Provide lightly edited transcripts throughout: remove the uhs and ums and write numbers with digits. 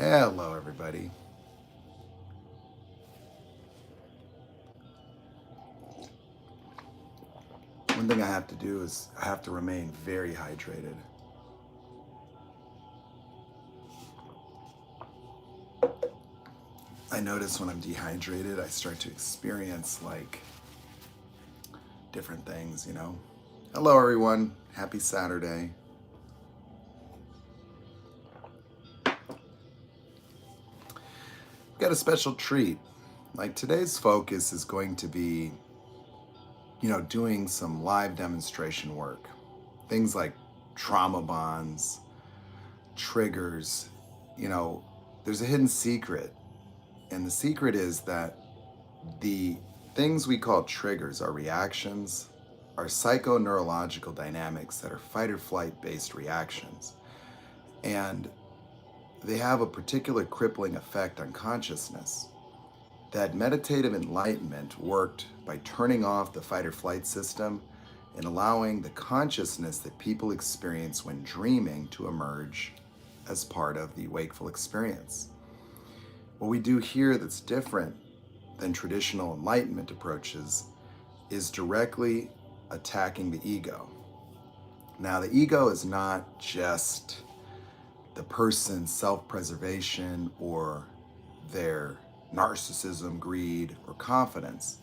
Hello, everybody. One thing I have to do is I have to remain very hydrated. I notice when I'm dehydrated, I start to experience like different things, you know? Hello, everyone. Happy Saturday. We've got a special treat. Like today's focus is going to be, doing some live demonstration work. Things like trauma bonds, triggers, there's a hidden secret. And the secret is that the things we call triggers, our reactions, are psychoneurological dynamics that are fight or flight based reactions. And they have a particular crippling effect on consciousness. That meditative enlightenment worked by turning off the fight or flight system and allowing the consciousness that people experience when dreaming to emerge as part of the wakeful experience. What we do here that's different than traditional enlightenment approaches is directly attacking the ego. Now, the ego is not just the person's self-preservation or their narcissism, greed, or confidence.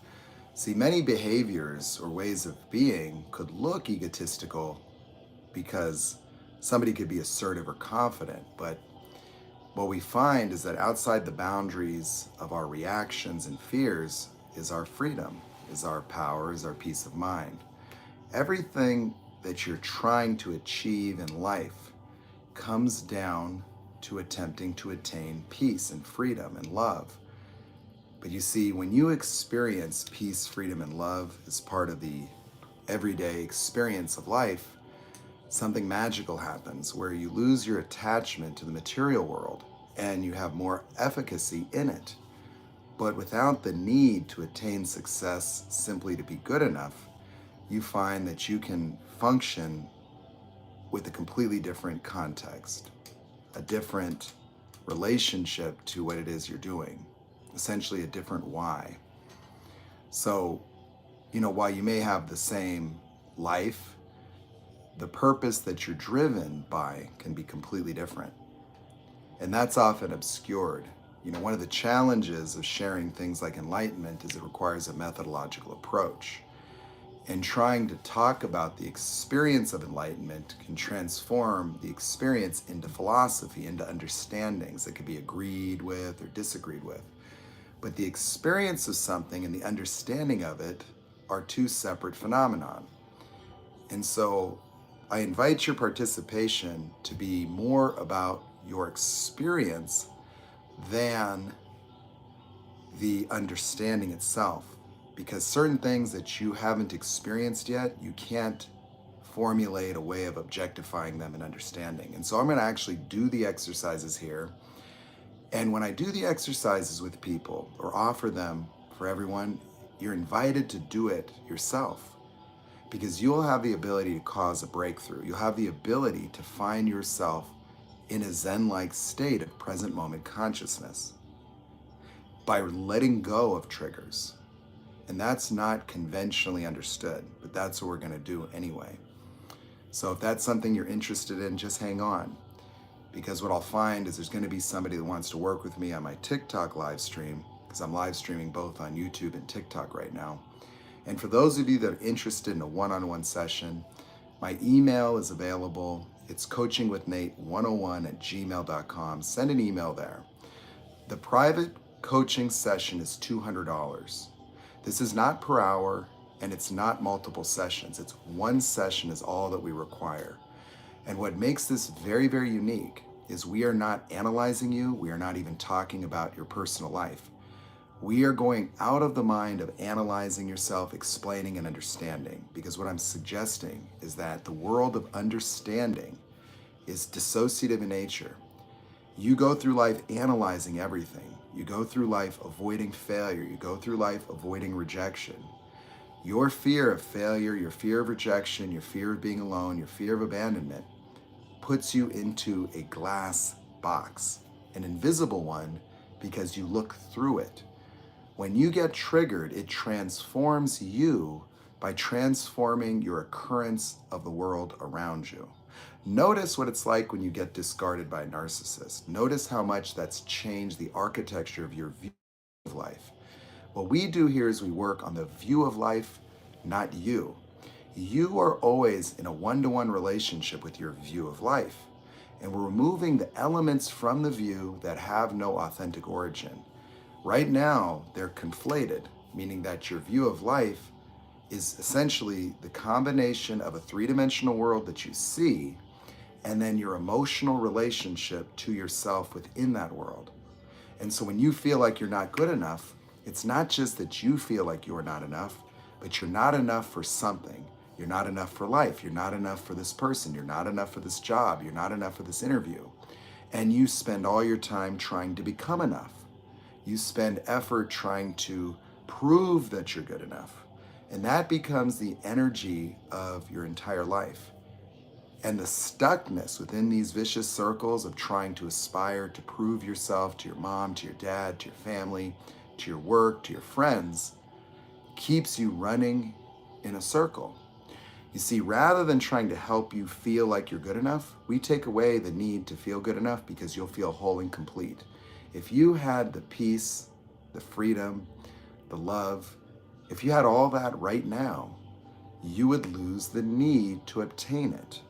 See, many behaviors or ways of being could look egotistical because somebody could be assertive or confident, but what we find is that outside the boundaries of our reactions and fears is our freedom, is our power, is our peace of mind. Everything that you're trying to achieve in life comes down to attempting to attain peace and freedom and love. But you see, when you experience peace, freedom, and love as part of the everyday experience of life, something magical happens where you lose your attachment to the material world and you have more efficacy in it. But without the need to attain success simply to be good enough, you find that you can function with a completely different context, a different relationship to what it is you're doing, essentially a different why. So, while you may have the same life, the purpose that you're driven by can be completely different. And that's often obscured. One of the challenges of sharing things like enlightenment is it requires a methodological approach. And trying to talk about the experience of enlightenment can transform the experience into philosophy, into understandings that could be agreed with or disagreed with. But the experience of something and the understanding of it are two separate phenomena. And so I invite your participation to be more about your experience than the understanding itself. Because certain things that you haven't experienced yet, you can't formulate a way of objectifying them and understanding. And so I'm going to actually do the exercises here. And when I do the exercises with people or offer them for everyone, you're invited to do it yourself. Because you'll have the ability to cause a breakthrough. You'll have the ability to find yourself in a Zen-like state of present moment consciousness by letting go of triggers. And that's not conventionally understood, but that's what we're going to do anyway. So if that's something you're interested in, just hang on. Because what I'll find is there's going to be somebody that wants to work with me on my TikTok live stream, because I'm live streaming both on YouTube and TikTok right now. And for those of you that are interested in a one-on-one session, my email is available. It's coachingwithnate101@gmail.com. Send an email there. The private coaching session is $200. This is not per hour, and it's not multiple sessions. It's one session is all that we require. And what makes this very, very unique is we are not analyzing you. We are not even talking about your personal life. We are going out of the mind of analyzing yourself, explaining and understanding. Because what I'm suggesting is that the world of understanding is dissociative in nature. You go through life analyzing everything. You go through life avoiding failure. You go through life avoiding rejection. Your fear of failure, your fear of rejection, your fear of being alone, your fear of abandonment puts you into a glass box. an invisible one because you look through it. When you get triggered, it transforms you by transforming your occurrence of the world around you. Notice what it's like when you get discarded by a narcissist. Notice how much that's changed the architecture of your view of life. What we do here is we work on the view of life, not you. You are always in a one-to-one relationship with your view of life. And we're removing the elements from the view that have no authentic origin. Right now, they're conflated, meaning that your view of life is essentially the combination of a three-dimensional world that you see and then your emotional relationship to yourself within that world. And so when you feel like you're not good enough, it's not just that you feel like you're not enough, but you're not enough for something. You're not enough for life. You're not enough for this person. You're not enough for this job. You're not enough for this interview. And you spend all your time trying to become enough. You spend effort trying to prove that you're good enough. And that becomes the energy of your entire life. And the stuckness within these vicious circles of trying to aspire to prove yourself to your mom, to your dad, to your family, to your work, to your friends, keeps you running in a circle. You see, rather than trying to help you feel like you're good enough, we take away the need to feel good enough because you'll feel whole and complete. If you had the peace, the freedom, the love, if you had all that right now, you would lose the need to obtain it.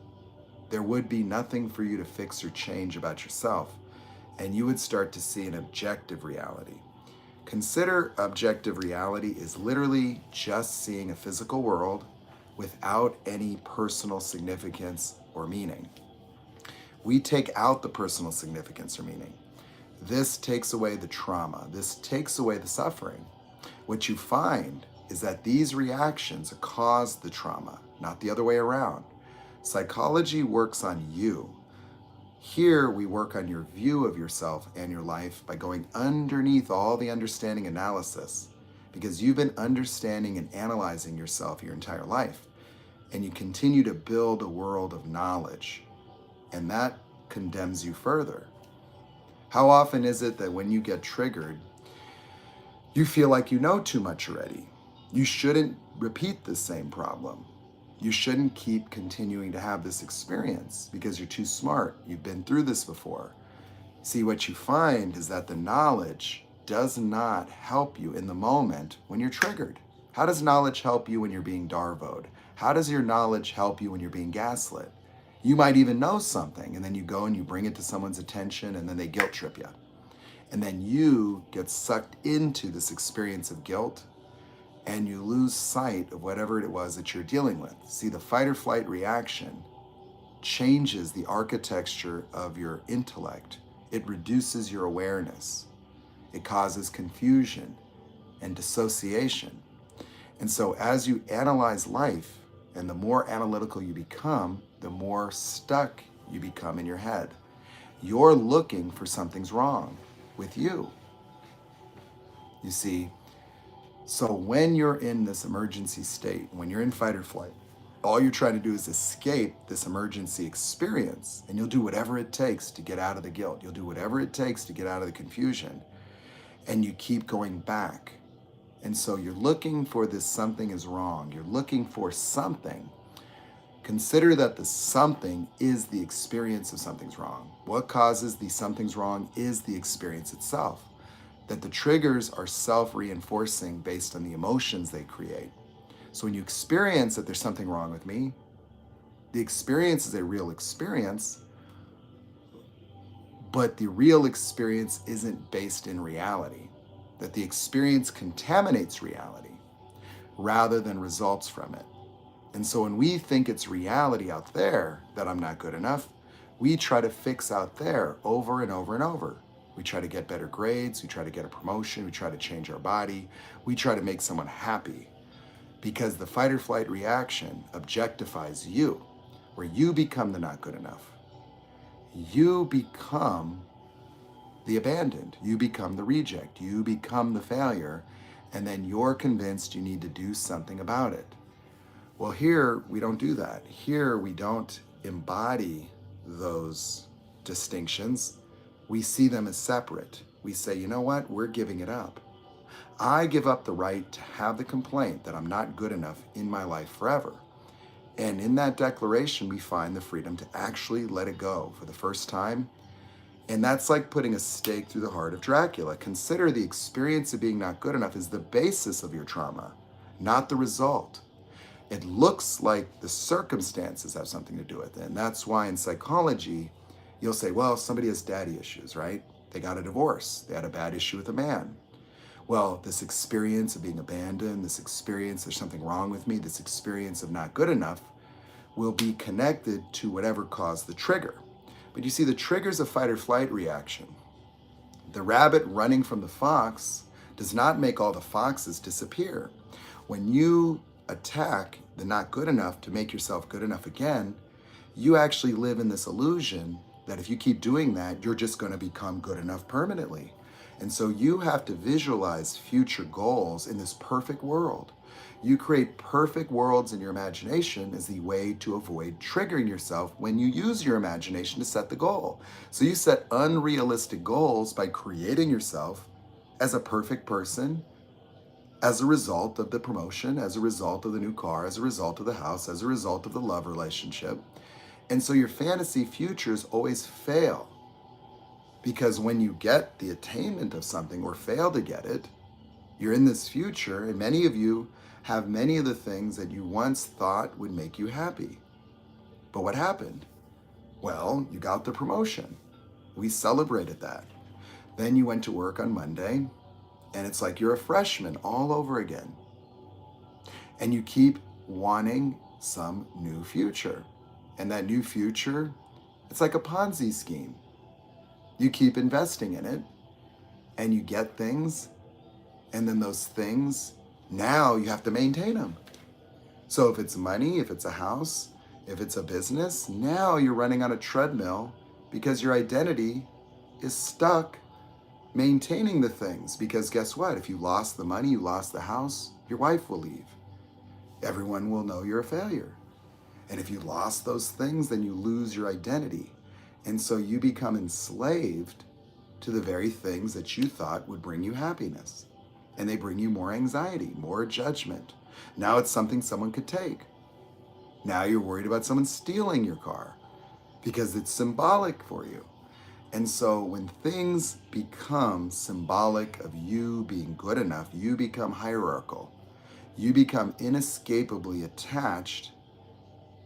There would be nothing for you to fix or change about yourself, and you would start to see an objective reality. Consider objective reality is literally just seeing a physical world without any personal significance or meaning. We take out the personal significance or meaning. This takes away the trauma. This takes away the suffering. What you find is that these reactions cause the trauma, not the other way around. Psychology works on you. Here we work on your view of yourself and your life by going underneath all the understanding analysis, because you've been understanding and analyzing yourself your entire life, and you continue to build a world of knowledge, and that condemns you further. How often is it that when you get triggered, you feel like you know too much already? You shouldn't repeat the same problem. You shouldn't keep continuing to have this experience because you're too smart. You've been through this before. See, what you find is that the knowledge does not help you in the moment when you're triggered. How does knowledge help you when you're being darvoed? How does your knowledge help you when you're being gaslit? You might even know something, and then you go and you bring it to someone's attention, and then they guilt trip you. And then you get sucked into this experience of guilt, and you lose sight of whatever it was that you're dealing with. See, the fight or flight reaction changes the architecture of your intellect. It reduces your awareness. It causes confusion and dissociation. And so as you analyze life, and the more analytical you become, the more stuck you become in your head. You're looking for something's wrong with you. You see, so when you're in this emergency state, when you're in fight or flight, all you're trying to do is escape this emergency experience, and you'll do whatever it takes to get out of the guilt. You'll do whatever it takes to get out of the confusion, and you keep going back. And so you're looking for this something is wrong. You're looking for something. Consider that the something is the experience of something's wrong. What causes the something's wrong is the experience itself. That the triggers are self-reinforcing based on the emotions they create. So when you experience that there's something wrong with me, the experience is a real experience, but the real experience isn't based in reality. That the experience contaminates reality rather than results from it. And so when we think it's reality out there that I'm not good enough, we try to fix out there over and over and over. We try to get better grades, we try to get a promotion, we try to change our body, we try to make someone happy. Because the fight or flight reaction objectifies you, where you become the not good enough. You become the abandoned, you become the reject, you become the failure, and then you're convinced you need to do something about it. Well, here we don't do that. Here we don't embody those distinctions. We see them as separate. We say, you know what? We're giving it up. I give up the right to have the complaint that I'm not good enough in my life forever. And in that declaration, we find the freedom to actually let it go for the first time. And that's like putting a stake through the heart of Dracula. Consider the experience of being not good enough is the basis of your trauma, not the result. It looks like the circumstances have something to do with it. And that's why in psychology, you'll say, well, somebody has daddy issues, right? They got a divorce. They had a bad issue with a man. Well, this experience of being abandoned, this experience there's something wrong with me, this experience of not good enough will be connected to whatever caused the trigger. But you see, the trigger's a fight or flight reaction. The rabbit running from the fox does not make all the foxes disappear. When you attack the not good enough to make yourself good enough again, you actually live in this illusion that if you keep doing that, you're just going to become good enough permanently. And so you have to visualize future goals in this perfect world. You create perfect worlds in your imagination as the way to avoid triggering yourself when you use your imagination to set the goal. So you set unrealistic goals by creating yourself as a perfect person as a result of the promotion, as a result of the new car, as a result of the house, as a result of the love relationship. And so your fantasy futures always fail. Because when you get the attainment of something or fail to get it, you're in this future, and many of you have many of the things that you once thought would make you happy. But what happened? Well, you got the promotion. We celebrated that. Then you went to work on Monday, and it's like you're a freshman all over again. And you keep wanting some new future. And that new future, it's like a Ponzi scheme. You keep investing in it, and you get things, and then those things, now you have to maintain them. So if it's money, if it's a house, if it's a business, now you're running on a treadmill because your identity is stuck maintaining the things. Because guess what? If you lost the money, you lost the house, your wife will leave. Everyone will know you're a failure. And if you lost those things, then you lose your identity. And so you become enslaved to the very things that you thought would bring you happiness. And they bring you more anxiety, more judgment. Now it's something someone could take. Now you're worried about someone stealing your car because it's symbolic for you. And so when things become symbolic of you being good enough, you become hierarchical. You become inescapably attached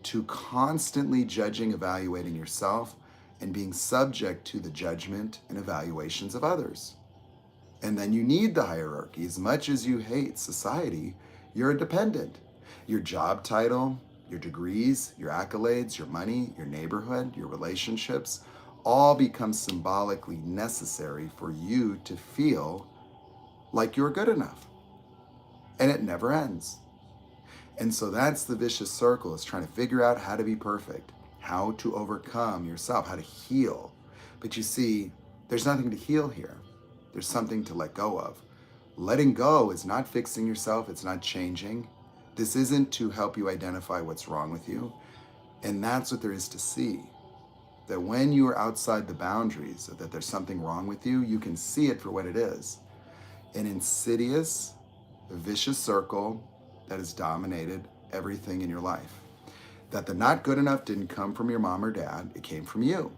to constantly judging, evaluating yourself, and being subject to the judgment and evaluations of others. And then you need the hierarchy. As much as you hate society, you're a dependent. Your job title, your degrees, your accolades, your money, your neighborhood, your relationships, all become symbolically necessary for you to feel like you're good enough. And it never ends. And so that's the vicious circle, is trying to figure out how to be perfect, how to overcome yourself, how to heal. But you see, there's nothing to heal here. There's something to let go of. Letting go is not fixing yourself. It's not changing. This isn't to help you identify what's wrong with you. And that's what there is to see. That when you are outside the boundaries, that there's something wrong with you, you can see it for what it is. An insidious, vicious circle that has dominated everything in your life. That the not good enough didn't come from your mom or dad, it came from you.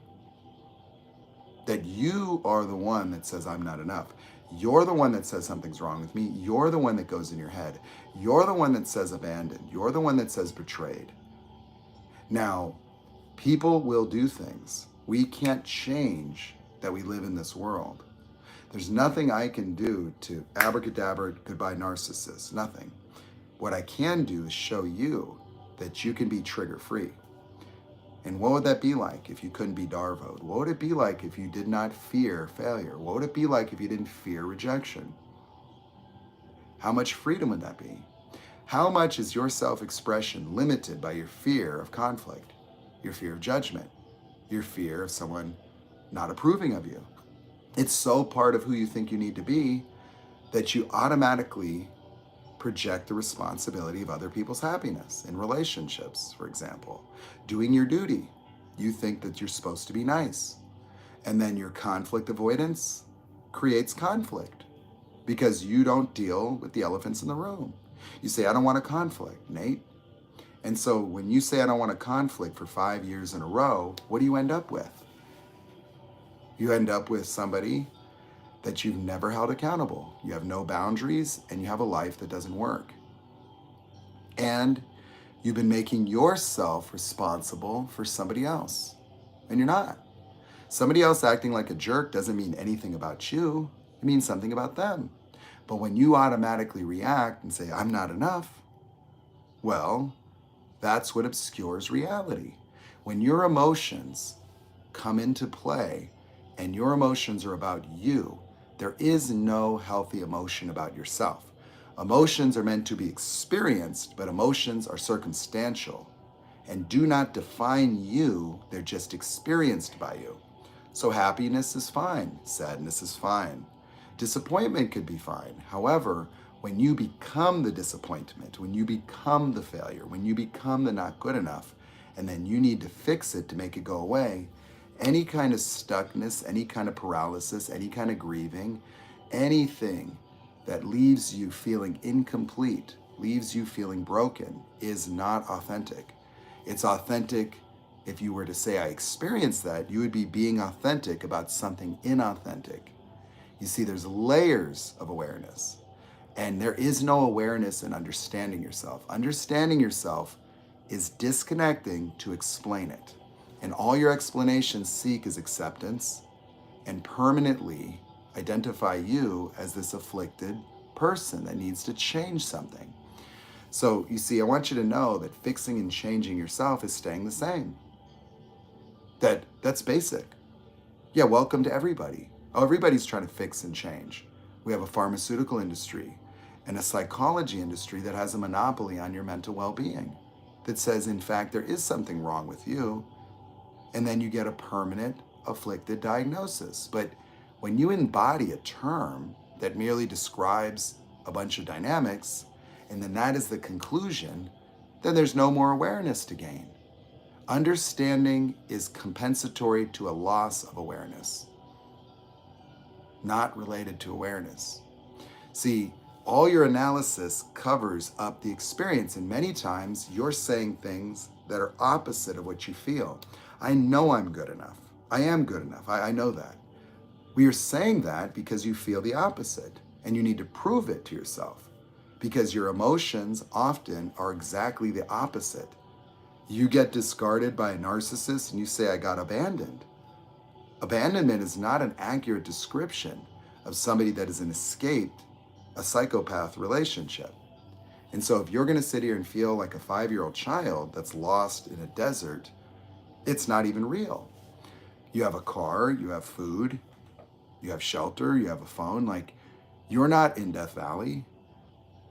That you are the one that says, I'm not enough. You're the one that says something's wrong with me. You're the one that goes in your head. You're the one that says abandoned. You're the one that says betrayed. Now, people will do things. We can't change that we live in this world. There's nothing I can do to abracadabra, goodbye narcissist, nothing. What I can do is show you that you can be trigger free. And what would that be like if you couldn't be Darvoed? What would it be like if you did not fear failure? What would it be like if you didn't fear rejection? How much freedom would that be? How much is your self-expression limited by your fear of conflict, your fear of judgment, your fear of someone not approving of you? It's so part of who you think you need to be that you automatically project the responsibility of other people's happiness in relationships, for example. Doing your duty. You think that you're supposed to be nice. And then your conflict avoidance creates conflict because you don't deal with the elephants in the room. You say, I don't want a conflict, Nate. And so when you say, I don't want a conflict for 5 years in a row, what do you end up with? You end up with somebody that you've never held accountable. You have no boundaries and you have a life that doesn't work. And you've been making yourself responsible for somebody else. And you're not. Somebody else acting like a jerk doesn't mean anything about you. It means something about them. But when you automatically react and say, I'm not enough, well, that's what obscures reality. When your emotions come into play and your emotions are about you, there is no healthy emotion about yourself. Emotions are meant to be experienced, but emotions are circumstantial and do not define you. They're just experienced by you. So happiness is fine. Sadness is fine. Disappointment could be fine. However, when you become the disappointment, when you become the failure, when you become the not good enough, and then you need to fix it to make it go away, any kind of stuckness, any kind of paralysis, any kind of grieving, anything that leaves you feeling incomplete, leaves you feeling broken, is not authentic. It's authentic. If you were to say, I experienced that, you would be being authentic about something inauthentic. You see, there's layers of awareness. And there is no awareness in understanding yourself. Understanding yourself is disconnecting to explain it. And all your explanations seek is acceptance and permanently identify you as this afflicted person that needs to change something. So you see, I want you to know that fixing and changing yourself is staying the same. That's basic. Yeah, welcome to everybody. Oh, everybody's trying to fix and change. We have a pharmaceutical industry and a psychology industry that has a monopoly on your mental well-being, that says, in fact, there is something wrong with you, and then you get a permanent afflicted diagnosis. But when you embody a term that merely describes a bunch of dynamics, and then that is the conclusion, then there's no more awareness to gain. Understanding is compensatory to a loss of awareness, not related to awareness. See, all your analysis covers up the experience, and many times you're saying things that are opposite of what you feel. I know I'm good enough. I am good enough. I know that. We are saying that because you feel the opposite, and you need to prove it to yourself, because your emotions often are exactly the opposite. You get discarded by a narcissist and you say, I got abandoned. Abandonment is not an accurate description of somebody that has escaped a psychopath relationship. And so if you're going to sit here and feel like a 5-year-old child that's lost in a desert, it's not even real. You have a car, you have food, you have shelter, you have a phone. Like, you're not in Death Valley.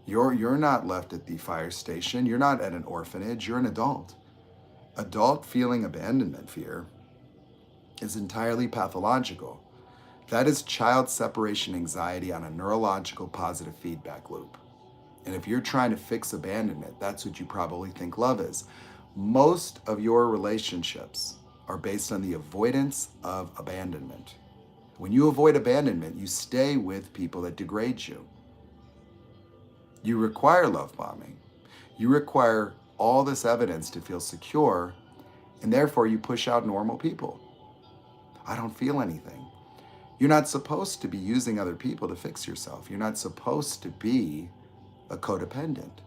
You're not left at the fire station. You're not at an orphanage. You're an adult. Adult feeling abandonment fear is entirely pathological. That is child separation anxiety on a neurological positive feedback loop. And if you're trying to fix abandonment, that's what you probably think love is. Most of your relationships are based on the avoidance of abandonment. When you avoid abandonment, you stay with people that degrade you. You require love bombing. You require all this evidence to feel secure, and therefore you push out normal people. I don't feel anything. You're not supposed to be using other people to fix yourself. You're not supposed to be a codependent.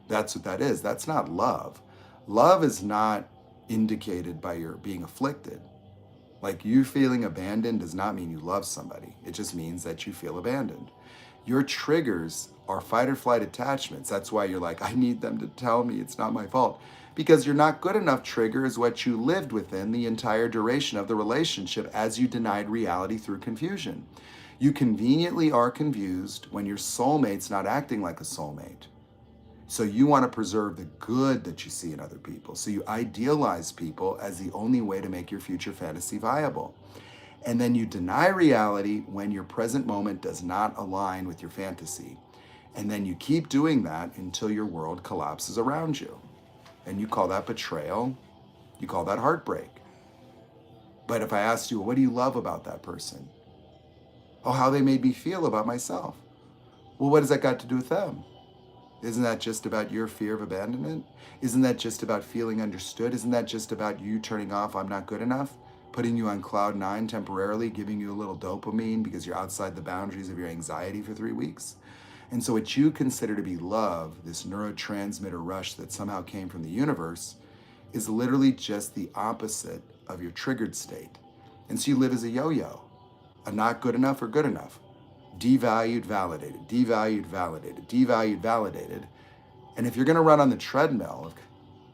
That's what that is. That's not love. Love is not indicated by your being afflicted. Like, you feeling abandoned does not mean you love somebody. It just means that you feel abandoned. Your triggers are fight or flight attachments. That's why you're like, I need them to tell me it's not my fault. Because you're not good enough trigger is what you lived within the entire duration of the relationship as you denied reality through confusion. You conveniently are confused when your soulmate's not acting like a soulmate. So you want to preserve the good that you see in other people. So you idealize people as the only way to make your future fantasy viable. And then you deny reality when your present moment does not align with your fantasy. And then you keep doing that until your world collapses around you. And you call that betrayal. You call that heartbreak. But if I asked you, what do you love about that person? Oh, how they made me feel about myself. Well, what has that got to do with them? Isn't that just about your fear of abandonment? Isn't that just about feeling understood? Isn't that just about you turning off, I'm not good enough? Putting you on cloud nine temporarily, giving you a little dopamine because you're outside the boundaries of your anxiety for 3 weeks? And so what you consider to be love, this neurotransmitter rush that somehow came from the universe, is literally just the opposite of your triggered state. And so you live as a yo-yo, a not good enough or good enough. Devalued, validated, devalued, validated, devalued, validated. And if you're going to run on the treadmill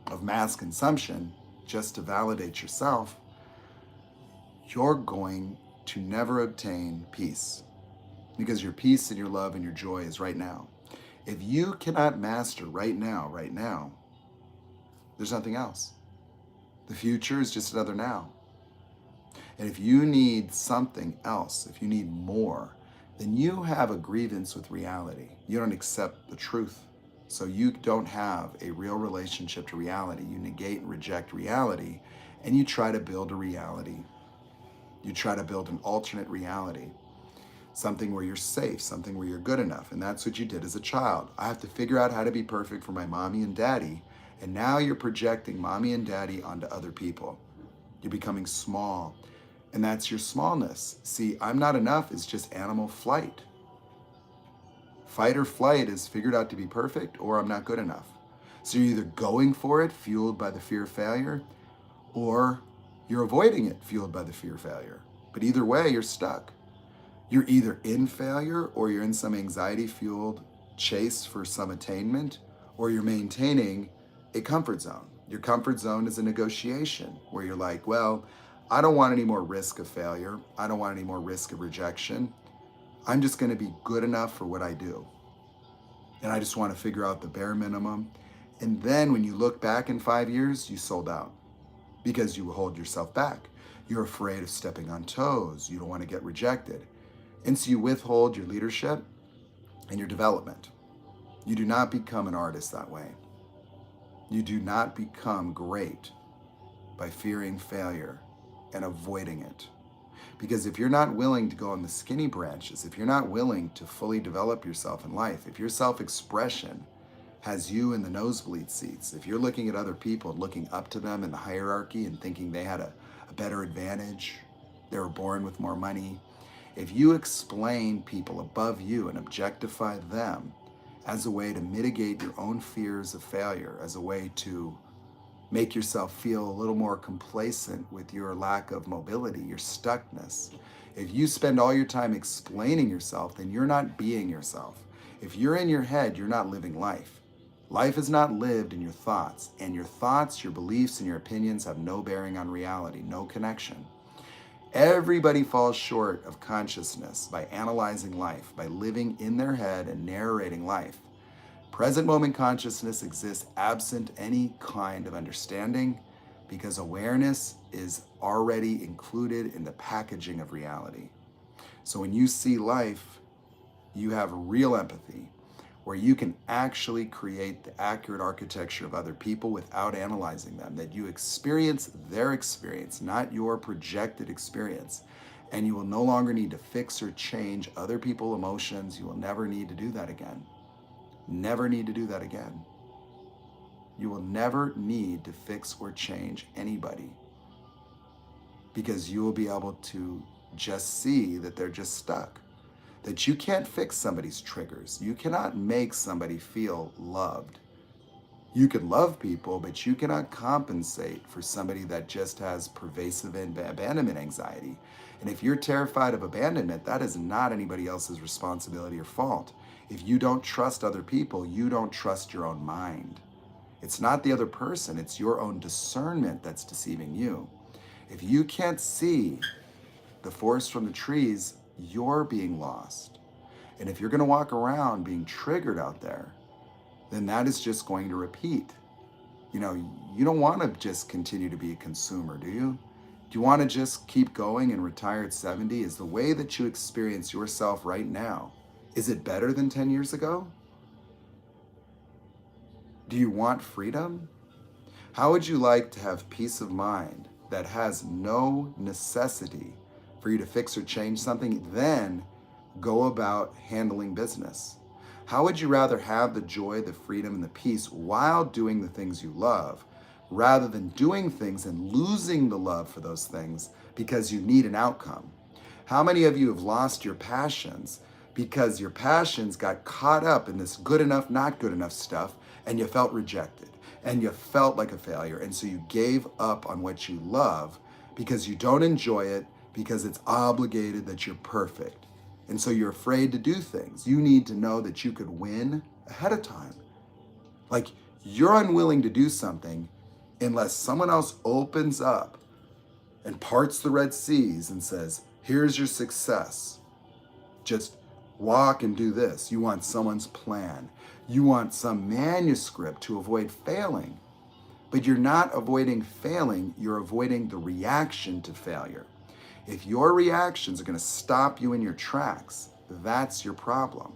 of mass consumption just to validate yourself, you're going to never obtain peace, because your peace and your love and your joy is right now. If you cannot master right now, there's nothing else. The future is just another now. And if you need something else, if you need more, then you have a grievance with reality. You don't accept the truth. So you don't have a real relationship to reality. You negate and reject reality, and you try to build a reality. You try to build an alternate reality, something where you're safe, something where you're good enough. And that's what you did as a child. I have to figure out how to be perfect for my mommy and daddy. And now you're projecting mommy and daddy onto other people. You're becoming small. And that's your smallness. See, I'm not enough is just animal flight. Fight or flight is figured out to be perfect, or I'm not good enough. So you're either going for it, fueled by the fear of failure, or you're avoiding it, fueled by the fear of failure. But either way, you're stuck. You're either in failure, or you're in some anxiety-fueled chase for some attainment, or you're maintaining a comfort zone. Your comfort zone is a negotiation where you're like, well, I don't want any more risk of failure. I don't want any more risk of rejection. I'm just going to be good enough for what I do. And I just want to figure out the bare minimum. And then when you look back in 5 years, you sold out because you hold yourself back. You're afraid of stepping on toes. You don't want to get rejected. And so you withhold your leadership and your development. You do not become an artist that way. You do not become great by fearing failure and avoiding it. Because if you're not willing to go on the skinny branches, if you're not willing to fully develop yourself in life, if your self-expression has you in the nosebleed seats, if you're looking at other people, looking up to them in the hierarchy and thinking they had a better advantage, they were born with more money, if you explain people above you and objectify them as a way to mitigate your own fears of failure, as a way to make yourself feel a little more complacent with your lack of mobility, your stuckness. If you spend all your time explaining yourself, then you're not being yourself. If you're in your head, you're not living life. Life is not lived in your thoughts, and your thoughts, your beliefs, and your opinions have no bearing on reality, no connection. Everybody falls short of consciousness by analyzing life, by living in their head and narrating life. Present moment consciousness exists absent any kind of understanding, because awareness is already included in the packaging of reality. So when you see life, you have real empathy, where you can actually create the accurate architecture of other people without analyzing them, that you experience their experience, not your projected experience. And you will no longer need to fix or change other people's emotions. You will never need to do that again. Never need to do that again. You will never need to fix or change anybody, because you will be able to just see that they're just stuck. That you can't fix somebody's triggers. You cannot make somebody feel loved. You can love people, but you cannot compensate for somebody that just has pervasive abandonment anxiety. And if you're terrified of abandonment, that is not anybody else's responsibility or fault. If you don't trust other people, you don't trust your own mind. It's not the other person, it's your own discernment that's deceiving you. If you can't see the forest from the trees, you're being lost. And if you're going to walk around being triggered out there, then that is just going to repeat. You know, you don't want to just continue to be a consumer, do you? Do you want to just keep going and retire at 70? Is the way that you experience yourself right now, is it better than 10 years ago? Do you want freedom? How would you like to have peace of mind that has no necessity for you to fix or change something, then go about handling business. How would you rather have the joy, the freedom, and the peace while doing the things you love, rather than doing things and losing the love for those things because you need an outcome? How many of you have lost your passions because your passions got caught up in this good enough, not good enough stuff, and you felt rejected and you felt like a failure, and so you gave up on what you love because you don't enjoy it, because it's obligated that you're perfect. And so you're afraid to do things. You need to know that you could win ahead of time. Like, you're unwilling to do something unless someone else opens up and parts the Red Seas and says, here's your success. Just walk and do this. You want someone's plan. You want some manuscript to avoid failing. But you're not avoiding failing, you're avoiding the reaction to failure. If your reactions are going to stop you in your tracks, that's your problem.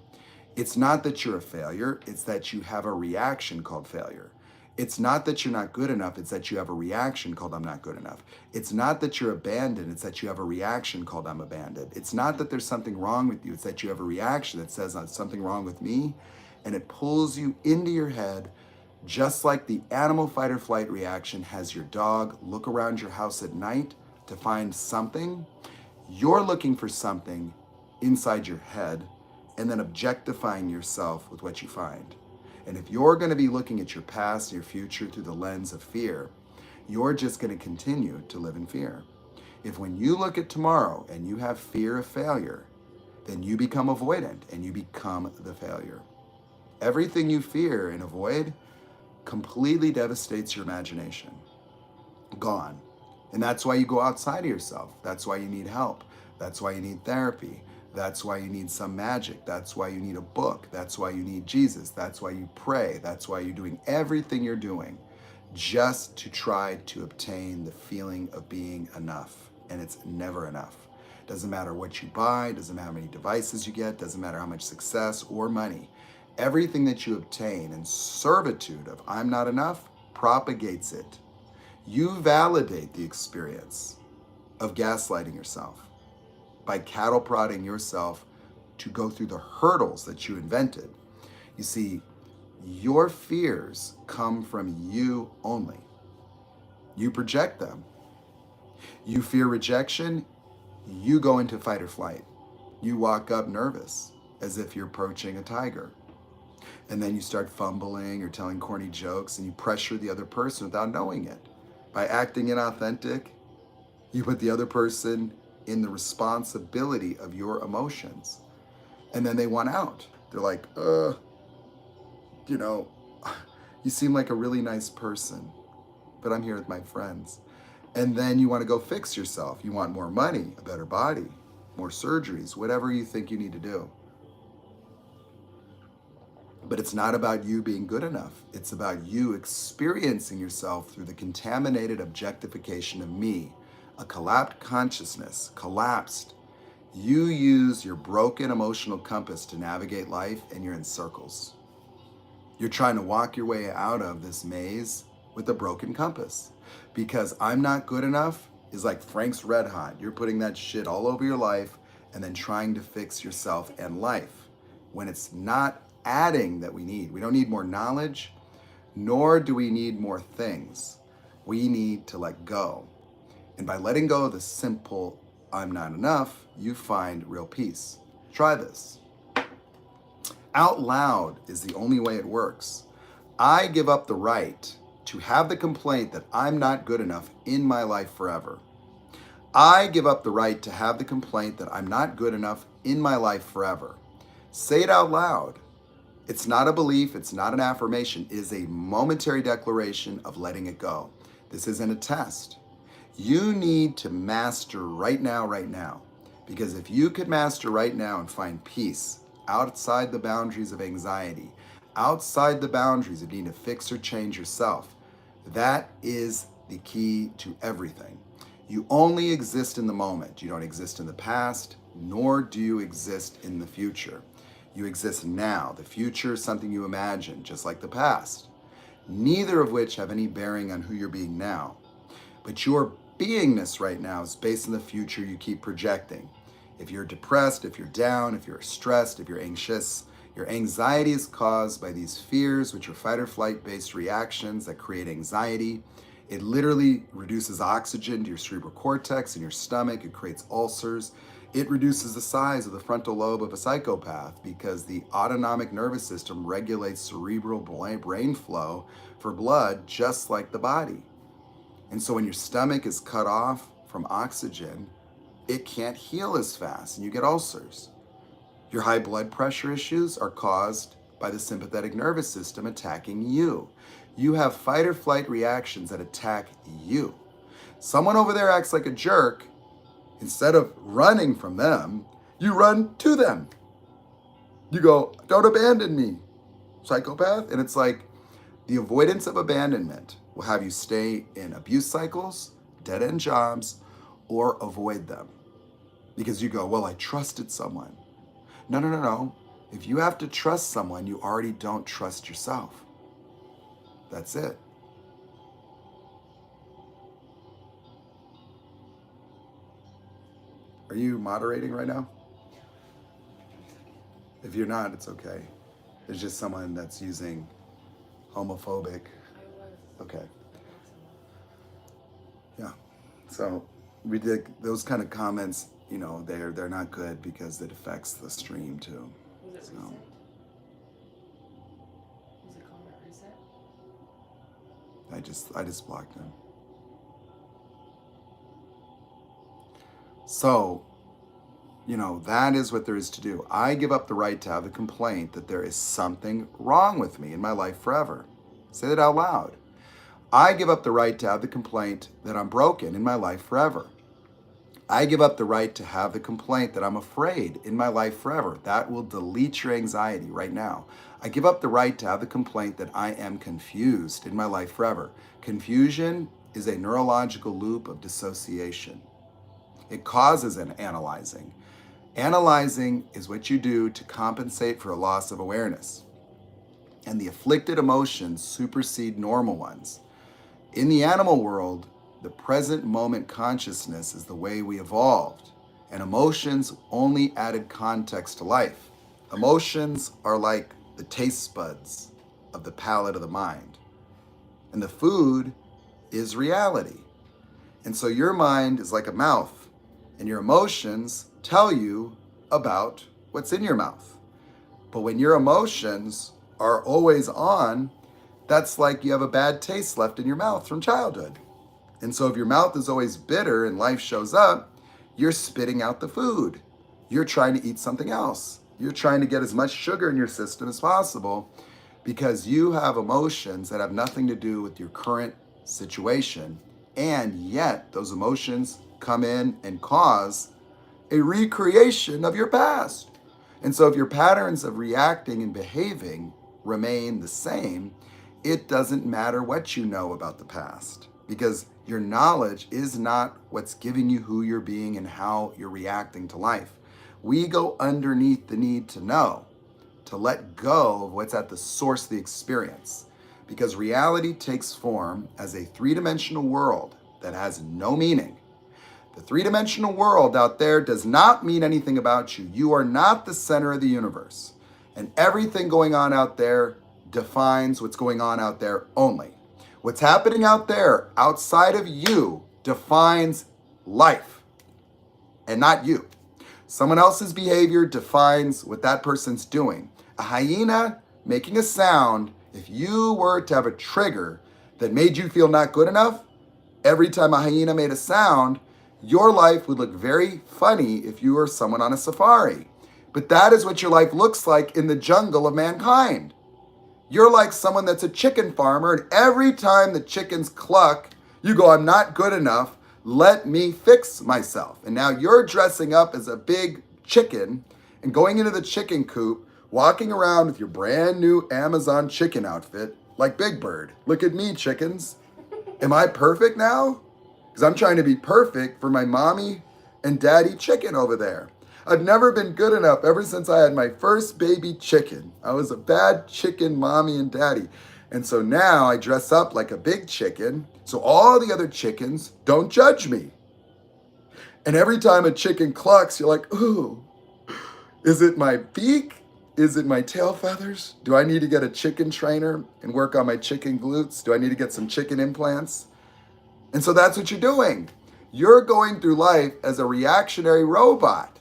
It's not that you're a failure, it's that you have a reaction called failure. It's not that you're not good enough, it's that you have a reaction called I'm not good enough. It's not that you're abandoned, it's that you have a reaction called I'm abandoned. It's not that there's something wrong with you, it's that you have a reaction that says there's something wrong with me, and it pulls you into your head, just like the animal fight or flight reaction has your dog look around your house at night to find something. You're looking for something inside your head and then objectifying yourself with what you find. And if you're going to be looking at your past and your future through the lens of fear, you're just going to continue to live in fear. If when you look at tomorrow and you have fear of failure, then you become avoidant and you become the failure. Everything you fear and avoid completely devastates your imagination. Gone. And that's why you go outside of yourself. That's why you need help. That's why you need therapy. That's why you need some magic. That's why you need a book. That's why you need Jesus. That's why you pray. That's why you're doing everything you're doing just to try to obtain the feeling of being enough. And it's never enough. Doesn't matter what you buy, doesn't matter how many devices you get, doesn't matter how much success or money. Everything that you obtain in servitude of I'm not enough propagates it. You validate the experience of gaslighting yourself by cattle prodding yourself to go through the hurdles that you invented. You see, your fears come from you only. You project them. You fear rejection, you go into fight or flight. You walk up nervous as if you're approaching a tiger. And then you start fumbling or telling corny jokes and you pressure the other person without knowing it. By acting inauthentic, you put the other person in the responsibility of your emotions. And then they want out. They're like, you seem like a really nice person, but I'm here with my friends. And then you want to go fix yourself. You want more money, a better body, more surgeries, whatever you think you need to do. But it's not about you being good enough. It's about you experiencing yourself through the contaminated objectification of me, a collapsed consciousness, collapsed. You use your broken emotional compass to navigate life and you're in circles. You're trying to walk your way out of this maze with a broken compass because I'm not good enough is like Frank's Red Hot. You're putting that shit all over your life and then trying to fix yourself and life when it's not adding that we need. We don't need more knowledge, nor do we need more things. We need to let go. And by letting go of the simple, I'm not enough, you find real peace. Try this. Out loud is the only way it works. I give up the right to have the complaint that I'm not good enough in my life forever. I give up the right to have the complaint that I'm not good enough in my life forever. Say it out loud. It's not a belief, it's not an affirmation, it is a momentary declaration of letting it go. This isn't a test. You need to master right now. Because if you could master right now and find peace outside the boundaries of anxiety, outside the boundaries of needing to fix or change yourself, that is the key to everything. You only exist in the moment. You don't exist in the past, nor do you exist in the future. You exist now. The future is something you imagine, just like the past, neither of which have any bearing on who you're being now. But you're beingness right now is based on the future you keep projecting. If you're depressed, if you're down, if you're stressed, if you're anxious, your anxiety is caused by these fears, which are fight or flight based reactions that create anxiety. It literally reduces oxygen to your cerebral cortex and your stomach. It creates ulcers. It reduces the size of the frontal lobe of a psychopath because the autonomic nervous system regulates cerebral brain flow for blood just like the body. And so when your stomach is cut off from oxygen, it can't heal as fast and you get ulcers. Your high blood pressure issues are caused by the sympathetic nervous system attacking you. You have fight or flight reactions that attack you. Someone over there acts like a jerk. Instead of running from them, you run to them. You go, don't abandon me, psychopath. And it's like the avoidance of abandonment will have you stay in abuse cycles, dead-end jobs, or avoid them. Because you go, well, I trusted someone. No. If you have to trust someone, you already don't trust yourself. That's it. Are you moderating right now? If you're not, it's okay. It's just someone that's using homophobic. Okay. Yeah. So we did those kind of comments, you know, they're not good because it affects the stream too. Was it reset? Was it comment reset? I just blocked them. So, you know, that is what there is to do. I give up the right to have the complaint that there is something wrong with me in my life forever. Say that out loud. I give up the right to have the complaint that I'm broken in my life forever. I give up the right to have the complaint that I'm afraid in my life forever. That will delete your anxiety right now. I give up the right to have the complaint that I am confused in my life forever. Confusion is a neurological loop of dissociation. It causes an analyzing. Analyzing is what you do to compensate for a loss of awareness. And the afflicted emotions supersede normal ones. In the animal world, the present moment consciousness is the way we evolved, and emotions only added context to life. Emotions are like the taste buds of the palate of the mind, and the food is reality. And so your mind is like a mouth, and your emotions tell you about what's in your mouth. But when your emotions are always on, that's like you have a bad taste left in your mouth from childhood. And so if your mouth is always bitter and life shows up, you're spitting out the food. You're trying to eat something else. You're trying to get as much sugar in your system as possible because you have emotions that have nothing to do with your current situation. And yet those emotions come in and cause a recreation of your past. And so if your patterns of reacting and behaving remain the same, it doesn't matter what you know about the past because your knowledge is not what's giving you who you're being and how you're reacting to life. We go underneath the need to know, to let go of what's at the source of the experience, because reality takes form as a three-dimensional world that has no meaning. The three-dimensional world out there does not mean anything about you. You are not the center of the universe. And everything going on out there defines what's going on out there only. What's happening out there outside of you defines life and not you. Someone else's behavior defines what that person's doing. A hyena making a sound, if you were to have a trigger that made you feel not good enough, every time a hyena made a sound, your life would look very funny if you were someone on a safari. But that is what your life looks like in the jungle of mankind. You're like someone that's a chicken farmer, and every time the chickens cluck, you go, I'm not good enough. Let me fix myself. And now you're dressing up as a big chicken and going into the chicken coop, walking around with your brand new Amazon chicken outfit like Big Bird. Look at me, chickens. Am I perfect now? Because I'm trying to be perfect for my mommy and daddy chicken over there. I've never been good enough ever since I had my first baby chicken. I was a bad chicken mommy and daddy. And so now I dress up like a big chicken so all the other chickens don't judge me. And every time a chicken clucks, you're like, ooh, is it my beak? Is it my tail feathers? Do I need to get a chicken trainer and work on my chicken glutes? Do I need to get some chicken implants? And so that's what you're doing. You're going through life as a reactionary robot,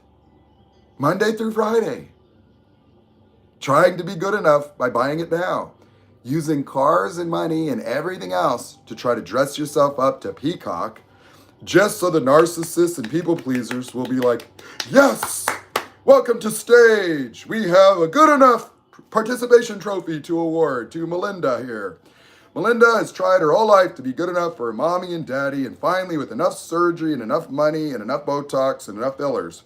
Monday through Friday, trying to be good enough by buying it now, using cars and money and everything else to try to dress yourself up to peacock, just so the narcissists and people pleasers will be like, yes, welcome to stage. We have a good enough participation trophy to award to Melinda here. Melinda has tried her whole life to be good enough for her mommy and daddy, and finally, with enough surgery and enough money and enough Botox and enough fillers,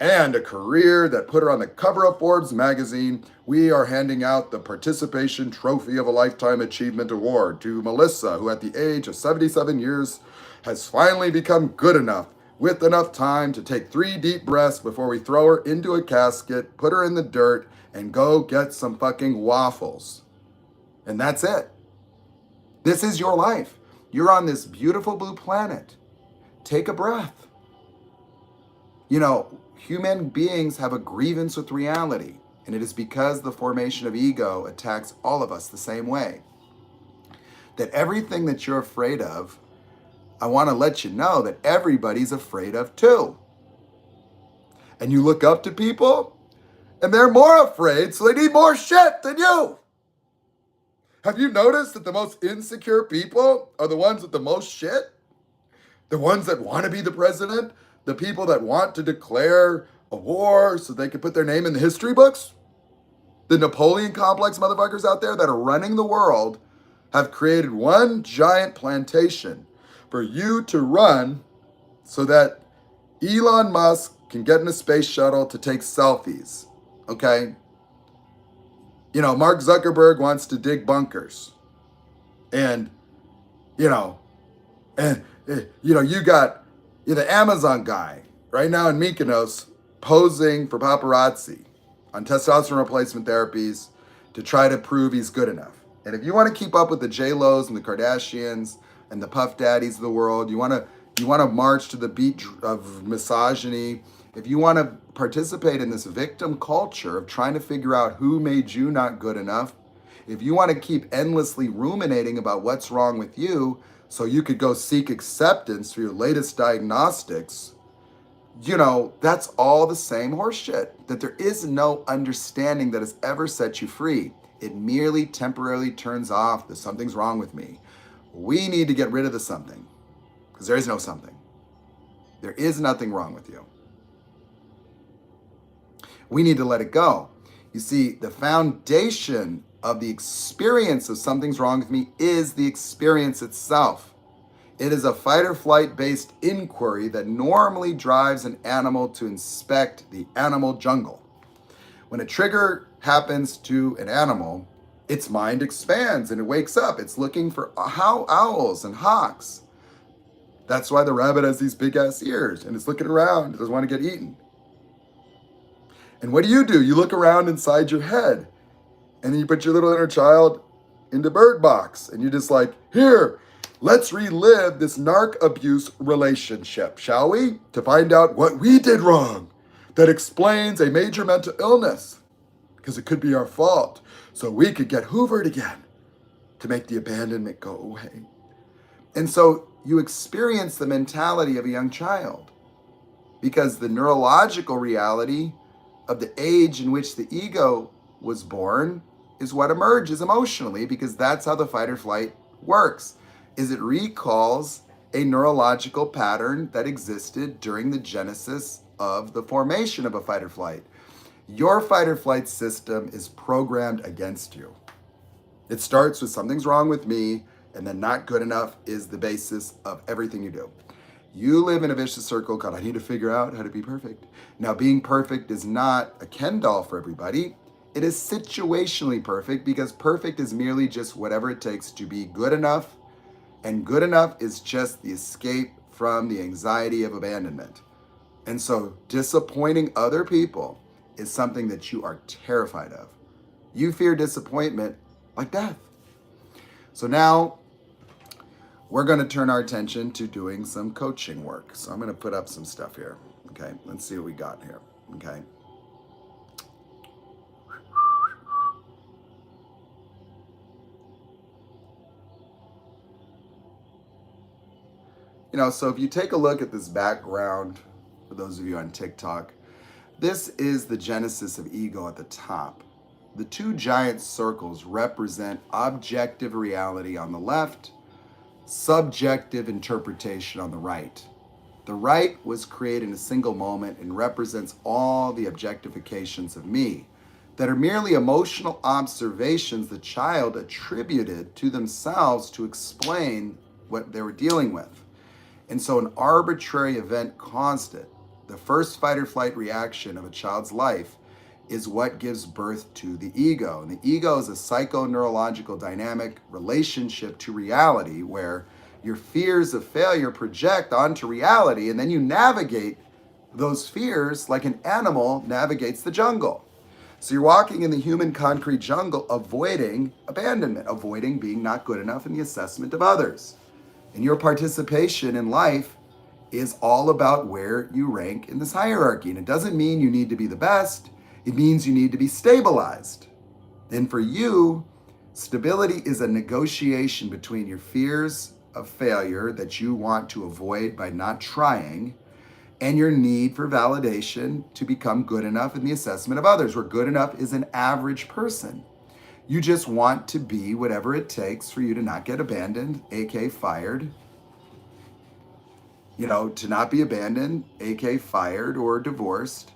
and a career that put her on the cover of Forbes magazine, we are handing out the Participation Trophy of a Lifetime Achievement Award to Melissa, who at the age of 77 years has finally become good enough, with enough time to take 3 deep breaths before we throw her into a casket, put her in the dirt, and go get some fucking waffles. And that's it. This is your life. You're on this beautiful blue planet. Take a breath. You know, human beings have a grievance with reality, and it is because the formation of ego attacks all of us the same way. That everything that you're afraid of, I want to let you know that everybody's afraid of too. And you look up to people, and they're more afraid, so they need more shit than you. Have you noticed that the most insecure people are the ones with the most shit? The ones that want to be the president? The people that want to declare a war so they can put their name in the history books? The Napoleon complex motherfuckers out there that are running the world have created one giant plantation for you to run so that Elon Musk can get in a space shuttle to take selfies, okay? You know, Mark Zuckerberg wants to dig bunkers. And, you got the Amazon guy right now in Mykonos posing for paparazzi on testosterone replacement therapies to try to prove he's good enough. And if you want to keep up with the J-Los and the Kardashians and the Puff Daddies of the world, you want to march to the beat of misogyny, if you want to participate in this victim culture of trying to figure out who made you not good enough, if you want to keep endlessly ruminating about what's wrong with you so you could go seek acceptance through your latest diagnostics, that's all the same horseshit. That there is no understanding that has ever set you free. It merely temporarily turns off the something's wrong with me. We need to get rid of the something, because there is no something. There is nothing wrong with you. We need to let it go. You see, the foundation of the experience of something's wrong with me is the experience itself. It is a fight or flight based inquiry that normally drives an animal to inspect the animal jungle. When a trigger happens to an animal, its mind expands and it wakes up. It's looking for owls and hawks. That's why the rabbit has these big ass ears and it's looking around. It doesn't want to get eaten. And what do? You look around inside your head and then you put your little inner child into Bird Box and you're just like, here, let's relive this narc abuse relationship, shall we? To find out what we did wrong that explains a major mental illness, because it could be our fault, so we could get hoovered again to make the abandonment go away. And so you experience the mentality of a young child, because the neurological reality of the age in which the ego was born is what emerges emotionally, because that's how the fight or flight works, is it recalls a neurological pattern that existed during the genesis of the formation of a fight or flight. Your fight or flight system is programmed against you. It starts with something's wrong with me, and then not good enough is the basis of everything you do. You live in a vicious circle called I need to figure out how to be perfect. Now, being perfect is not a Ken doll for everybody. It is situationally perfect, because perfect is merely just whatever it takes to be good enough, and good enough is just the escape from the anxiety of abandonment. And so disappointing other people is something that you are terrified of. You fear disappointment like death. So now we're going to turn our attention to doing some coaching work. So I'm going to put up some stuff here. Okay, let's see what we got here. Okay. So if you take a look at this background, for those of you on TikTok, this is the genesis of ego at the top. The two giant circles represent objective reality on the left, subjective interpretation on the right. The right was created in a single moment and represents all the objectifications of me that are merely emotional observations the child attributed to themselves to explain what they were dealing with. And so an arbitrary event caused it. The first fight or flight reaction of a child's life is what gives birth to the ego. And the ego is a psycho-neurological dynamic relationship to reality where your fears of failure project onto reality, and then you navigate those fears like an animal navigates the jungle. So you're walking in the human concrete jungle, avoiding abandonment, avoiding being not good enough in the assessment of others. And your participation in life is all about where you rank in this hierarchy. And it doesn't mean you need to be the best. It means you need to be stabilized. And for you, stability is a negotiation between your fears of failure that you want to avoid by not trying and your need for validation to become good enough in the assessment of others, where good enough is an average person. You just want to be whatever it takes for you to not get abandoned, aka fired. To not be abandoned, aka fired or divorced.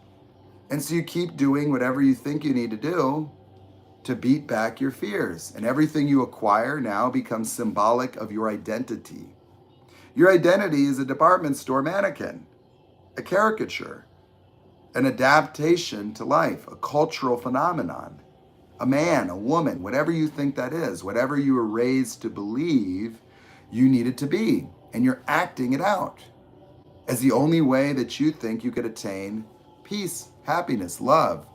And so you keep doing whatever you think you need to do to beat back your fears. And everything you acquire now becomes symbolic of your identity. Your identity is a department store mannequin, a caricature, an adaptation to life, a cultural phenomenon. A man, a woman, whatever you think that is, whatever you were raised to believe you needed to be, and you're acting it out as the only way that you think you could attain peace, happiness, love,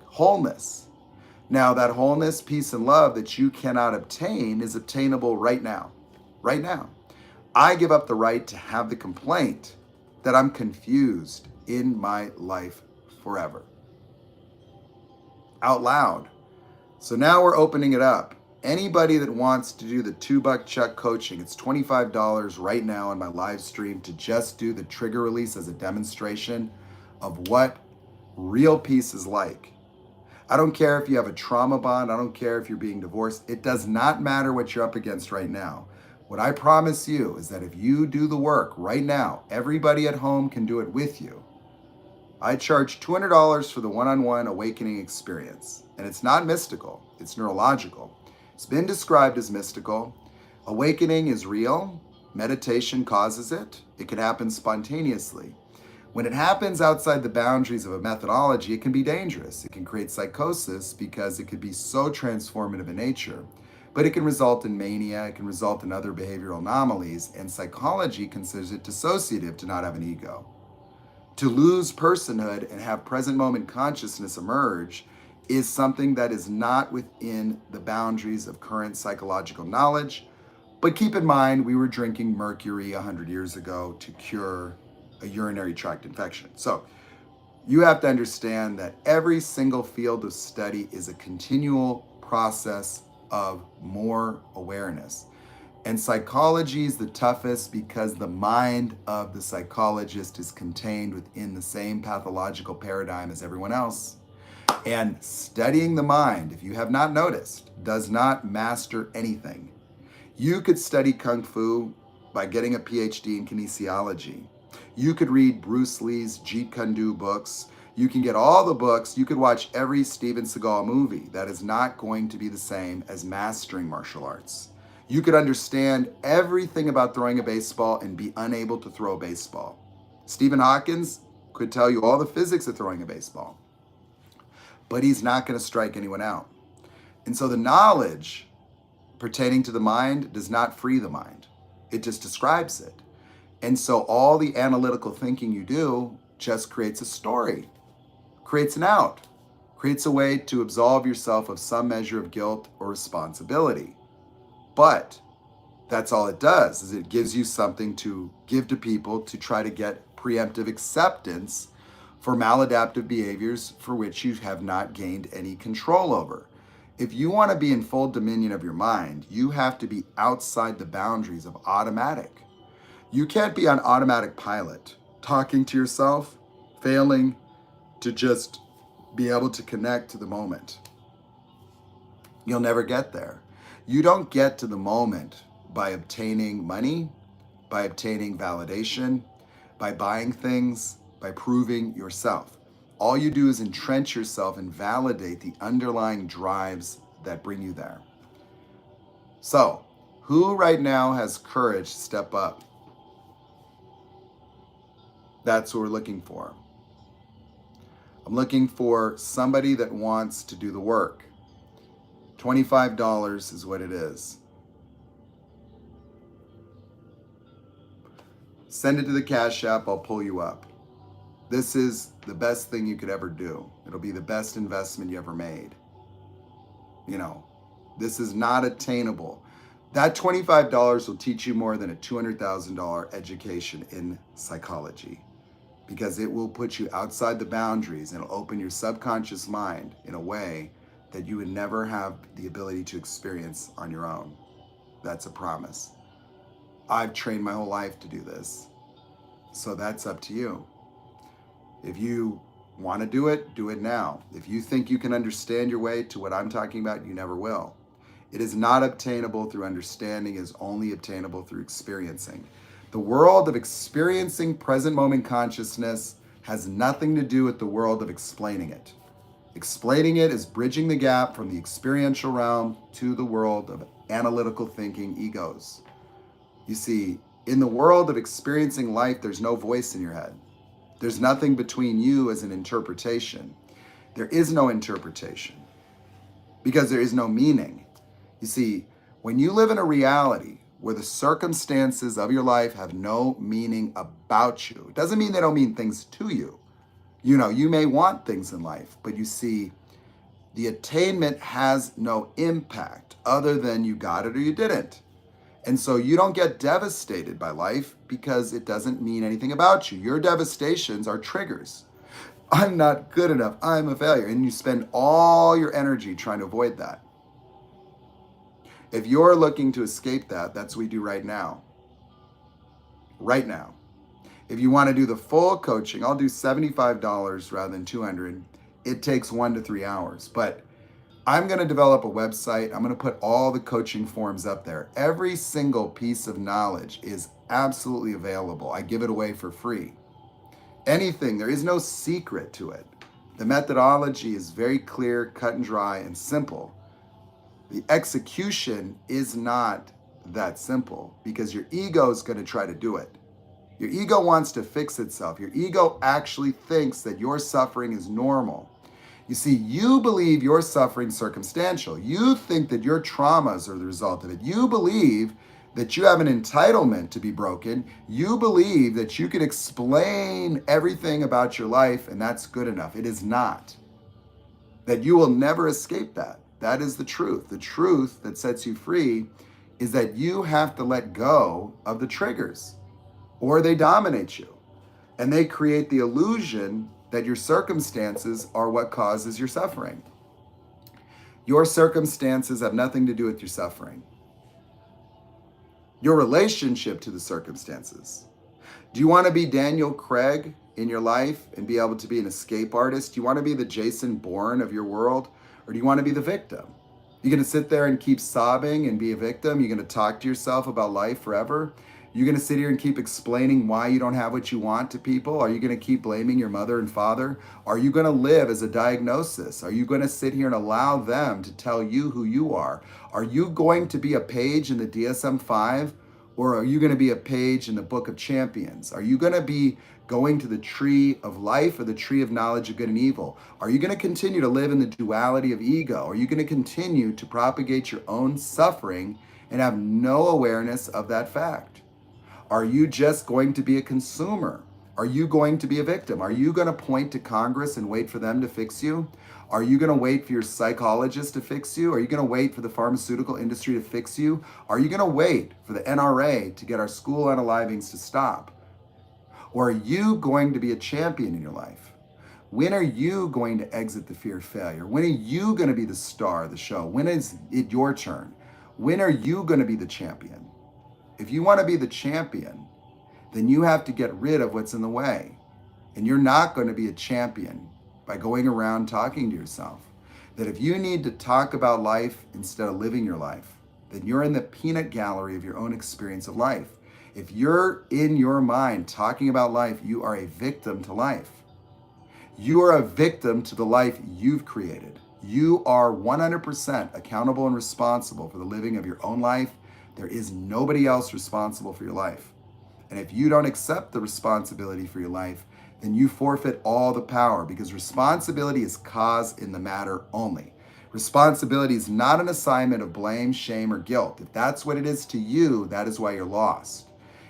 wholeness. Now, that wholeness, peace, and love that you cannot obtain is obtainable right now. Right now. I give up the right to have the complaint that I'm confused in my life forever. Out loud. So now we're opening it up. Anybody that wants to do the $2 check coaching, it's $25 right now on my live stream to just do the trigger release as a demonstration of what real peace is like. I don't care if you have a trauma bond. I don't care if you're being divorced. It does not matter what you're up against right now. What I promise you is that if you do the work right now, everybody at home can do it with you. I charge $200 for the one-on-one awakening experience. And it's not mystical, it's neurological. It's been described as mystical. Awakening is real. Meditation causes it. It can happen spontaneously. When it happens outside the boundaries of a methodology, it can be dangerous. It can create psychosis because it could be so transformative in nature. But it can result in mania, it can result in other behavioral anomalies, and psychology considers it dissociative to not have an ego. To lose personhood and have present moment consciousness emerge is something that is not within the boundaries of current psychological knowledge. But keep in mind, we were drinking mercury 100 years ago to cure a urinary tract infection. So you have to understand that every single field of study is a continual process of more awareness. And psychology is the toughest because the mind of the psychologist is contained within the same pathological paradigm as everyone else. And studying the mind, if you have not noticed, does not master anything. You could study Kung Fu by getting a PhD in kinesiology. You could read Bruce Lee's Jeet Kune Do books. You can get all the books. You could watch every Steven Seagal movie. That is not going to be the same as mastering martial arts. You could understand everything about throwing a baseball and be unable to throw a baseball. Stephen Hawking could tell you all the physics of throwing a baseball, but he's not going to strike anyone out. And so the knowledge pertaining to the mind does not free the mind. It just describes it. And so all the analytical thinking you do just creates a story, creates an out, creates a way to absolve yourself of some measure of guilt or responsibility. But that's all it does, is it gives you something to give to people to try to get preemptive acceptance for maladaptive behaviors for which you have not gained any control over. If you want to be in full dominion of your mind, you have to be outside the boundaries of automatic. You can't be on automatic pilot, talking to yourself, failing to just be able to connect to the moment. You'll never get there. You don't get to the moment by obtaining money, by obtaining validation, by buying things, by proving yourself. All you do is entrench yourself and validate the underlying drives that bring you there. So, who right now has courage to step up? That's what we're looking for. I'm looking for somebody that wants to do the work. $25 is what it is. Send it to the Cash App, I'll pull you up. This is the best thing you could ever do. It'll be the best investment you ever made. You know, this is not attainable. That $25 will teach you more than a $200,000 education in psychology, because it will put you outside the boundaries and it'll open your subconscious mind in a way that you would never have the ability to experience on your own. That's a promise. I've trained my whole life to do this. So that's up to you. If you want to do it now. If you think you can understand your way to what I'm talking about, you never will. It is not obtainable through understanding, it is only obtainable through experiencing. The world of experiencing present moment consciousness has nothing to do with the world of explaining it. Explaining it is bridging the gap from the experiential realm to the world of analytical thinking egos. You see, in the world of experiencing life, there's no voice in your head. There's nothing between you as an interpretation. There is no interpretation because there is no meaning. You see, when you live in a reality where the circumstances of your life have no meaning about you, it doesn't mean they don't mean things to you. You know, you may want things in life, but you see, the attainment has no impact other than you got it or you didn't. And so you don't get devastated by life because it doesn't mean anything about you. Your devastations are triggers. I'm not good enough. I'm a failure. And you spend all your energy trying to avoid that. If you're looking to escape that, that's what we do right now. Right now. If you want to do the full coaching, I'll do $75 rather than $200. It takes 1 to 3 hours. But I'm going to develop a website. I'm going to put all the coaching forms up there. Every single piece of knowledge is absolutely available. I give it away for free. Anything, there is no secret to it. The methodology is very clear, cut and dry, and simple. The execution is not that simple because your ego is going to try to do it. Your ego wants to fix itself. Your ego actually thinks that your suffering is normal. You see, you believe your suffering circumstantial. You think that your traumas are the result of it. You believe that you have an entitlement to be broken. You believe that you can explain everything about your life and that's good enough. It is not. That you will never escape that. That is the truth. The truth that sets you free is that you have to let go of the triggers or they dominate you and they create the illusion that your circumstances are what causes your suffering. Your circumstances have nothing to do with your suffering. Your relationship to the circumstances. Do you want to be Daniel Craig in your life and be able to be an escape artist? Do you want to be the Jason Bourne of your world? Or do you want to be the victim? You're going to sit there and keep sobbing and be a victim? You're going to talk to yourself about life forever? You're going to sit here and keep explaining why you don't have what you want to people? Are you going to keep blaming your mother and father? Are you going to live as a diagnosis? Are you going to sit here and allow them to tell you who you are? Are you going to be a page in the DSM-5? Or are you going to be a page in the Book of Champions? Are you going to be going to the tree of life or the tree of knowledge of good and evil? Are you going to continue to live in the duality of ego? Are you going to continue to propagate your own suffering and have no awareness of that fact? Are you just going to be a consumer? Are you going to be a victim? Are you going to point to Congress and wait for them to fix you? Are you going to wait for your psychologist to fix you? Are you going to wait for the pharmaceutical industry to fix you? Are you going to wait for the NRA to get our school unalivings to stop? Or are you going to be a champion in your life? When are you going to exit the fear of failure? When are you going to be the star of the show? When is it your turn? When are you going to be the champion? If you want to be the champion, then you have to get rid of what's in the way. And you're not going to be a champion by going around talking to yourself. That if you need to talk about life instead of living your life, then you're in the peanut gallery of your own experience of life. If you're in your mind talking about life, you are a victim to life. You are a victim to the life you've created. You are 100% accountable and responsible for the living of your own life. There is nobody else responsible for your life. And if you don't accept the responsibility for your life, then you forfeit all the power, because responsibility is cause in the matter only. Responsibility is not an assignment of blame, shame, or guilt. If that's what it is to you, that is why you're lost.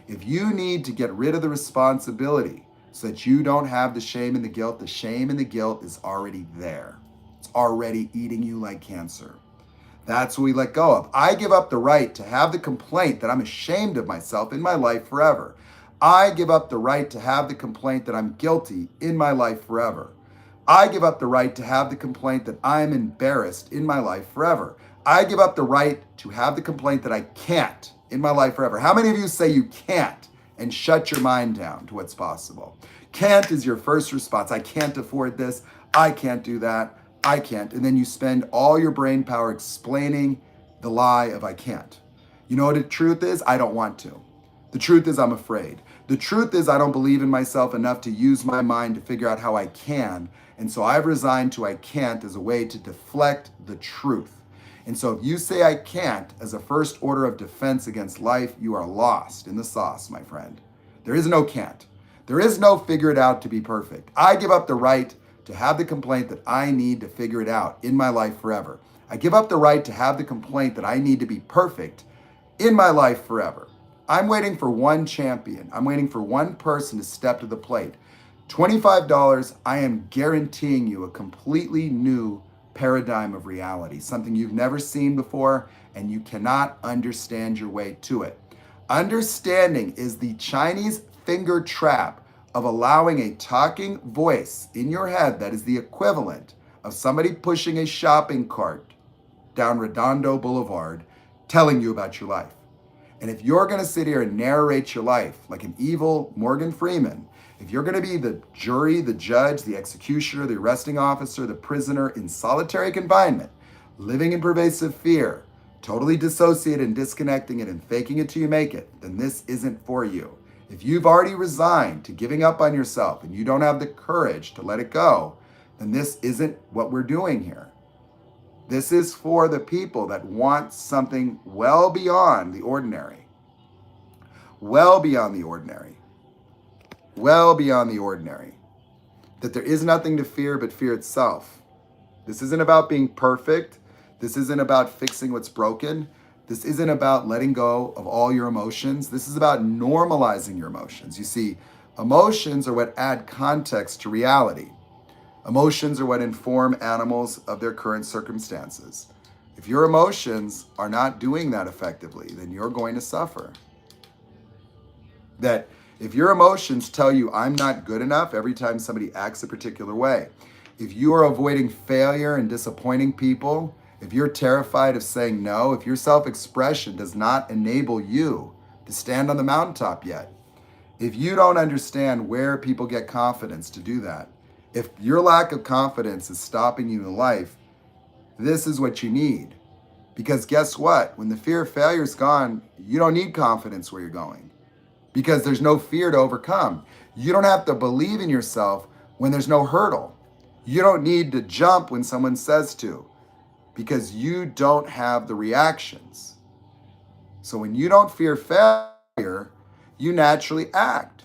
If you need to get rid of the responsibility so that you don't have the shame and the guilt is already there. It's already eating you like cancer. That's what we let go of. I give up the right to have the complaint that I'm ashamed of myself in my life forever. I give up the right to have the complaint that I'm guilty in my life forever. I give up the right to have the complaint that I'm embarrassed in my life forever. I give up the right to have the complaint that I can't in my life forever. How many of you say you can't and shut your mind down to what's possible? Can't is your first response. I can't afford this. I can't do that. I can't. And then you spend all your brain power explaining the lie of I can't. You know what the truth is? I don't want to. The truth is I'm afraid. The truth is I don't believe in myself enough to use my mind to figure out how I can. And so I've resigned to I can't as a way to deflect the truth. And so if you say I can't as a first order of defense against life, you are lost in the sauce, my friend. There is no can't. There is no figure it out to be perfect. I give up the right to have the complaint that I need to figure it out in my life forever. I give up the right to have the complaint that I need to be perfect in my life forever. I'm waiting for one champion. I'm waiting for one person to step to the plate. $25, I am guaranteeing you a completely new paradigm of reality, something you've never seen before, and you cannot understand your way to it. Understanding is the Chinese finger trap of allowing a talking voice in your head that is the equivalent of somebody pushing a shopping cart down Redondo Boulevard telling you about your life. And if you're going to sit here and narrate your life like an evil Morgan Freeman, if you're going to be the jury, the judge, the executioner, the arresting officer, the prisoner in solitary confinement, living in pervasive fear, totally dissociated and disconnecting it and faking it till you make it, then this isn't for you. If you've already resigned to giving up on yourself and you don't have the courage to let it go, then this isn't what we're doing here. This is for the people that want something well beyond the ordinary. Well beyond the ordinary. Well beyond the ordinary. That there is nothing to fear but fear itself. This isn't about being perfect. This isn't about fixing what's broken. This isn't about letting go of all your emotions. This is about normalizing your emotions. You see, emotions are what add context to reality. Emotions are what inform animals of their current circumstances. If your emotions are not doing that effectively, then you're going to suffer. That if your emotions tell you I'm not good enough every time somebody acts a particular way, if you are avoiding failure and disappointing people, if you're terrified of saying no, if your self-expression does not enable you to stand on the mountaintop yet, if you don't understand where people get confidence to do that, if your lack of confidence is stopping you in life, this is what you need. Because guess what? When the fear of failure is gone, you don't need confidence where you're going. Because there's no fear to overcome. You don't have to believe in yourself when there's no hurdle. You don't need to jump when someone says to, because you don't have the reactions. So when you don't fear failure, you naturally act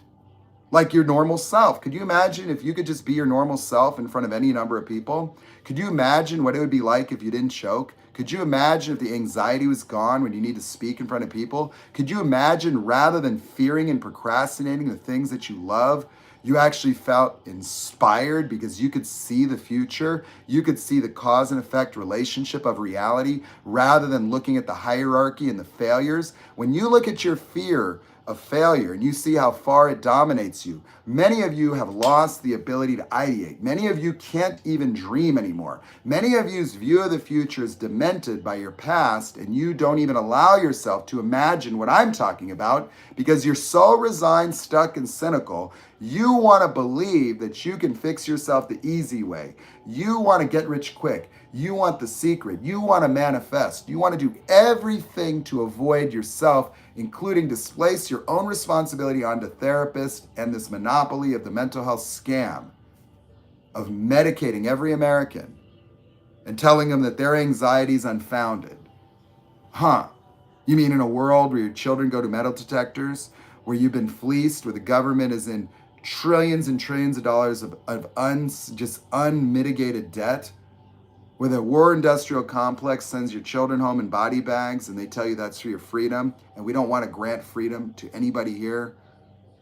like your normal self. Could you imagine if you could just be your normal self in front of any number of people? Could you imagine what it would be like if you didn't choke? Could you imagine if the anxiety was gone when you need to speak in front of people? Could you imagine, rather than fearing and procrastinating the things that you love, You actually felt inspired because you could see the future. You could see the cause and effect relationship of reality rather than looking at the hierarchy and the failures. When you look at your fear of failure and you see how far it dominates you, many of you have lost the ability to ideate. Many of you can't even dream anymore. Many of you's view of the future is demented by your past, and you don't even allow yourself to imagine what I'm talking about because you're so resigned, stuck, and cynical. You want to believe that you can fix yourself the easy way. You want to get rich quick. You want the secret. You want to manifest. You want to do everything to avoid yourself, including displace your own responsibility onto therapists and this monopoly of the mental health scam of medicating every American and telling them that their anxiety is unfounded. Huh? You mean in a world where your children go to metal detectors, where you've been fleeced, where the government is in trillions and trillions of dollars of just unmitigated debt, where the war industrial complex sends your children home in body bags and they tell you that's for your freedom, and we don't want to grant freedom to anybody here,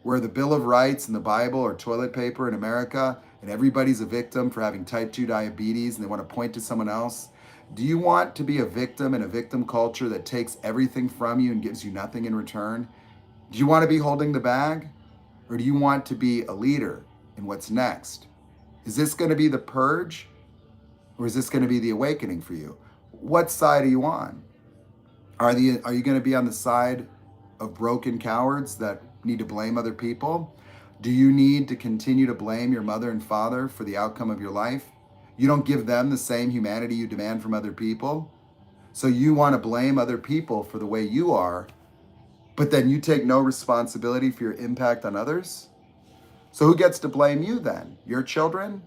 where the Bill of Rights and the Bible are toilet paper in America, and everybody's a victim for having type 2 diabetes and they want to point to someone else? Do you want to be a victim in a victim culture that takes everything from you and gives you nothing in return? Do you want to be holding the bag? Or do you want to be a leader in what's next? Is this going to be the purge? Or is this going to be the awakening for you? What side are you on? Are you going to be on the side of broken cowards that need to blame other people? Do you need to continue to blame your mother and father for the outcome of your life? You don't give them the same humanity you demand from other people. So you want to blame other people for the way you are, but then you take no responsibility for your impact on others? So who gets to blame you then? Your children?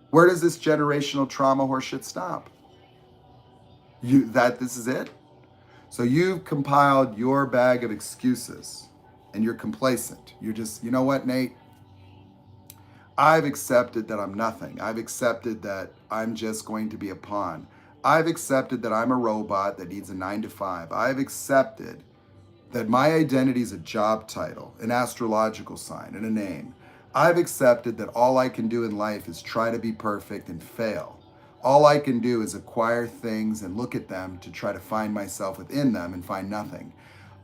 Where does this generational trauma horseshit stop? This is it? So you've compiled your bag of excuses and you're complacent. You're just, you know what, Nate? I've accepted that I'm nothing. I've accepted that I'm just going to be a pawn. I've accepted that I'm a robot that needs a 9 to 5. I've accepted that my identity is a job title, an astrological sign, and a name. I've accepted that all I can do in life is try to be perfect and fail. All I can do is acquire things and look at them to try to find myself within them and find nothing.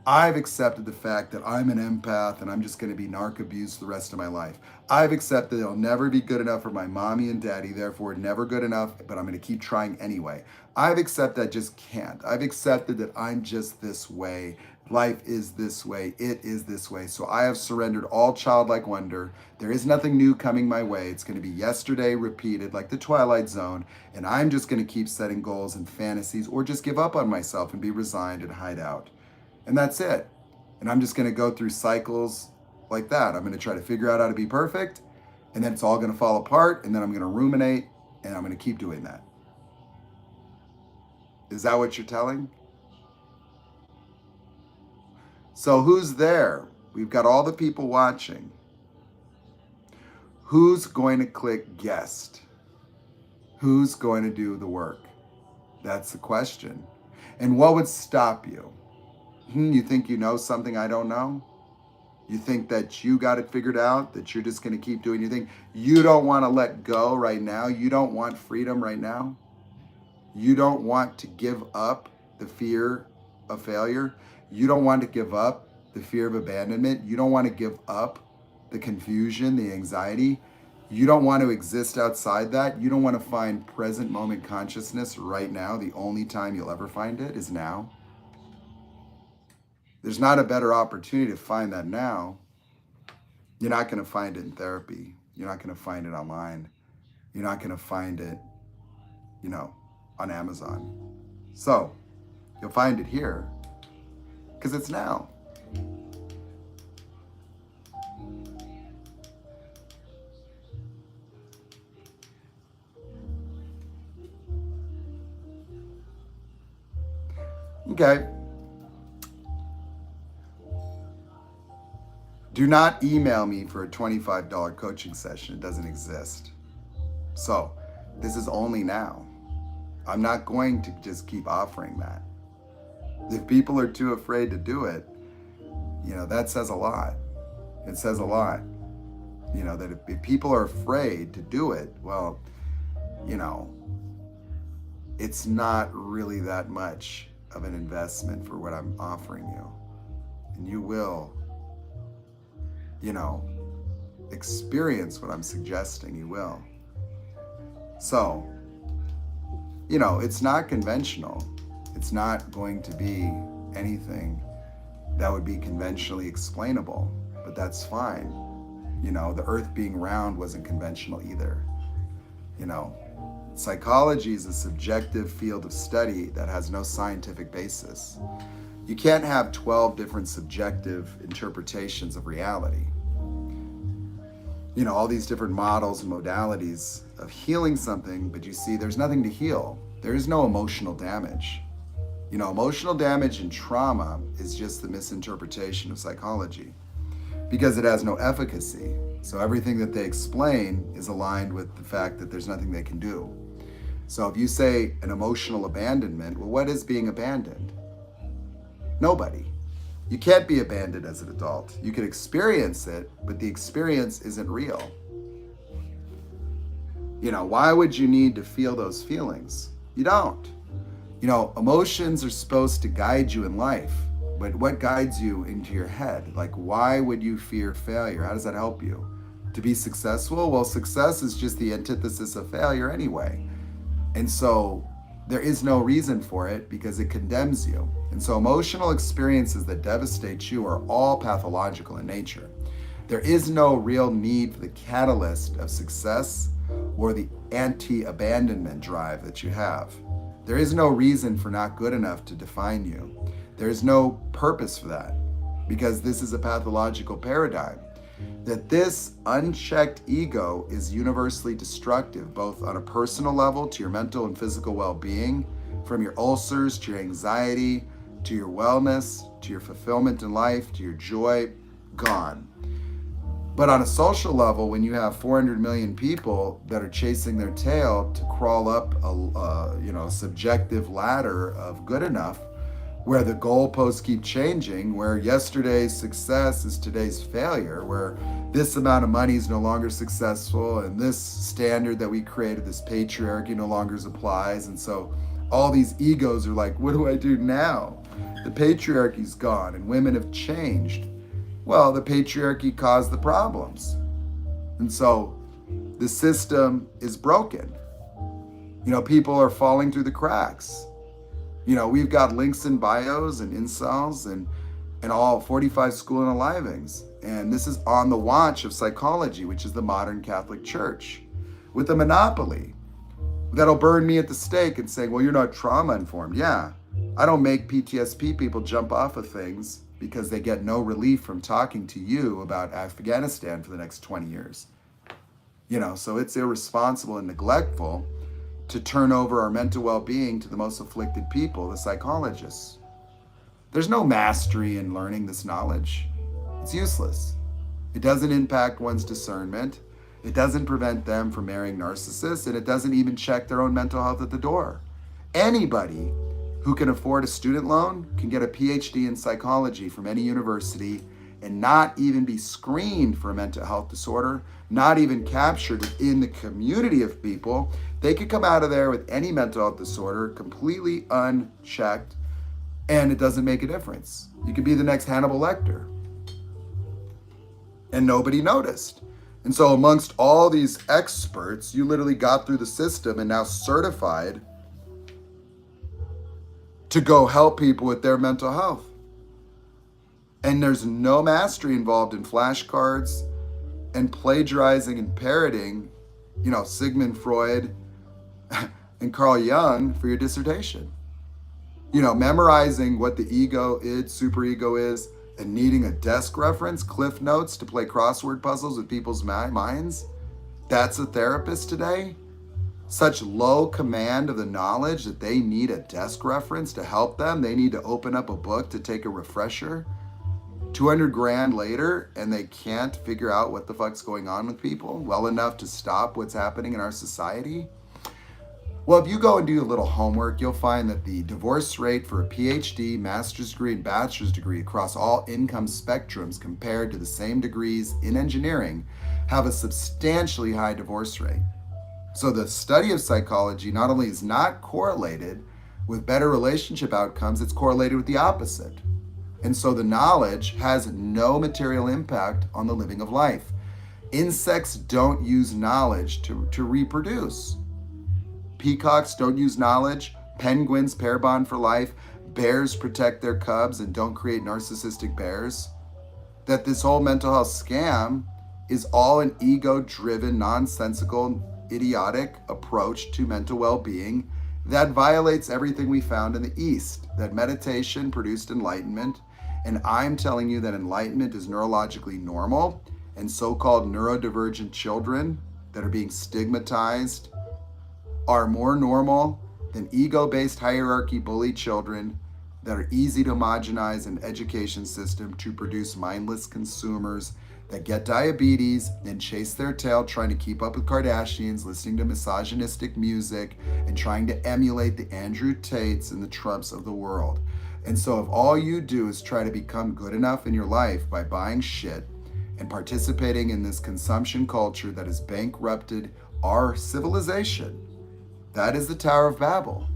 I've accepted the fact that I'm an empath and I'm just going to be narc-abused the rest of my life. I've accepted that I'll never be good enough for my mommy and daddy, therefore never good enough, but I'm going to keep trying anyway. I've accepted I just can't. I've accepted that I'm just this way. Life is this way. It is this way. So I have surrendered all childlike wonder. There is nothing new coming my way. It's going to be yesterday repeated like the Twilight Zone, and I'm just going to keep setting goals and fantasies or just give up on myself and be resigned and hide out. And that's it. And I'm just going to go through cycles like that. I'm going to try to figure out how to be perfect, and then it's all going to fall apart, and then I'm going to ruminate, and I'm going to keep doing that. Is that what you're telling? So who's there? We've got all the people watching. Who's going to click guest? Who's going to do the work? That's the question. And what would stop you? You think you know something I don't know? You think that you got it figured out, that you're just going to keep doing your thing? You don't want to let go right now? You don't want freedom right now? You don't want to give up the fear of failure? You don't want to give up the fear of abandonment? You don't want to give up the confusion, the anxiety? You don't want to exist outside that? You don't want to find present moment consciousness right now? The only time you'll ever find it is now? There's not a better opportunity to find that now. You're not going to find it in therapy. You're not going to find it online. You're not going to find it, on Amazon. So you'll find it here because it's now. Okay. Do not email me for a $25 coaching session. It doesn't exist. So this is only now. I'm not going to just keep offering that. If people are too afraid to do it, that says a lot. It says a lot. That if people are afraid to do it, well, you know, it's not really that much of an investment for what I'm offering you. And you will, experience what I'm suggesting. You will. So, it's not conventional. It's not going to be anything that would be conventionally explainable, but that's fine. The earth being round wasn't conventional either. Psychology is a subjective field of study that has no scientific basis. You can't have 12 different subjective interpretations of reality. All these different models and modalities of healing something, but you see, there's nothing to heal. There is no emotional damage. Emotional damage and trauma is just the misinterpretation of psychology because it has no efficacy. So everything that they explain is aligned with the fact that there's nothing they can do. So if you say an emotional abandonment, well, what is being abandoned? Nobody. You can't be abandoned as an adult. You can experience it, but the experience isn't real. Why would you need to feel those feelings? You don't. Emotions are supposed to guide you in life, but what guides you into your head? Like, why would you fear failure? How does that help you? To be successful? Well, success is just the antithesis of failure anyway. And so there is no reason for it because it condemns you. And so emotional experiences that devastate you are all pathological in nature. There is no real need for the catalyst of success or the anti-abandonment drive that you have. There is no reason for not good enough to define you. There is no purpose for that because this is a pathological paradigm. That this unchecked ego is universally destructive, both on a personal level to your mental and physical well-being, from your ulcers to your anxiety, to your wellness, to your fulfillment in life, to your joy, gone. But on a social level, when you have 400 million people that are chasing their tail to crawl up a subjective ladder of good enough, where the goalposts keep changing, where yesterday's success is today's failure, where this amount of money is no longer successful, and this standard that we created, this patriarchy, no longer applies. And so all these egos are like, what do I do now? The patriarchy's gone and women have changed. Well, the patriarchy caused the problems. And so the system is broken. People are falling through the cracks. We've got links in bios and incels and all 45 school unalivings. And this is on the watch of psychology, which is the modern Catholic Church, with a monopoly that'll burn me at the stake and say, well, you're not trauma informed. Yeah, I don't make PTSD people jump off of things because they get no relief from talking to you about Afghanistan for the next 20 years. So it's irresponsible and neglectful to turn over our mental well-being to the most afflicted people, the psychologists. There's no mastery in learning this knowledge. It's useless. It doesn't impact one's discernment. It doesn't prevent them from marrying narcissists, and it doesn't even check their own mental health at the door. Anybody who can afford a student loan can get a PhD in psychology from any university and not even be screened for a mental health disorder, not even captured in the community of people. They could come out of there with any mental health disorder completely unchecked, and it doesn't make a difference. You could be the next Hannibal Lecter. And nobody noticed. And so amongst all these experts, you literally got through the system and now certified to go help people with their mental health. And there's no mastery involved in flashcards and plagiarizing and parroting, Sigmund Freud and Carl Jung for your dissertation. Memorizing what the ego, id, superego is, and needing a desk reference, cliff notes to play crossword puzzles with people's minds. That's a therapist today? Such low command of the knowledge that they need a desk reference to help them. They need to open up a book to take a refresher. 200 grand later, and they can't figure out what the fuck's going on with people well enough to stop what's happening in our society. Well, if you go and do a little homework, you'll find that the divorce rate for a PhD, master's degree, and bachelor's degree across all income spectrums compared to the same degrees in engineering have a substantially high divorce rate. So the study of psychology not only is not correlated with better relationship outcomes, it's correlated with the opposite. And so the knowledge has no material impact on the living of life. Insects don't use knowledge to reproduce. Peacocks don't use knowledge. Penguins pair bond for life. Bears protect their cubs and don't create narcissistic bears. That this whole mental health scam is all an ego-driven, nonsensical, idiotic approach to mental well-being that violates everything we found in the East, that meditation produced enlightenment. And I'm telling you that enlightenment is neurologically normal, and so-called neurodivergent children that are being stigmatized are more normal than ego-based hierarchy bully children that are easy to homogenize an education system to produce mindless consumers that get diabetes and chase their tail trying to keep up with Kardashians, listening to misogynistic music, and trying to emulate the Andrew Tates and the Trumps of the world. And so if all you do is try to become good enough in your life by buying shit and participating in this consumption culture that has bankrupted our civilization, that is the Tower of Babel.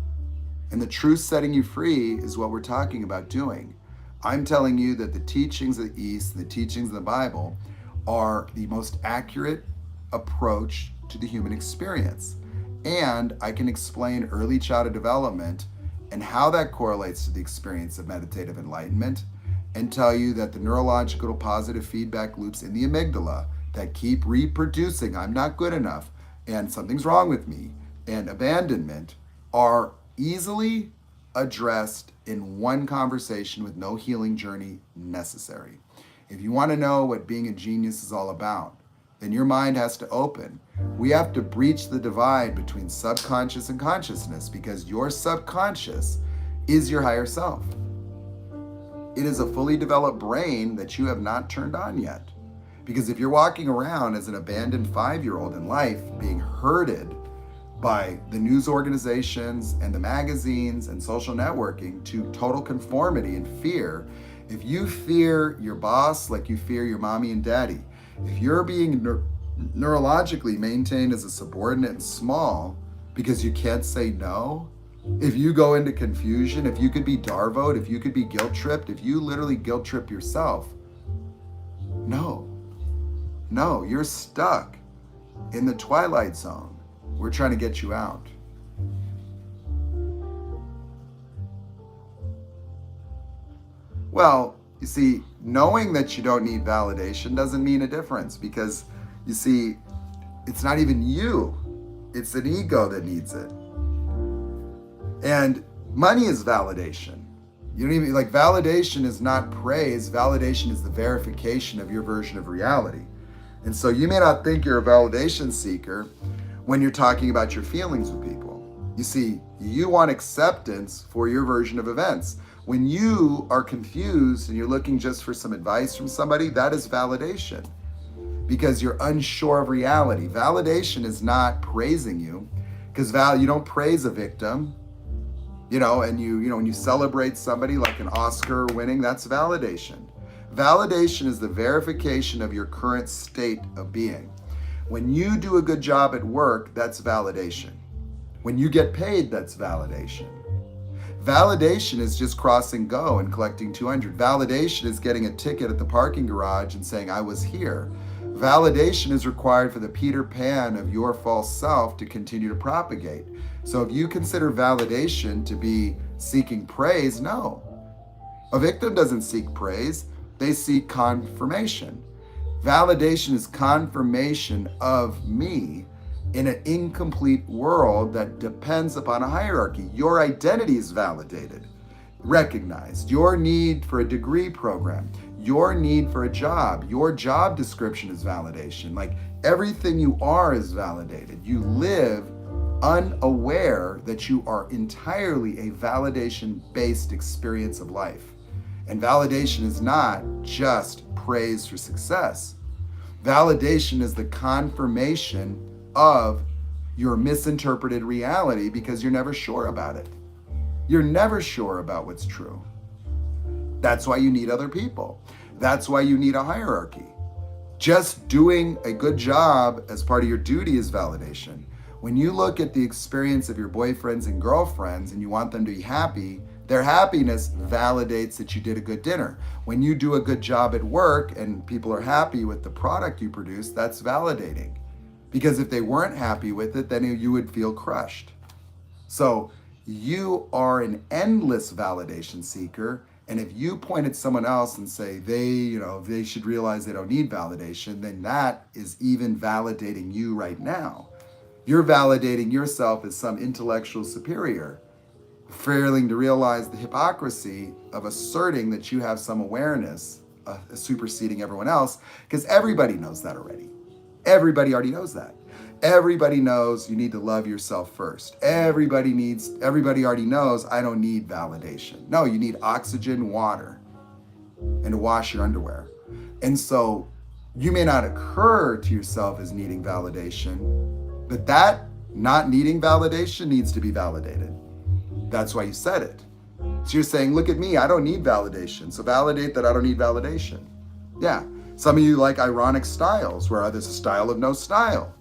And the truth setting you free is what we're talking about doing. I'm telling you that the teachings of the East, the teachings of the Bible, are the most accurate approach to the human experience. And I can explain early childhood development and how that correlates to the experience of meditative enlightenment, and tell you that the neurological positive feedback loops in the amygdala that keep reproducing, I'm not good enough, and something's wrong with me, and abandonment are easily addressed in one conversation with no healing journey necessary. If you want to know what being a genius is all about, then your mind has to open. We have to breach the divide between subconscious and consciousness, because your subconscious is your higher self. It is a fully developed brain that you have not turned on yet. Because if you're walking around as an abandoned 5-year-old in life, being herded by the news organizations and the magazines and social networking to total conformity and fear, if you fear your boss like you fear your mommy and daddy, if you're being neurologically maintained as a subordinate and small because you can't say no, if you go into confusion, if you could be Darvoed, if you could be guilt-tripped, if you literally guilt-trip yourself, no, you're stuck in the twilight zone. We're trying to get you out. Well, you see, knowing that you don't need validation doesn't mean a difference, because, you see, it's not even you. It's an ego that needs it. And money is validation. You don't even, like, validation is not praise. Validation is the verification of your version of reality. And so you may not think you're a validation seeker when you're talking about your feelings with people. You see, you want acceptance for your version of events. When you are confused and you're looking just for some advice from somebody, that is validation, because you're unsure of reality. Validation is not praising you, because you don't praise a victim, and when you celebrate somebody like an Oscar winning, that's validation. Validation is the verification of your current state of being. When you do a good job at work, that's validation. When you get paid, that's validation. Validation is just crossing go and collecting 200. Validation is getting a ticket at the parking garage and saying, I was here. Validation is required for the Peter Pan of your false self to continue to propagate. So if you consider validation to be seeking praise, no. A victim doesn't seek praise, they seek confirmation. Validation is confirmation of me in an incomplete world that depends upon a hierarchy. Your identity is validated, recognized. Your need for a degree program, your need for a job, your job description is validation. Like, everything you are is validated. You live unaware that you are entirely a validation-based experience of life. And validation is not just praise for success. Validation is the confirmation of your misinterpreted reality because you're never sure about it. You're never sure about what's true. That's why you need other people. That's why you need a hierarchy. Just doing a good job as part of your duty is validation. When you look at the experience of your boyfriends and girlfriends and you want them to be happy, their happiness validates that you did a good dinner. When you do a good job at work and people are happy with the product you produce, that's validating. Because if they weren't happy with it, then you would feel crushed. So you are an endless validation seeker. And if you point at someone else and say they should realize they don't need validation, then that is even validating you right now. You're validating yourself as some intellectual superior, failing to realize the hypocrisy of asserting that you have some awareness, superseding everyone else, because everybody knows that already. Everybody already knows that. Everybody knows you need to love yourself first. Everybody already knows I don't need validation. No, you need oxygen, water, and to wash your underwear. And so you may not occur to yourself as needing validation, but that not needing validation needs to be validated. That's why you said it. So you're saying, look at me, I don't need validation. So validate that I don't need validation. Yeah. Some of you like ironic styles where there's a style of no style.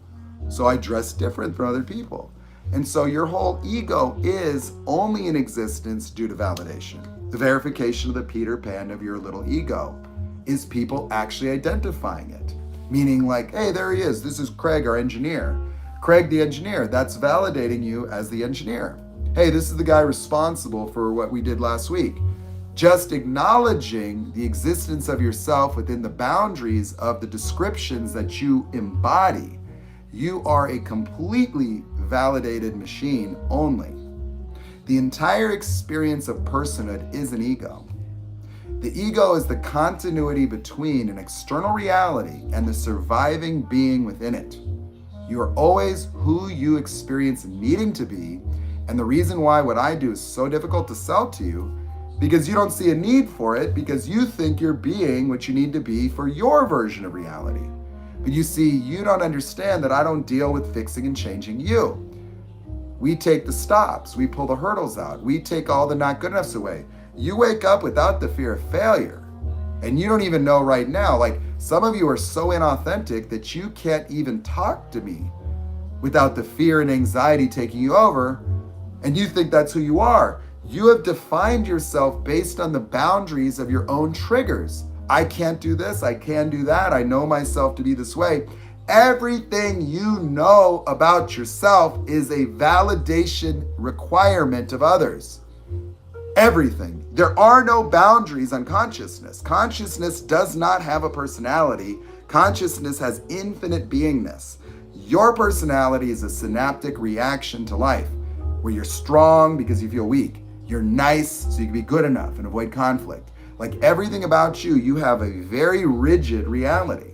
So I dress different from other people. And so your whole ego is only in existence due to validation. The verification of the Peter Pan of your little ego is people actually identifying it. Meaning like, hey, there he is. This is Craig, our engineer. Craig, the engineer, that's validating you as the engineer. Hey, this is the guy responsible for what we did last week. Just acknowledging the existence of yourself within the boundaries of the descriptions that you embody, you are a completely validated machine only. The entire experience of personhood is an ego. The ego is the continuity between an external reality and the surviving being within it. You are always who you experience needing to be, and the reason why what I do is so difficult to sell to you, because you don't see a need for it, because you think you're being what you need to be for your version of reality. But you see, you don't understand that I don't deal with fixing and changing you. We take the stops, we pull the hurdles out, we take all the not good enoughs away. You wake up without the fear of failure, and you don't even know right now, like some of you are so inauthentic that you can't even talk to me without the fear and anxiety taking you over, and you think that's who you are. You have defined yourself based on the boundaries of your own triggers. I can't do this, I can do that, I know myself to be this way. Everything you know about yourself is a validation requirement of others. Everything. There are no boundaries on consciousness. Consciousness does not have a personality. Consciousness has infinite beingness. Your personality is a synaptic reaction to life, where you're strong because you feel weak. You're nice so you can be good enough and avoid conflict. Like everything about you, you have a very rigid reality.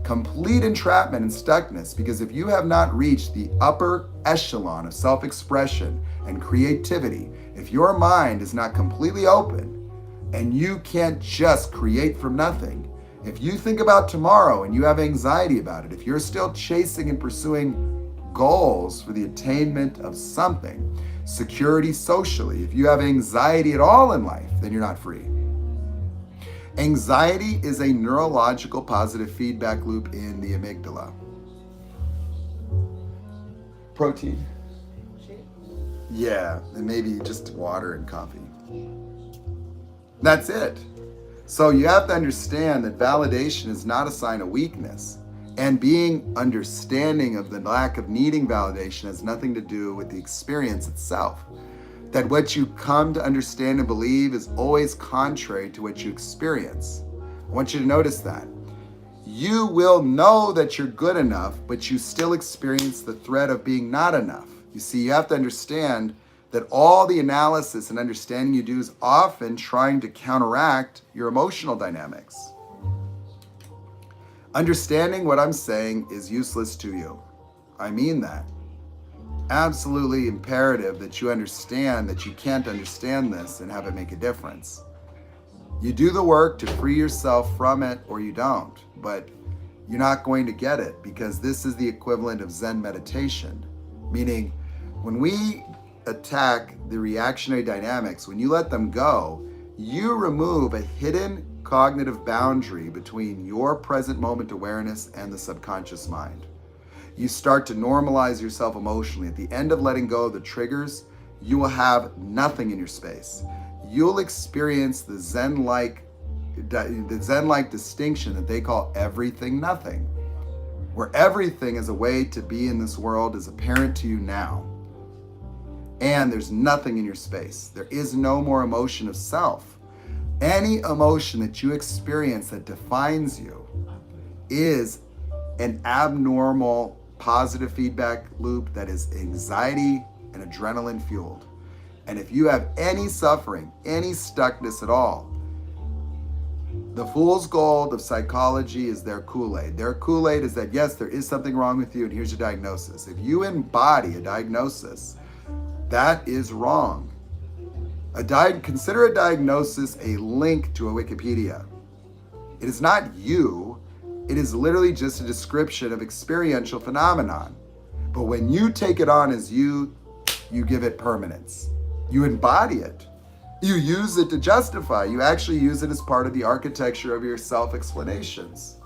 Complete entrapment and stuckness, because if you have not reached the upper echelon of self-expression and creativity, if your mind is not completely open and you can't just create from nothing, if you think about tomorrow and you have anxiety about it, if you're still chasing and pursuing goals for the attainment of something, security socially, if you have anxiety at all in life, then you're not free. Anxiety is a neurological positive feedback loop in the amygdala. Protein? Yeah, and maybe just water and coffee. That's it. So you have to understand that validation is not a sign of weakness. And being understanding of the lack of needing validation has nothing to do with the experience itself. That what you come to understand and believe is always contrary to what you experience. I want you to notice that. You will know that you're good enough, but you still experience the threat of being not enough. You see, you have to understand that all the analysis and understanding you do is often trying to counteract your emotional dynamics. Understanding what I'm saying is useless to you. I mean that. Absolutely imperative that you understand that you can't understand this and have it make a difference. You do the work to free yourself from it or you don't, but you're not going to get it because this is the equivalent of Zen meditation. Meaning, when we attack the reactionary dynamics, when you let them go, you remove a hidden cognitive boundary between your present moment awareness and the subconscious mind. You start to normalize yourself emotionally. At the end of letting go of the triggers, you will have nothing in your space. You'll experience the Zen-like distinction that they call everything nothing, where everything is a way to be in this world is apparent to you now. And there's nothing in your space. There is no more emotion of self. Any emotion that you experience that defines you is an abnormal positive feedback loop that is anxiety and adrenaline fueled. And if you have any suffering, any stuckness at all, the fool's gold of psychology is their Kool-Aid. Their Kool-Aid is that, yes, there is something wrong with you and here's your diagnosis. If you embody a diagnosis, that is wrong. Consider a diagnosis a link to a Wikipedia. It is not you. It is literally just a description of experiential phenomenon. But when you take it on as you give it permanence. You embody it. You use it to justify. You actually use it as part of the architecture of your self-explanations.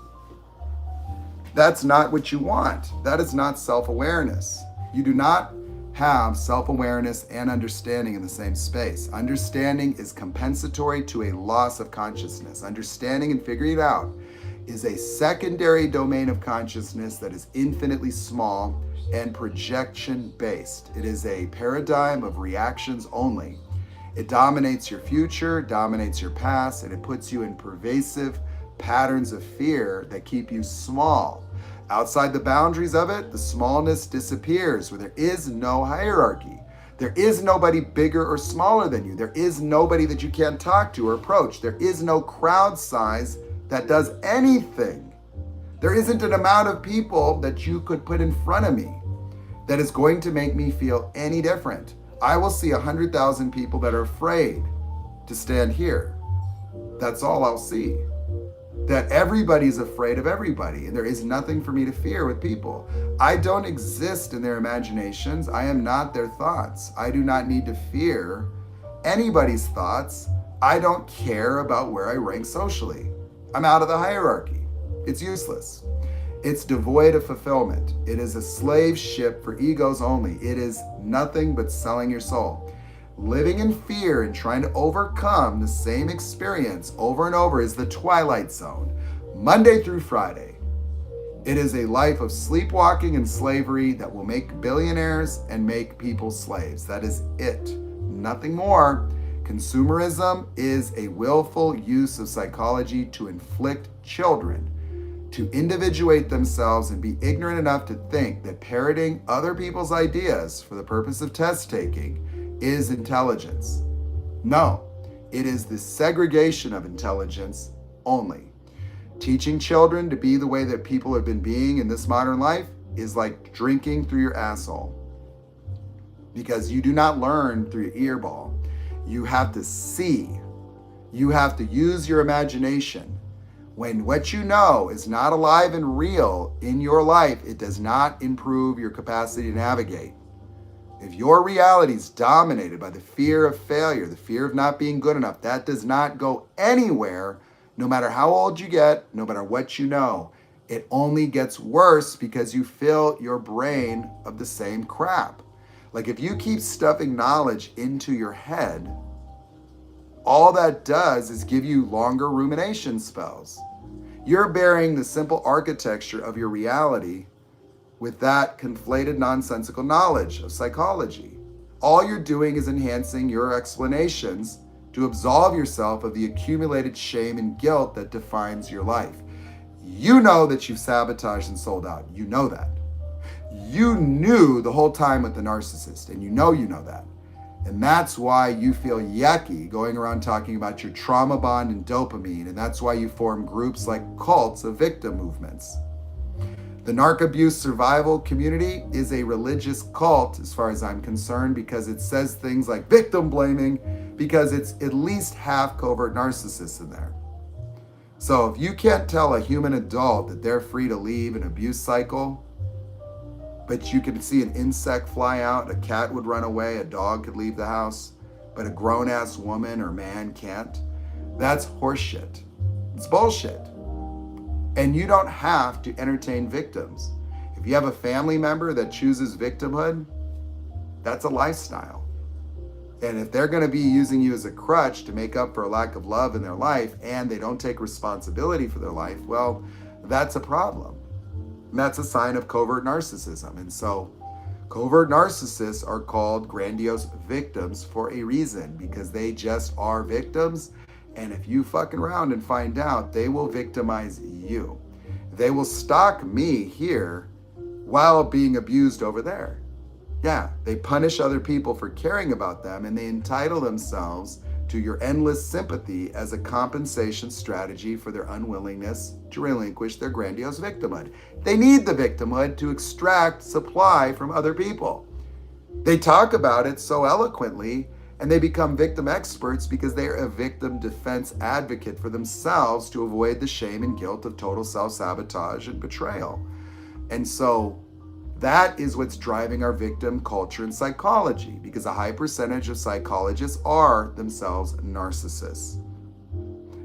That's not what you want. That is not self-awareness. You do not have self-awareness and understanding in the same space. Understanding is compensatory to a loss of consciousness. Understanding and figuring it out is a secondary domain of consciousness that is infinitely small and projection-based. It is a paradigm of reactions only. It dominates your future, dominates your past, and it puts you in pervasive patterns of fear that keep you small. Outside the boundaries of it, the smallness disappears, where there is no hierarchy. There is nobody bigger or smaller than you. There is nobody that you can't talk to or approach. There is no crowd size that does anything. There isn't an amount of people that you could put in front of me that is going to make me feel any different. I will see 100,000 people that are afraid to stand here. That's all I'll see. That everybody's afraid of everybody, and there is nothing for me to fear with people. I don't exist in their imaginations. I am not their thoughts. I do not need to fear anybody's thoughts. I don't care about where I rank socially. I'm out of the hierarchy. It's useless. It's devoid of fulfillment. It is a slave ship for egos only. It is nothing but selling your soul. Living in fear and trying to overcome the same experience over and over is the twilight zone, Monday through Friday. It is a life of sleepwalking and slavery that will make billionaires and make people slaves. That is it. Nothing more. Consumerism is a willful use of psychology to inflict children, to individuate themselves and be ignorant enough to think that parroting other people's ideas for the purpose of test taking is intelligence. No, it is the segregation of intelligence only. Teaching children to be the way that people have been being in this modern life is like drinking through your asshole. Because you do not learn through your earball. You have to see. You have to use your imagination. When what you know is not alive and real in your life, it does not improve your capacity to navigate. If your reality is dominated by the fear of failure, the fear of not being good enough, that does not go anywhere, no matter how old you get, no matter what you know. It only gets worse because you fill your brain of the same crap. Like if you keep stuffing knowledge into your head, all that does is give you longer rumination spells. You're bearing the simple architecture of your reality with that conflated nonsensical knowledge of psychology. All you're doing is enhancing your explanations to absolve yourself of the accumulated shame and guilt that defines your life. You know that you've sabotaged and sold out. You know that. You knew the whole time with the narcissist, and you know that. And that's why you feel yucky going around talking about your trauma bond and dopamine, and that's why you form groups like cults of victim movements. The narc abuse survival community is a religious cult as far as I'm concerned, because it says things like victim blaming, because it's at least half covert narcissists in there. So if you can't tell a human adult that they're free to leave an abuse cycle but you could see an insect fly out, a cat would run away, a dog could leave the house, but a grown-ass woman or man can't. That's horseshit. It's bullshit. And you don't have to entertain victims. If you have a family member that chooses victimhood, that's a lifestyle. And if they're going to be using you as a crutch to make up for a lack of love in their life and they don't take responsibility for their life, well, that's a problem. And that's a sign of covert narcissism. And so covert narcissists are called grandiose victims for a reason, because they just are victims. And if you fuck around and find out, they will victimize you. They will stalk me here while being abused over there. Yeah, they punish other people for caring about them, and they entitle themselves to your endless sympathy as a compensation strategy for their unwillingness to relinquish their grandiose victimhood. They need the victimhood to extract supply from other people. They talk about it so eloquently, and they become victim experts because they are a victim defense advocate for themselves to avoid the shame and guilt of total self-sabotage and betrayal. And so that is what's driving our victim culture in psychology, because a high percentage of psychologists are themselves narcissists.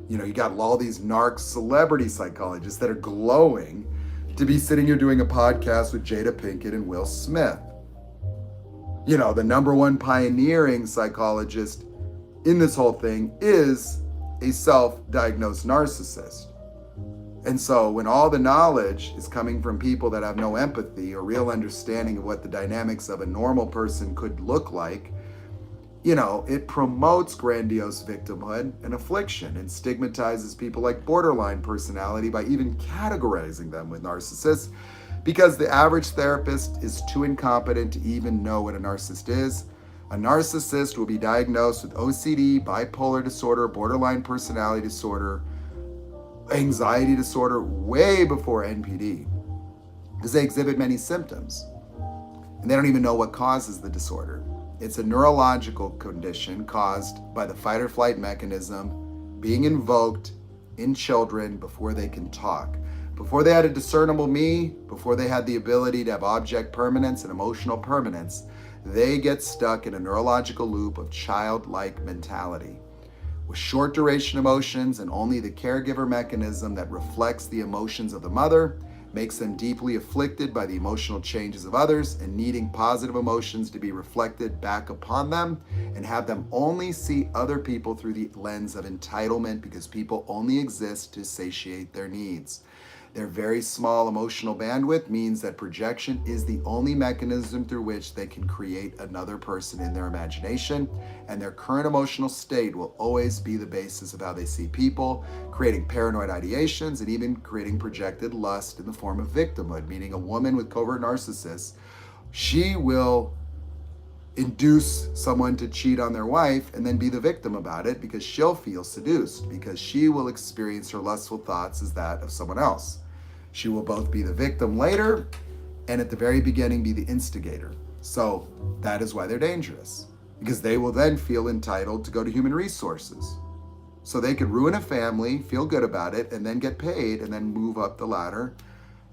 You know, you got all these narc celebrity psychologists that are glowing to be sitting here doing a podcast with Jada Pinkett and Will Smith. You know, the number one pioneering psychologist in this whole thing is a self-diagnosed narcissist. And so when all the knowledge is coming from people that have no empathy or real understanding of what the dynamics of a normal person could look like, you know, it promotes grandiose victimhood and affliction and stigmatizes people like borderline personality by even categorizing them with narcissists, because the average therapist is too incompetent to even know what a narcissist is. A narcissist will be diagnosed with OCD, bipolar disorder, borderline personality disorder, anxiety disorder way before NPD, because they exhibit many symptoms and they don't even know what causes the disorder. It's a neurological condition caused by the fight or flight mechanism being invoked in children before they can talk. Before they had a discernible me, before they had the ability to have object permanence and emotional permanence, they get stuck in a neurological loop of childlike mentality, with short duration emotions, and only the caregiver mechanism that reflects the emotions of the mother makes them deeply afflicted by the emotional changes of others and needing positive emotions to be reflected back upon them, and have them only see other people through the lens of entitlement, because people only exist to satiate their needs. Their very small emotional bandwidth means that projection is the only mechanism through which they can create another person in their imagination, and their current emotional state will always be the basis of how they see people, creating paranoid ideations and even creating projected lust in the form of victimhood, meaning a woman with covert narcissists, she will induce someone to cheat on their wife and then be the victim about it, because she'll feel seduced, because she will experience her lustful thoughts as that of someone else. She will both be the victim later and at the very beginning be the instigator. So that is why they're dangerous, because they will then feel entitled to go to human resources. So they could ruin a family, feel good about it, and then get paid and then move up the ladder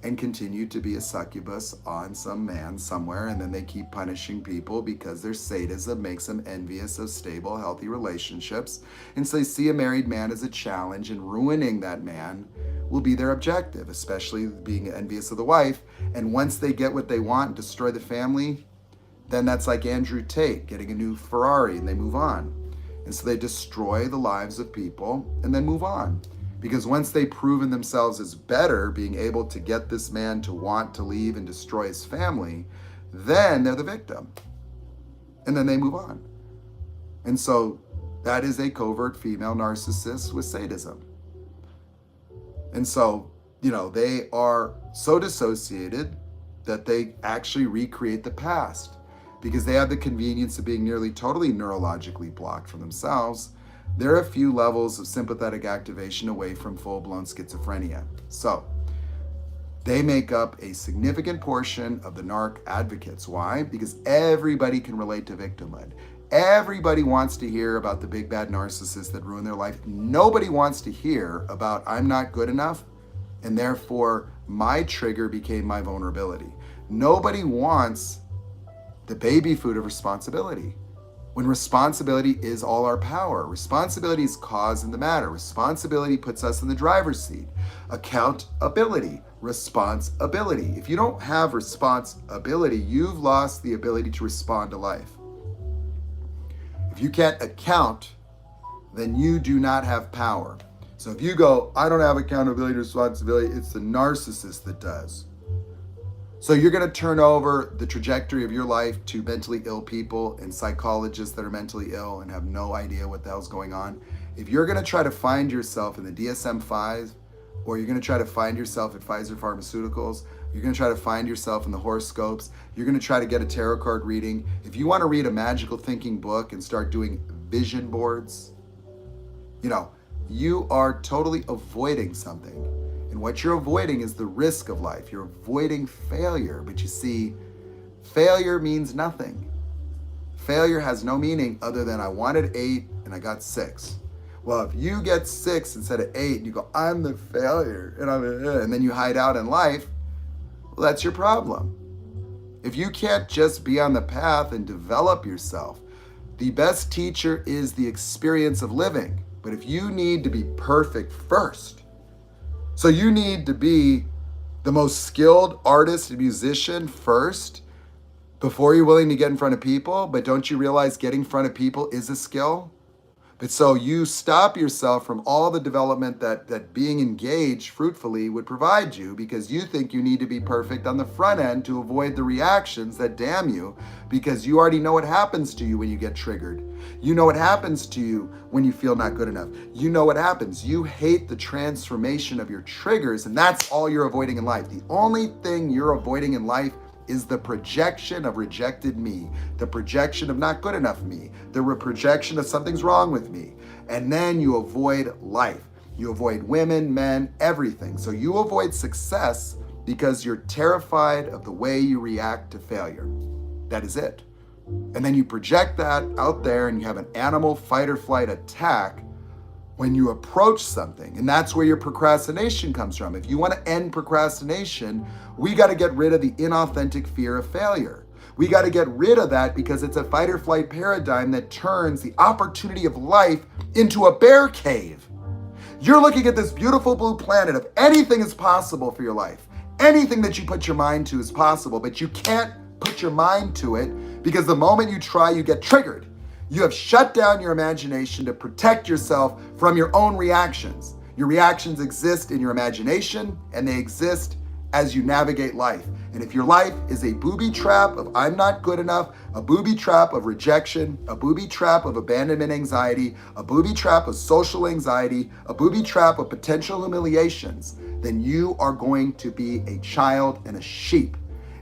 and continue to be a succubus on some man somewhere. And then they keep punishing people because their sadism makes them envious of stable, healthy relationships. And so they see a married man as a challenge, and ruining that man will be their objective, especially being envious of the wife. And once they get what they want and destroy the family, then that's like Andrew Tate getting a new Ferrari and they move on. And so they destroy the lives of people and then move on. Because once they've proven themselves as better, being able to get this man to want to leave and destroy his family, then they're the victim. And then they move on. And so that is a covert female narcissist with sadism. And so, you know, they are so dissociated that they actually recreate the past, because they have the convenience of being nearly totally neurologically blocked from themselves. They're a few levels of sympathetic activation away from full-blown schizophrenia. So they make up a significant portion of the narc advocates. Why? Because everybody can relate to victimhood. Everybody wants to hear about the big bad narcissists that ruin their life. Nobody wants to hear about I'm not good enough, and therefore my trigger became my vulnerability. Nobody wants the baby food of responsibility. When responsibility is all our power. Responsibility is cause in the matter. Responsibility puts us in the driver's seat. Accountability, responsibility. If you don't have responsibility, you've lost the ability to respond to life. If you can't account, then you do not have power. So if you go, I don't have accountability or responsibility, it's the narcissist that does. So you're going to turn over the trajectory of your life to mentally ill people and psychologists that are mentally ill and have no idea what the hell's going on. If you're going to try to find yourself in the DSM-5, or you're going to try to find yourself at Pfizer Pharmaceuticals, you're going to try to find yourself in the horoscopes, you're going to try to get a tarot card reading. If you want to read a magical thinking book and start doing vision boards, you are totally avoiding something. And what you're avoiding is the risk of life. You're avoiding failure. But you see, failure means nothing. Failure has no meaning other than I wanted 8 and I got 6. Well, if you get 6 instead of 8 and you go, I'm the failure, and then you hide out in life, well, that's your problem. If you can't just be on the path and develop yourself, the best teacher is the experience of living. But if you need to be perfect first, so you need to be the most skilled artist and musician first before you're willing to get in front of people. But don't you realize getting in front of people is a skill? But so you stop yourself from all the development that being engaged fruitfully would provide you, because you think you need to be perfect on the front end to avoid the reactions that damn you, because you already know what happens to you when you get triggered. You know what happens to you when you feel not good enough. You know what happens. You hate the transformation of your triggers, and that's all you're avoiding in life. The only thing you're avoiding in life is the projection of rejected me, the projection of not good enough me, the projection of something's wrong with me. And then you avoid life. You avoid women, men, everything. So you avoid success because you're terrified of the way you react to failure. That is it. And then you project that out there and you have an animal fight or flight attack when you approach something. And that's where your procrastination comes from. If you want to end procrastination, we got to get rid of the inauthentic fear of failure. We got to get rid of that because it's a fight or flight paradigm that turns the opportunity of life into a bear cave. You're looking at this beautiful blue planet of anything is possible for your life. Anything that you put your mind to is possible, but you can't put your mind to it because the moment you try, you get triggered. You have shut down your imagination to protect yourself from your own reactions. Your reactions exist in your imagination, and they exist as you navigate life. And if your life is a booby trap of I'm not good enough, a booby trap of rejection, a booby trap of abandonment anxiety, a booby trap of social anxiety, a booby trap of potential humiliations, then you are going to be a child and a sheep.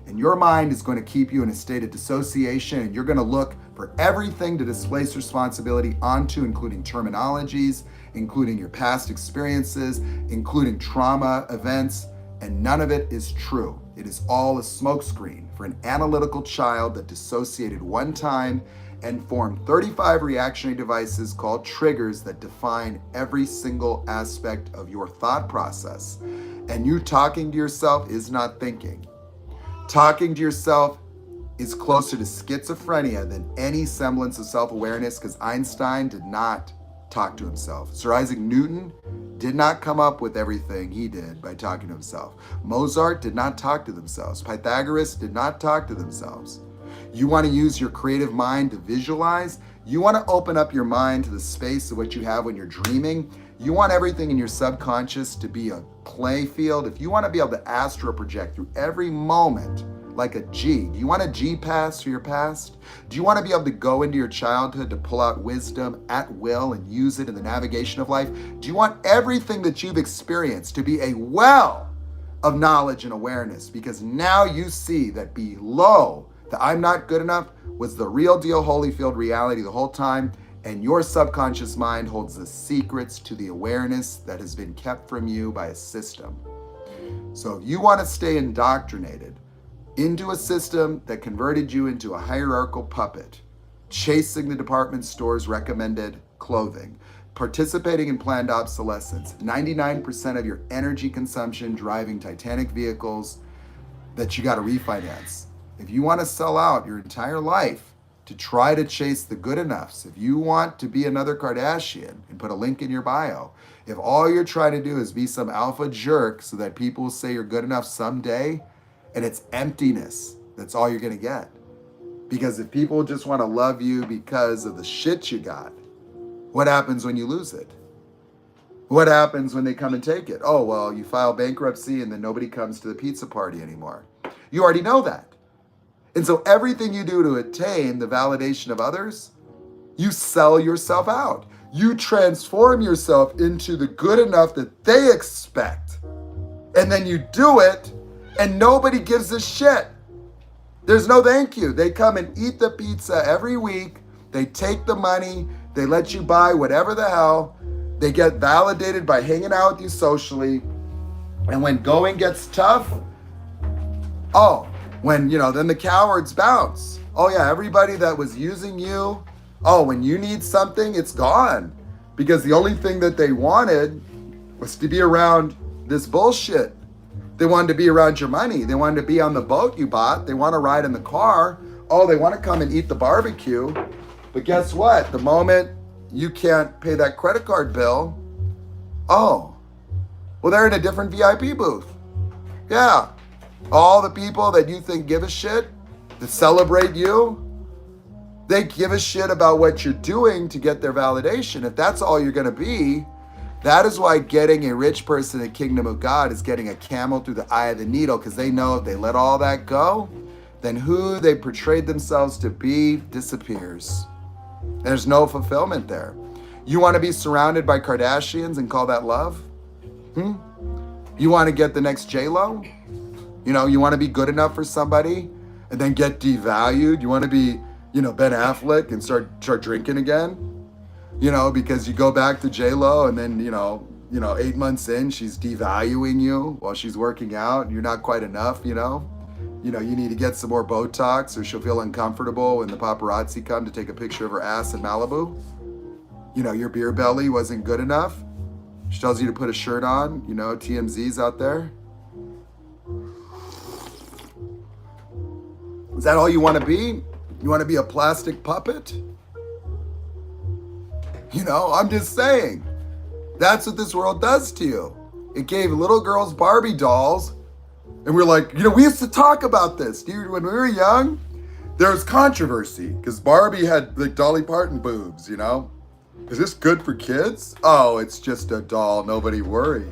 And your mind is going to keep you in a state of dissociation, and you're going to look for everything to displace responsibility onto, including terminologies, including your past experiences, including trauma events, and none of it is true. It is all a smokescreen for an analytical child that dissociated one time and formed 35 reactionary devices called triggers that define every single aspect of your thought process. And you talking to yourself is not thinking. Talking to yourself is closer to schizophrenia than any semblance of self-awareness, because Einstein did not talk to himself. Sir Isaac Newton did not come up with everything he did by talking to himself. Mozart did not talk to themselves. Pythagoras did not talk to themselves. You want to use your creative mind to visualize? You want to open up your mind to the space of what you have when you're dreaming? You want everything in your subconscious to be a play field? If you want to be able to astral project through every moment like a G, do you want a G pass for your past? Do you want to be able to go into your childhood to pull out wisdom at will and use it in the navigation of life? Do you want everything that you've experienced to be a well of knowledge and awareness? Because now you see that below the I'm not good enough was the real deal Holyfield reality the whole time, and your subconscious mind holds the secrets to the awareness that has been kept from you by a system. So if you want to stay indoctrinated into a system that converted you into a hierarchical puppet, chasing the department store's recommended clothing, participating in planned obsolescence, 99% of your energy consumption driving Titanic vehicles that you got to refinance. If you want to sell out your entire life to try to chase the good enoughs, if you want to be another Kardashian and put a link in your bio, if all you're trying to do is be some alpha jerk so that people will say you're good enough someday, and it's emptiness, that's all you're going to get. Because if people just want to love you because of the shit you got, what happens when you lose it? What happens when they come and take it? Oh, well, you file bankruptcy and then nobody comes to the pizza party anymore. You already know that. And so everything you do to attain the validation of others, you sell yourself out. You transform yourself into the good enough that they expect. And then you do it and nobody gives a shit. There's no thank you. They come and eat the pizza every week. They take the money. They let you buy whatever the hell. They get validated by hanging out with you socially. And when going gets tough, then the cowards bounce. Oh yeah, everybody that was using you, when you need something, it's gone. Because the only thing that they wanted was to be around this bullshit. They wanted to be around your money. They wanted to be on the boat you bought. They want to ride in the car. Oh, they want to come and eat the barbecue. But guess what? The moment you can't pay that credit card bill, they're in a different VIP booth. Yeah. All the people that you think give a shit, that celebrate you, they give a shit about what you're doing to get their validation. If that's all you're going to be, that is why getting a rich person in the kingdom of God is getting a camel through the eye of the needle, because they know if they let all that go, then who they portrayed themselves to be disappears. There's no fulfillment there. You want to be surrounded by Kardashians and call that love? You want to get the next J-Lo? You want to be good enough for somebody and then get devalued? You want to be, Ben Affleck and start drinking again? Because you go back to J-Lo and then, 8 months in, she's devaluing you while she's working out. You're not quite enough, you need to get some more Botox or she'll feel uncomfortable when the paparazzi come to take a picture of her ass in Malibu. Your beer belly wasn't good enough. She tells you to put a shirt on, TMZ's out there. Is that all you want to be? You want to be a plastic puppet? I'm just saying. That's what this world does to you. It gave little girls Barbie dolls. And we're like, we used to talk about this. Dude, when we were young, there was controversy because Barbie had like Dolly Parton boobs, Is this good for kids? Oh, it's just a doll. Nobody worry.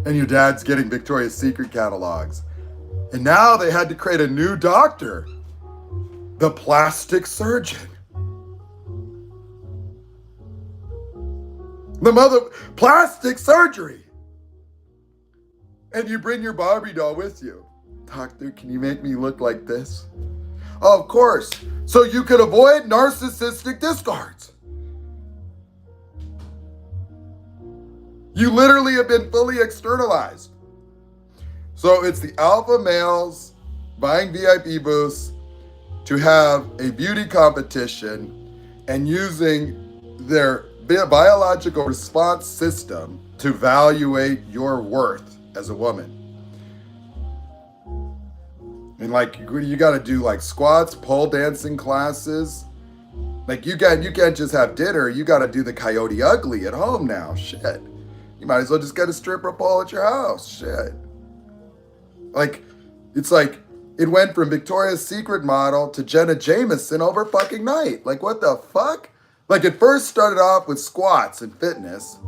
And your dad's getting Victoria's Secret catalogs. And now they had to create a new doctor. The plastic surgeon. Plastic surgery. And you bring your Barbie doll with you. Doctor, can you make me look like this? Oh, of course. So you could avoid narcissistic discards. You literally have been fully externalized. So it's the alpha males buying VIP booths to have a beauty competition and using their biological response system to evaluate your worth as a woman. And you got to do squats, pole dancing classes. You can't just have dinner. You got to do the Coyote Ugly at home now. Shit. You might as well just get a stripper pole at your house. Shit. It went from Victoria's Secret model to Jenna Jameson over fucking night. What the fuck? It first started off with squats and fitness.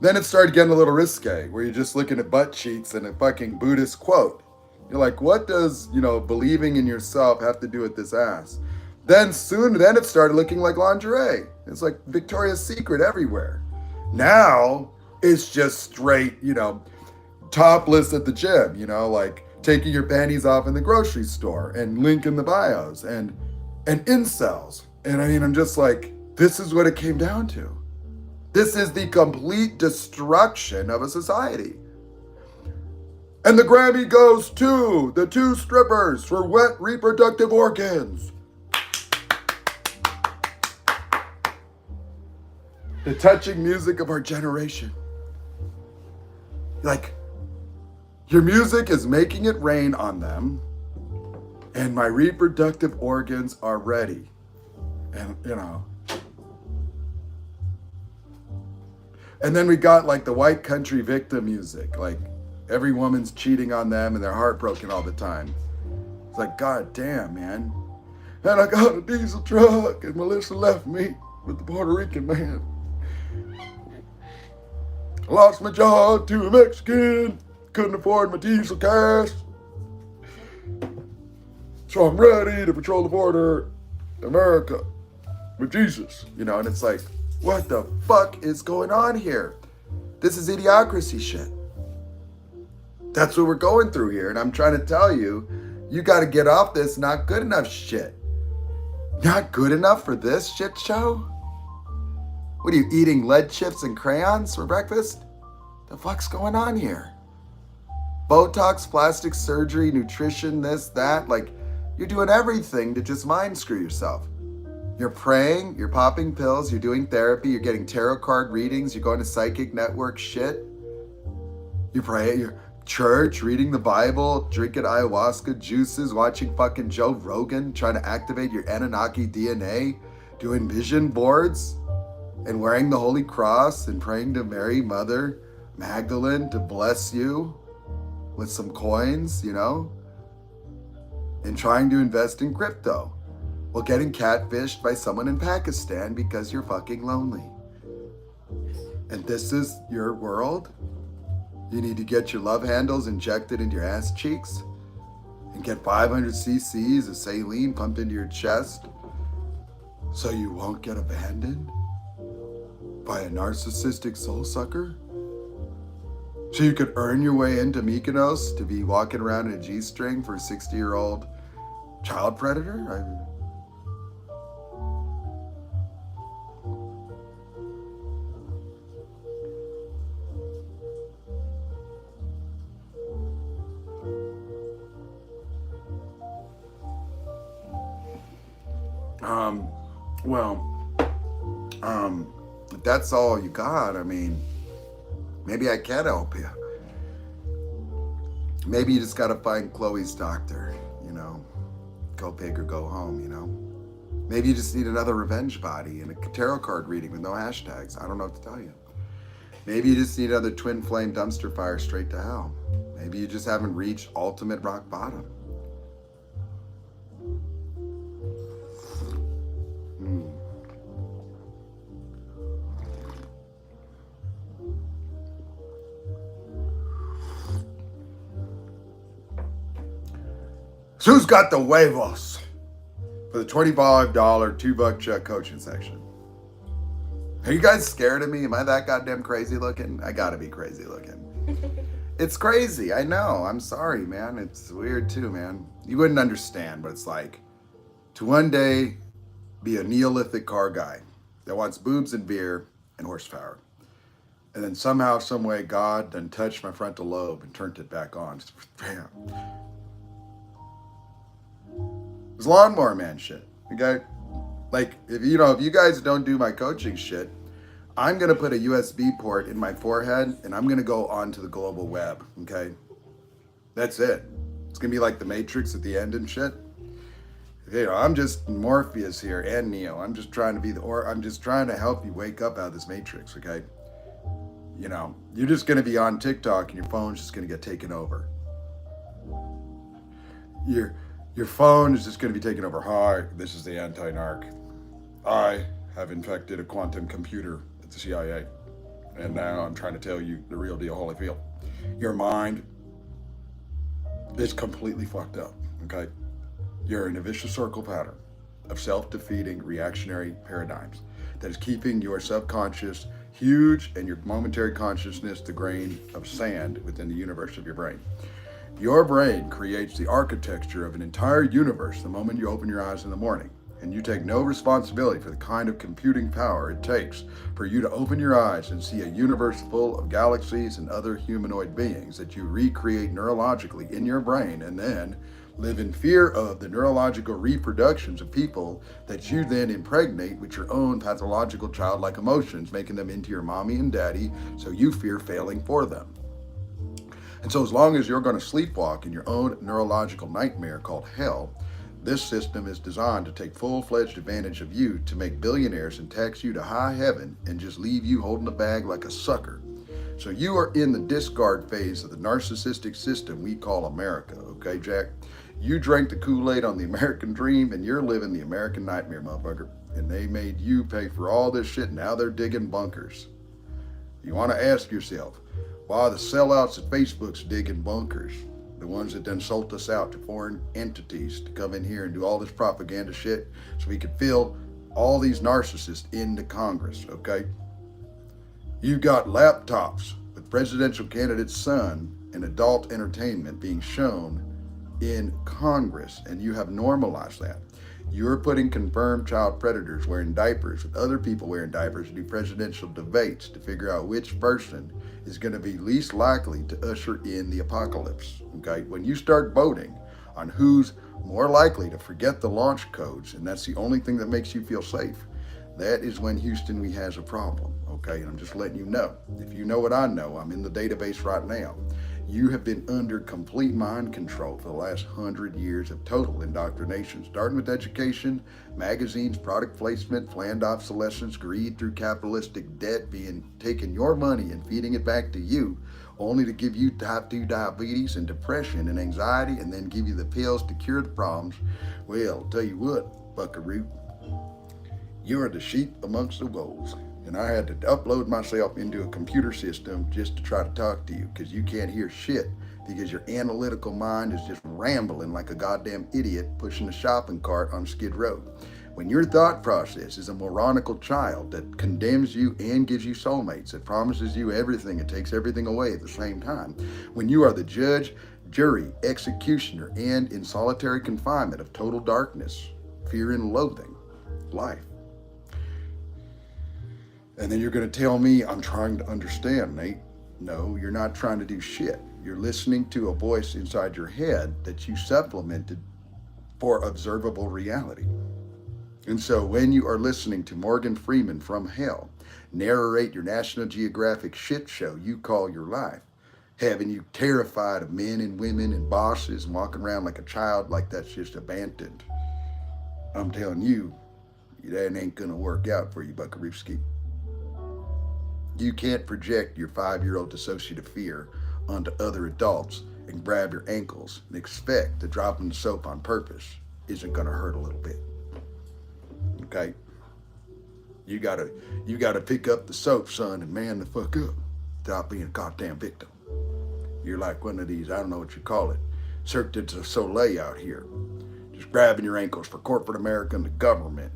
Then it started getting a little risque, where you're just looking at butt cheeks and a fucking Buddhist quote. You're like, what does, believing in yourself have to do with this ass? Then it started looking like lingerie. It's like Victoria's Secret everywhere. Now, it's just straight, topless at the gym, taking your panties off in the grocery store and link in the bios and incels. And I'm just like, this is what it came down to. This is the complete destruction of a society. And the Grammy goes to the 2 strippers for wet reproductive organs. The touching music of our generation. Your music is making it rain on them, and my reproductive organs are ready. And, and then we got like the white country victim music, like every woman's cheating on them and they're heartbroken all the time. It's like, God damn, man. And I got a diesel truck and Melissa left me with the Puerto Rican man. I lost my job to a Mexican, couldn't afford my diesel gas. So I'm ready to patrol the border, America, with Jesus, and it's like, what the fuck is going on here? This is idiocracy shit. That's what we're going through here, and I'm trying to tell you, you got to get off this not good enough shit. Not good enough for this shit show? What are you, eating lead chips and crayons for breakfast? The fuck's going on here? Botox, plastic surgery, nutrition, this, that, like, you're doing everything to just mind screw yourself. You're praying, you're popping pills, you're doing therapy, you're getting tarot card readings, you're going to psychic network shit. You pray, you're church, reading the Bible, drinking ayahuasca juices, watching fucking Joe Rogan, trying to activate your Anunnaki DNA, doing vision boards, and wearing the Holy Cross and praying to Mary, Mother Magdalene to bless you with some coins, and trying to invest in crypto while getting catfished by someone in Pakistan because you're fucking lonely. And this is your world? You need to get your love handles injected into your ass cheeks and get 500 cc's of saline pumped into your chest so you won't get abandoned by a narcissistic soul sucker? So you could earn your way into Mykonos to be walking around in a G-string for a 60-year-old child predator? If that's all you got, maybe I can help you. Maybe you just gotta find Chloe's doctor, go big or go home, Maybe you just need another revenge body and a tarot card reading with no hashtags. I don't know what to tell you. Maybe you just need another twin flame dumpster fire straight to hell. Maybe you just haven't reached ultimate rock bottom. So who's got the huevos for the $25 $2 check coaching section? Are you guys scared of me? Am I that goddamn crazy looking? I gotta be crazy looking. It's crazy, I know. I'm sorry, man. It's weird too, man. You wouldn't understand, but it's like to one day be a Neolithic car guy that wants boobs and beer and horsepower. And then somehow, some way, God then touched my frontal lobe and turned it back on. Just, bam. It's lawnmower man shit. Okay? Like, if you guys don't do my coaching shit, I'm going to put a USB port in my forehead and I'm going to go onto the global web. Okay? That's it. It's going to be like the Matrix at the end and shit. I'm just Morpheus here and Neo. I'm just trying to I'm just trying to help you wake up out of this Matrix, okay? You're just going to be on TikTok and your phone's just going to get taken over. Your phone is just going to be taken over. Hi, this is the anti-narc. I have infected a quantum computer at the CIA. And now I'm trying to tell you the real deal, Holyfield. Your mind is completely fucked up, okay? You're in a vicious circle pattern of self-defeating reactionary paradigms that is keeping your subconscious huge and your momentary consciousness the grain of sand within the universe of your brain. Your brain creates the architecture of an entire universe the moment you open your eyes in the morning, and you take no responsibility for the kind of computing power it takes for you to open your eyes and see a universe full of galaxies and other humanoid beings that you recreate neurologically in your brain, and then live in fear of the neurological reproductions of people that you then impregnate with your own pathological childlike emotions, making them into your mommy and daddy, so you fear failing for them. And so as long as you're going to sleepwalk in your own neurological nightmare called hell, this system is designed to take full-fledged advantage of you to make billionaires and tax you to high heaven and just leave you holding the bag like a sucker. So you are in the discard phase of the narcissistic system we call America, okay, Jack? You drank the Kool-Aid on the American dream and you're living the American nightmare, motherfucker. And they made you pay for all this shit. Now they're digging bunkers. You want to ask yourself, why are the sellouts at Facebook's digging bunkers? The ones that then sold us out to foreign entities to come in here and do all this propaganda shit so we could fill all these narcissists into Congress, okay? You got laptops with presidential candidate's son and adult entertainment being shown in Congress, and you have normalized that. You're putting confirmed child predators wearing diapers with other people wearing diapers to do presidential debates to figure out which person is going to be least likely to usher in the apocalypse, okay? When you start voting on who's more likely to forget the launch codes, and that's the only thing that makes you feel safe, that is when Houston, we has a problem, okay? And I'm just letting you know. If you know what I know, I'm in the database right now. You have been under complete mind control for the last 100 years of total indoctrination, starting with education, magazines, product placement, planned obsolescence, greed through capitalistic debt, being taking your money and feeding it back to you, only to give you type 2 diabetes and depression and anxiety, and then give you the pills to cure the problems. Well, I'll tell you what, buckaroo, you are the sheep amongst the wolves. And I had to upload myself into a computer system just to try to talk to you because you can't hear shit because your analytical mind is just rambling like a goddamn idiot pushing a shopping cart on Skid Row. When your thought process is a moronical child that condemns you and gives you soulmates, that promises you everything and takes everything away at the same time, when you are the judge, jury, executioner, and in solitary confinement of total darkness, fear and loathing, life. And then you're going to tell me I'm trying to understand, Nate. No, you're not trying to do shit. You're listening to a voice inside your head that you supplemented for observable reality. And so when you are listening to Morgan Freeman from hell narrate your National Geographic shit show you call your life, having you terrified of men and women and bosses and walking around like a child like that's just abandoned, I'm telling you, that ain't going to work out for you, Buckarooski. You can't project your 5-year-old dissociative fear onto other adults and grab your ankles and expect that dropping the soap on purpose isn't going to hurt a little bit. Okay? You gotta pick up the soap, son, and man the fuck up. Stop being a goddamn victim. You're like one of these, I don't know what you call it, Cirque du Soleil out here. Just grabbing your ankles for corporate America and the government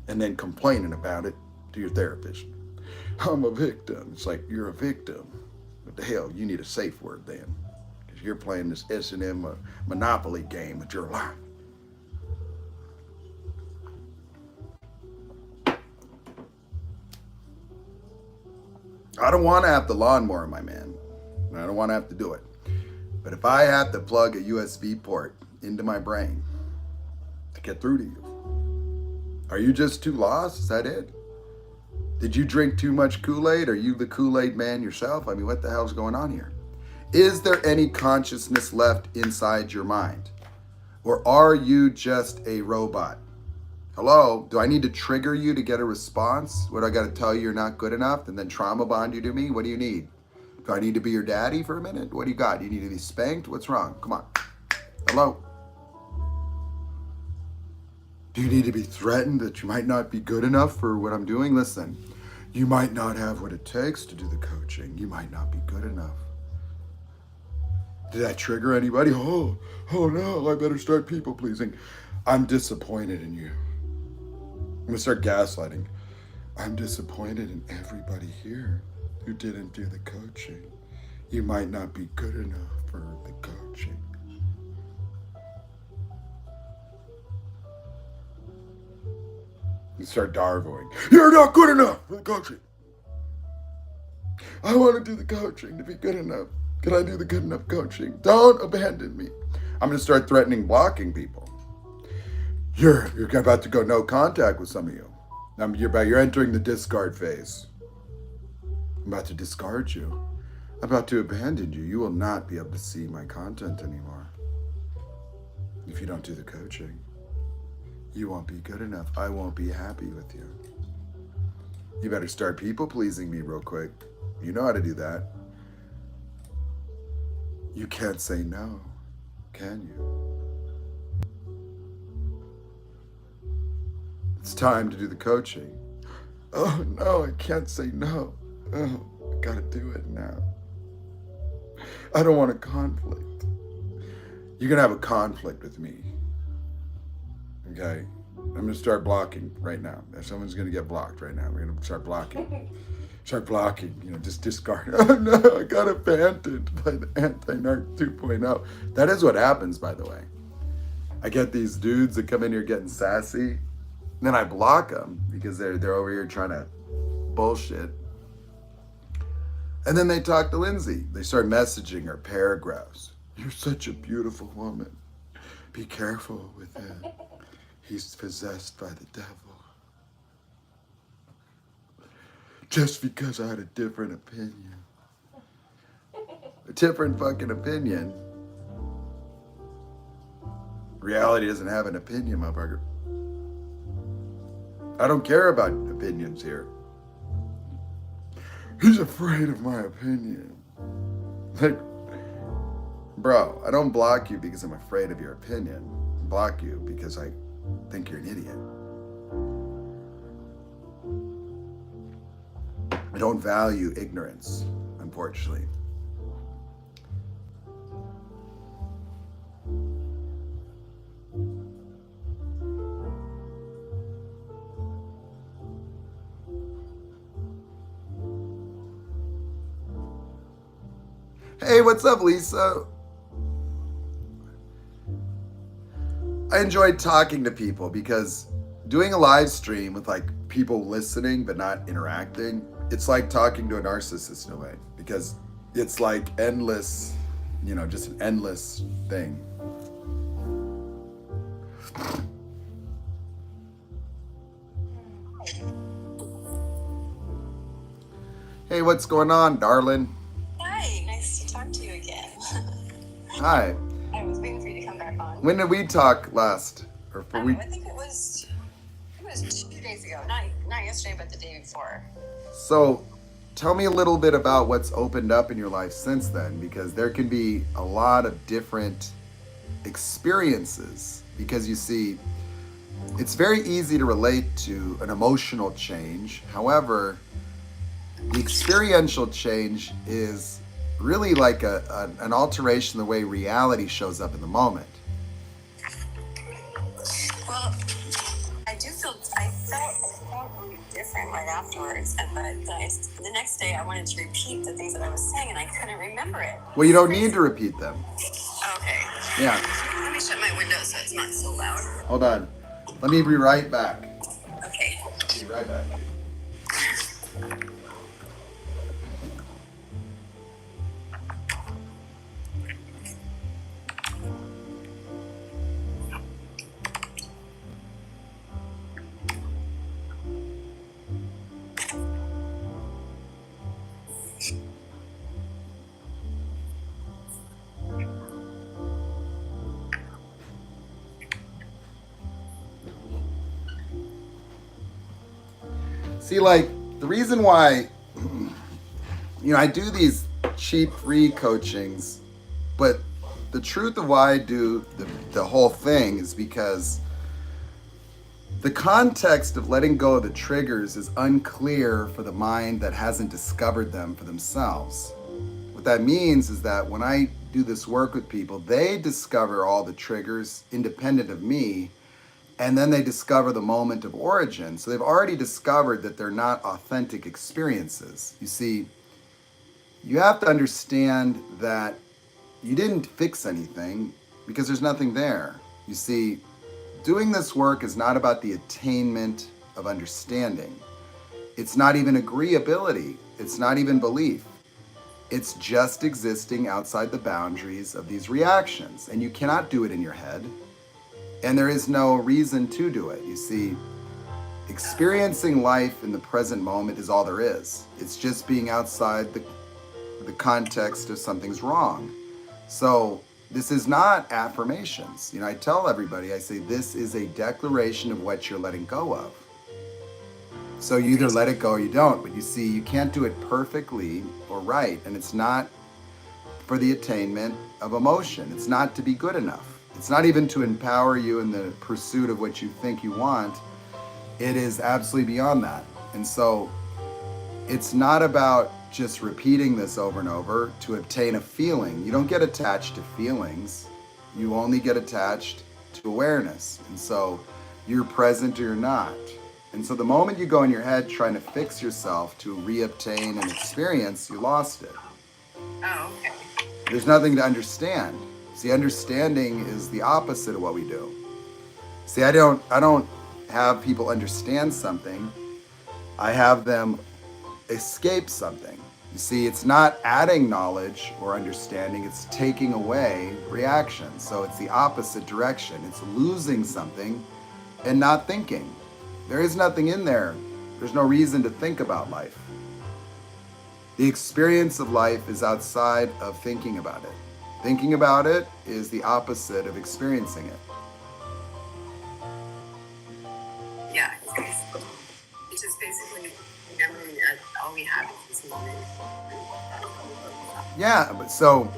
and then complaining about it to your therapist. I'm a victim. It's like, you're a victim. What the hell? You need a safe word then. Because you're playing this S&M Monopoly game with your life. I don't want to have the lawnmower, my man. I don't want to have to do it. But if I have to plug a USB port into my brain to get through to you, are you just too lost? Is that it? Did you drink too much Kool-Aid? Are you the Kool-Aid man yourself? I mean, what the hell's going on here? Is there any consciousness left inside your mind? Or are you just a robot? Hello? Do I need to trigger you to get a response? What, I got to tell you you're not good enough and then trauma bond you to me? What do you need? Do I need to be your daddy for a minute? What do you got? Do you need to be spanked? What's wrong? Come on. Hello? Do you need to be threatened that you might not be good enough for what I'm doing? Listen, you might not have what it takes to do the coaching. You might not be good enough. Did that trigger anybody? Oh no, I better start people pleasing. I'm disappointed in you. I'm gonna start gaslighting. I'm disappointed in everybody here who didn't do the coaching. You might not be good enough for the coaching. You start darvoing. You're not good enough for the coaching. I want to do the coaching to be good enough. Can I do the good enough coaching? Don't abandon me. I'm going to start threatening blocking people. You're about to go no contact with some of you. You're entering the discard phase. I'm about to discard you. I'm about to abandon you. You will not be able to see my content anymore. If you don't do the coaching, you won't be good enough. I won't be happy with you. You better start people pleasing me real quick. You know how to do that. You can't say no, can you? It's time to do the coaching. Oh no, I can't say no. Oh, I gotta do it now. I don't want a conflict. You're gonna have a conflict with me. Okay? I'm gonna start blocking right now. Someone's gonna get blocked right now. We're gonna start blocking. Start blocking, just discard. Oh no, I got abandoned by the anti-narc 2.0. That is what happens, by the way. I get these dudes that come in here getting sassy, and then I block them because they're over here trying to bullshit. And then they talk to Lindsay. They start messaging her paragraphs. You're such a beautiful woman. Be careful with him. He's possessed by the devil. Just because I had a different opinion. A different fucking opinion. Reality doesn't have an opinion, motherfucker. I don't care about opinions here. He's afraid of my opinion. Like, bro, I don't block you because I'm afraid of your opinion. I block you because I think you're an idiot. I don't value ignorance, unfortunately. Hey, what's up, Lisa? I enjoyed talking to people because doing a live stream with like people listening but not interacting, it's like talking to a narcissist in a way because it's like endless, just an endless thing. Hey, what's going on, darling? Hi, nice to talk to you again. Hi. I was waiting for you to come back on. When did we talk last? I think it was 2 days ago. Not yesterday, but the day before. So, tell me a little bit about what's opened up in your life since then, because there can be a lot of different experiences. Because you see, it's very easy to relate to an emotional change. However, the experiential change is really like an alteration of the way reality shows up in the moment. Well, I felt really different right afterwards, but the next day I wanted to repeat the things that I was saying, and I couldn't remember it. Well, you don't need to repeat them. Okay. Yeah. Let me shut my window so it's not so loud. Hold on. Let me be right back. Okay. Be right back. See, like, the reason why, I do these cheap free coachings, but the truth of why I do the whole thing is because the context of letting go of the triggers is unclear for the mind that hasn't discovered them for themselves. What that means is that when I do this work with people, they discover all the triggers independent of me, and then they discover the moment of origin. So they've already discovered that they're not authentic experiences. You see, you have to understand that you didn't fix anything because there's nothing there. You see, doing this work is not about the attainment of understanding. It's not even agreeability. It's not even belief. It's just existing outside the boundaries of these reactions. And you cannot do it in your head. And there is no reason to do it. You see, experiencing life in the present moment is all there is. It's just being outside the the context of something's wrong. So this is not affirmations. I tell everybody, I say, this is a declaration of what you're letting go of. So you either let it go or you don't. But you see, you can't do it perfectly or right. And it's not for the attainment of emotion. It's not to be good enough. It's not even to empower you in the pursuit of what you think you want. It is absolutely beyond that. And so it's not about just repeating this over and over to obtain a feeling. You don't get attached to feelings. You only get attached to awareness. And so you're present or you're not. And so the moment you go in your head trying to fix yourself to reobtain an experience, you lost it. Oh, okay. There's nothing to understand. See, understanding is the opposite of what we do. See, I don't have people understand something. I have them escape something. You see, it's not adding knowledge or understanding, it's taking away reaction. So it's the opposite direction. It's losing something and not thinking. There is nothing in there. There's no reason to think about life. The experience of life is outside of thinking about it. Thinking about it is the opposite of experiencing it. Yeah, it's just basically remembering that all we have is this moment. Yeah, but so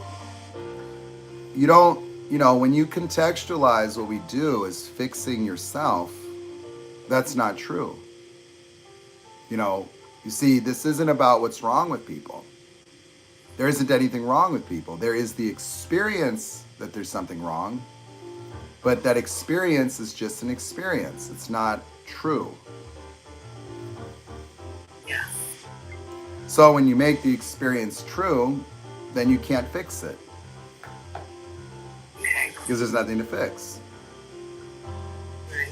you don't, when you contextualize what we do as fixing yourself, that's not true. You see, this isn't about what's wrong with people. There isn't anything wrong with people. There is the experience that there's something wrong, but that experience is just an experience. It's not true. Yeah. So when you make the experience true, then you can't fix it. Okay. Because there's nothing to fix. Right.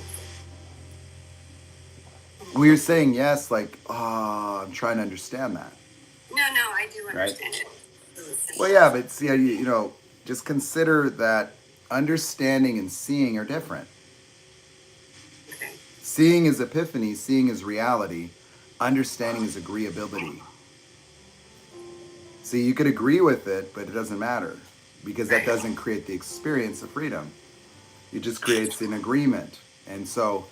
We were saying yes, like, I'm trying to understand that. No, I do understand it. Well, yeah, but see, just consider that understanding and seeing are different. Okay. Seeing is epiphany, seeing is reality, understanding is agreeability. See, you could agree with it, but it doesn't matter because that doesn't create the experience of freedom. It just creates an agreement. And so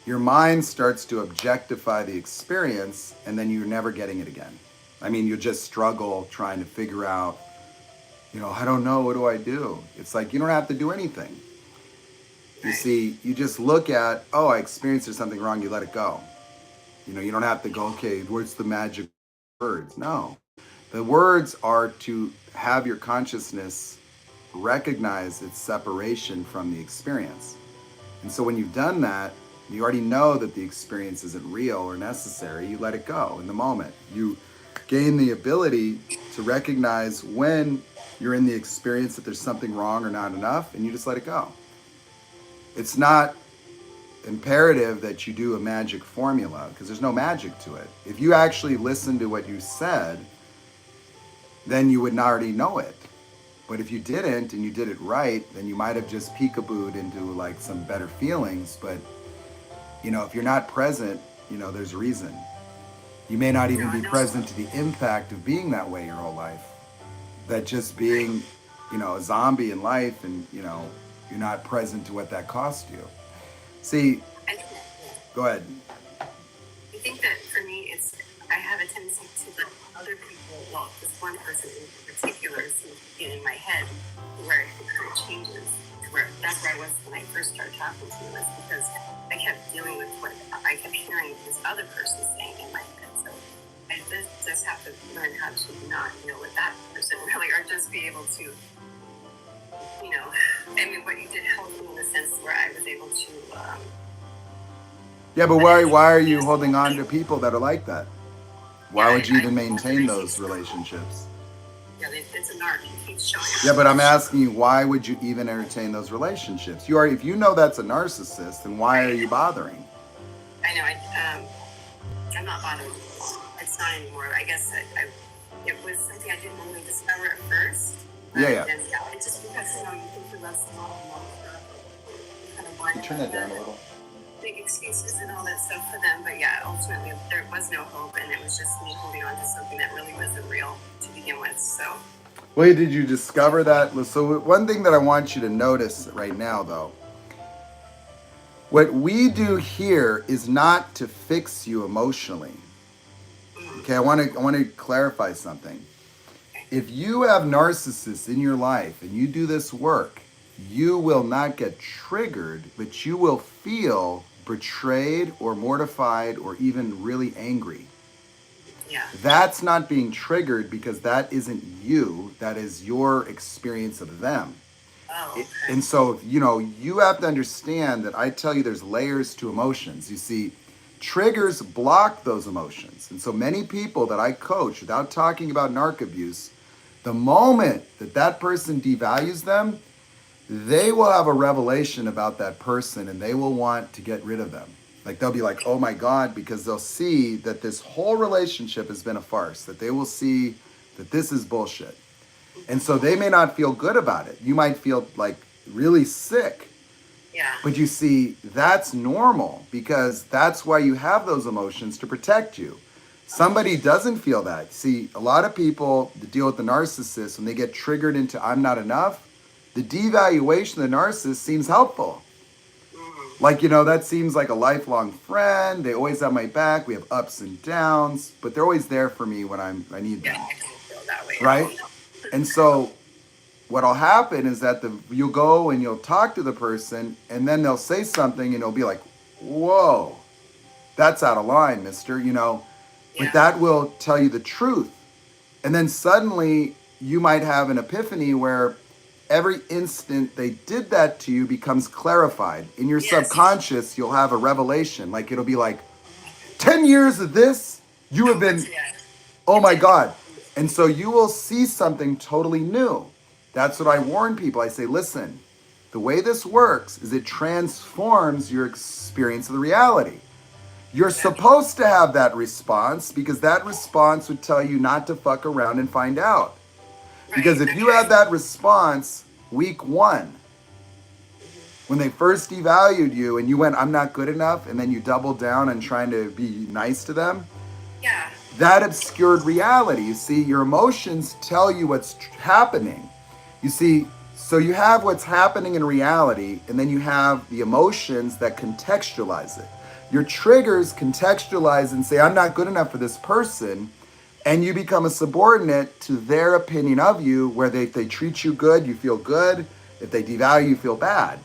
your mind starts to objectify the experience, and then you're never getting it again. I mean, you just struggle trying to figure out, I don't know, what do I do? It's like, you don't have to do anything. You see, you just look at, I experienced there's something wrong, you let it go. You don't have to go, okay, where's the magic words? No. The words are to have your consciousness recognize its separation from the experience. And so when you've done that, you already know that the experience isn't real or necessary. You let it go in the moment. You gain the ability to recognize when you're in the experience that there's something wrong or not enough, and you just let it go. It's not imperative that you do a magic formula because there's no magic to it. If you actually listen to what you said, then you would not already know it. But if you didn't and you did it right, then you might have just peekabooed into like some better feelings. But if you're not present, there's a reason. You may not even be present to the impact of being that way your whole life. That just being, a zombie in life and, you're not present to what that cost you. See, go ahead. I think that for me, I have a tendency to let other people, this one person in particular seems to get in my head where it kind of changes to where that's where I was when I first started talking to you, because I kept dealing with what I kept hearing this other person saying in my head. So I just have to learn how to not deal with that person really, or just be able to, what you did helped me in the sense where I was able to. Yeah, but why are you holding on to people that are like that? Why would you even maintain those relationships? Yeah, it's a narc. He keeps showing up. Yeah, but I'm asking you, why would you even entertain those relationships? If you know that's a narcissist, then why are you bothering? I know. I'm not bothering. It's not anymore. I guess it was something I didn't really discover at first. Yeah. And it's just because you think you love someone, you kind of blind. Can you turn that down a little? make excuses and all that stuff for them. But yeah, ultimately there was no hope, and it was just me holding on to something that really wasn't real to begin with. So. Well, did you discover that? So one thing that I want you to notice right now, though, what we do here is not to fix you emotionally. Okay, I want to clarify something. If you have narcissists in your life and you do this work, you will not get triggered, but you will feel betrayed or mortified or even really angry. Yeah. That's not being triggered because that isn't you. That is your experience of them. Oh, okay. And so, you have to understand that I tell you there's layers to emotions. You see, triggers block those emotions. And so many people that I coach, without talking about narc abuse, the moment that that person devalues them, they will have a revelation about that person and they will want to get rid of them. Like they'll be like, oh my God, because they'll see that this whole relationship has been a farce, that they will see that this is bullshit. And so they may not feel good about it. You might feel like really sick. Yeah. But you see, that's normal because that's why you have those emotions to protect you. Somebody doesn't feel that. See, a lot of people that deal with the narcissist, when they get triggered into I'm not enough, the devaluation of the narcissist seems helpful. Like, that seems like a lifelong friend. They always have my back. We have ups and downs, but they're always there for me when I need them. Yeah, I can feel that way. Right? And so what'll happen is that you'll go and you'll talk to the person and then they'll say something and it'll be like, whoa, that's out of line, mister, But that will tell you the truth. And then suddenly you might have an epiphany where every instant they did that to you becomes clarified. In your subconscious, you'll have a revelation. Like it'll be like, 10 years of this, you have been, oh my God. And so you will see something totally new. That's what I warn people. I say, listen, the way this works is it transforms your experience of the reality. You're supposed to have that response because that response would tell you not to fuck around and find out. Because if you had that response week one, when they first devalued you and you went, I'm not good enough, and then you doubled down on trying to be nice to them, that obscured reality. You see, your emotions tell you what's happening. You see, so you have what's happening in reality, and then you have the emotions that contextualize it. Your triggers contextualize and say, I'm not good enough for this person, and you become a subordinate to their opinion of you, where if they treat you good, you feel good. If they devalue you, feel bad.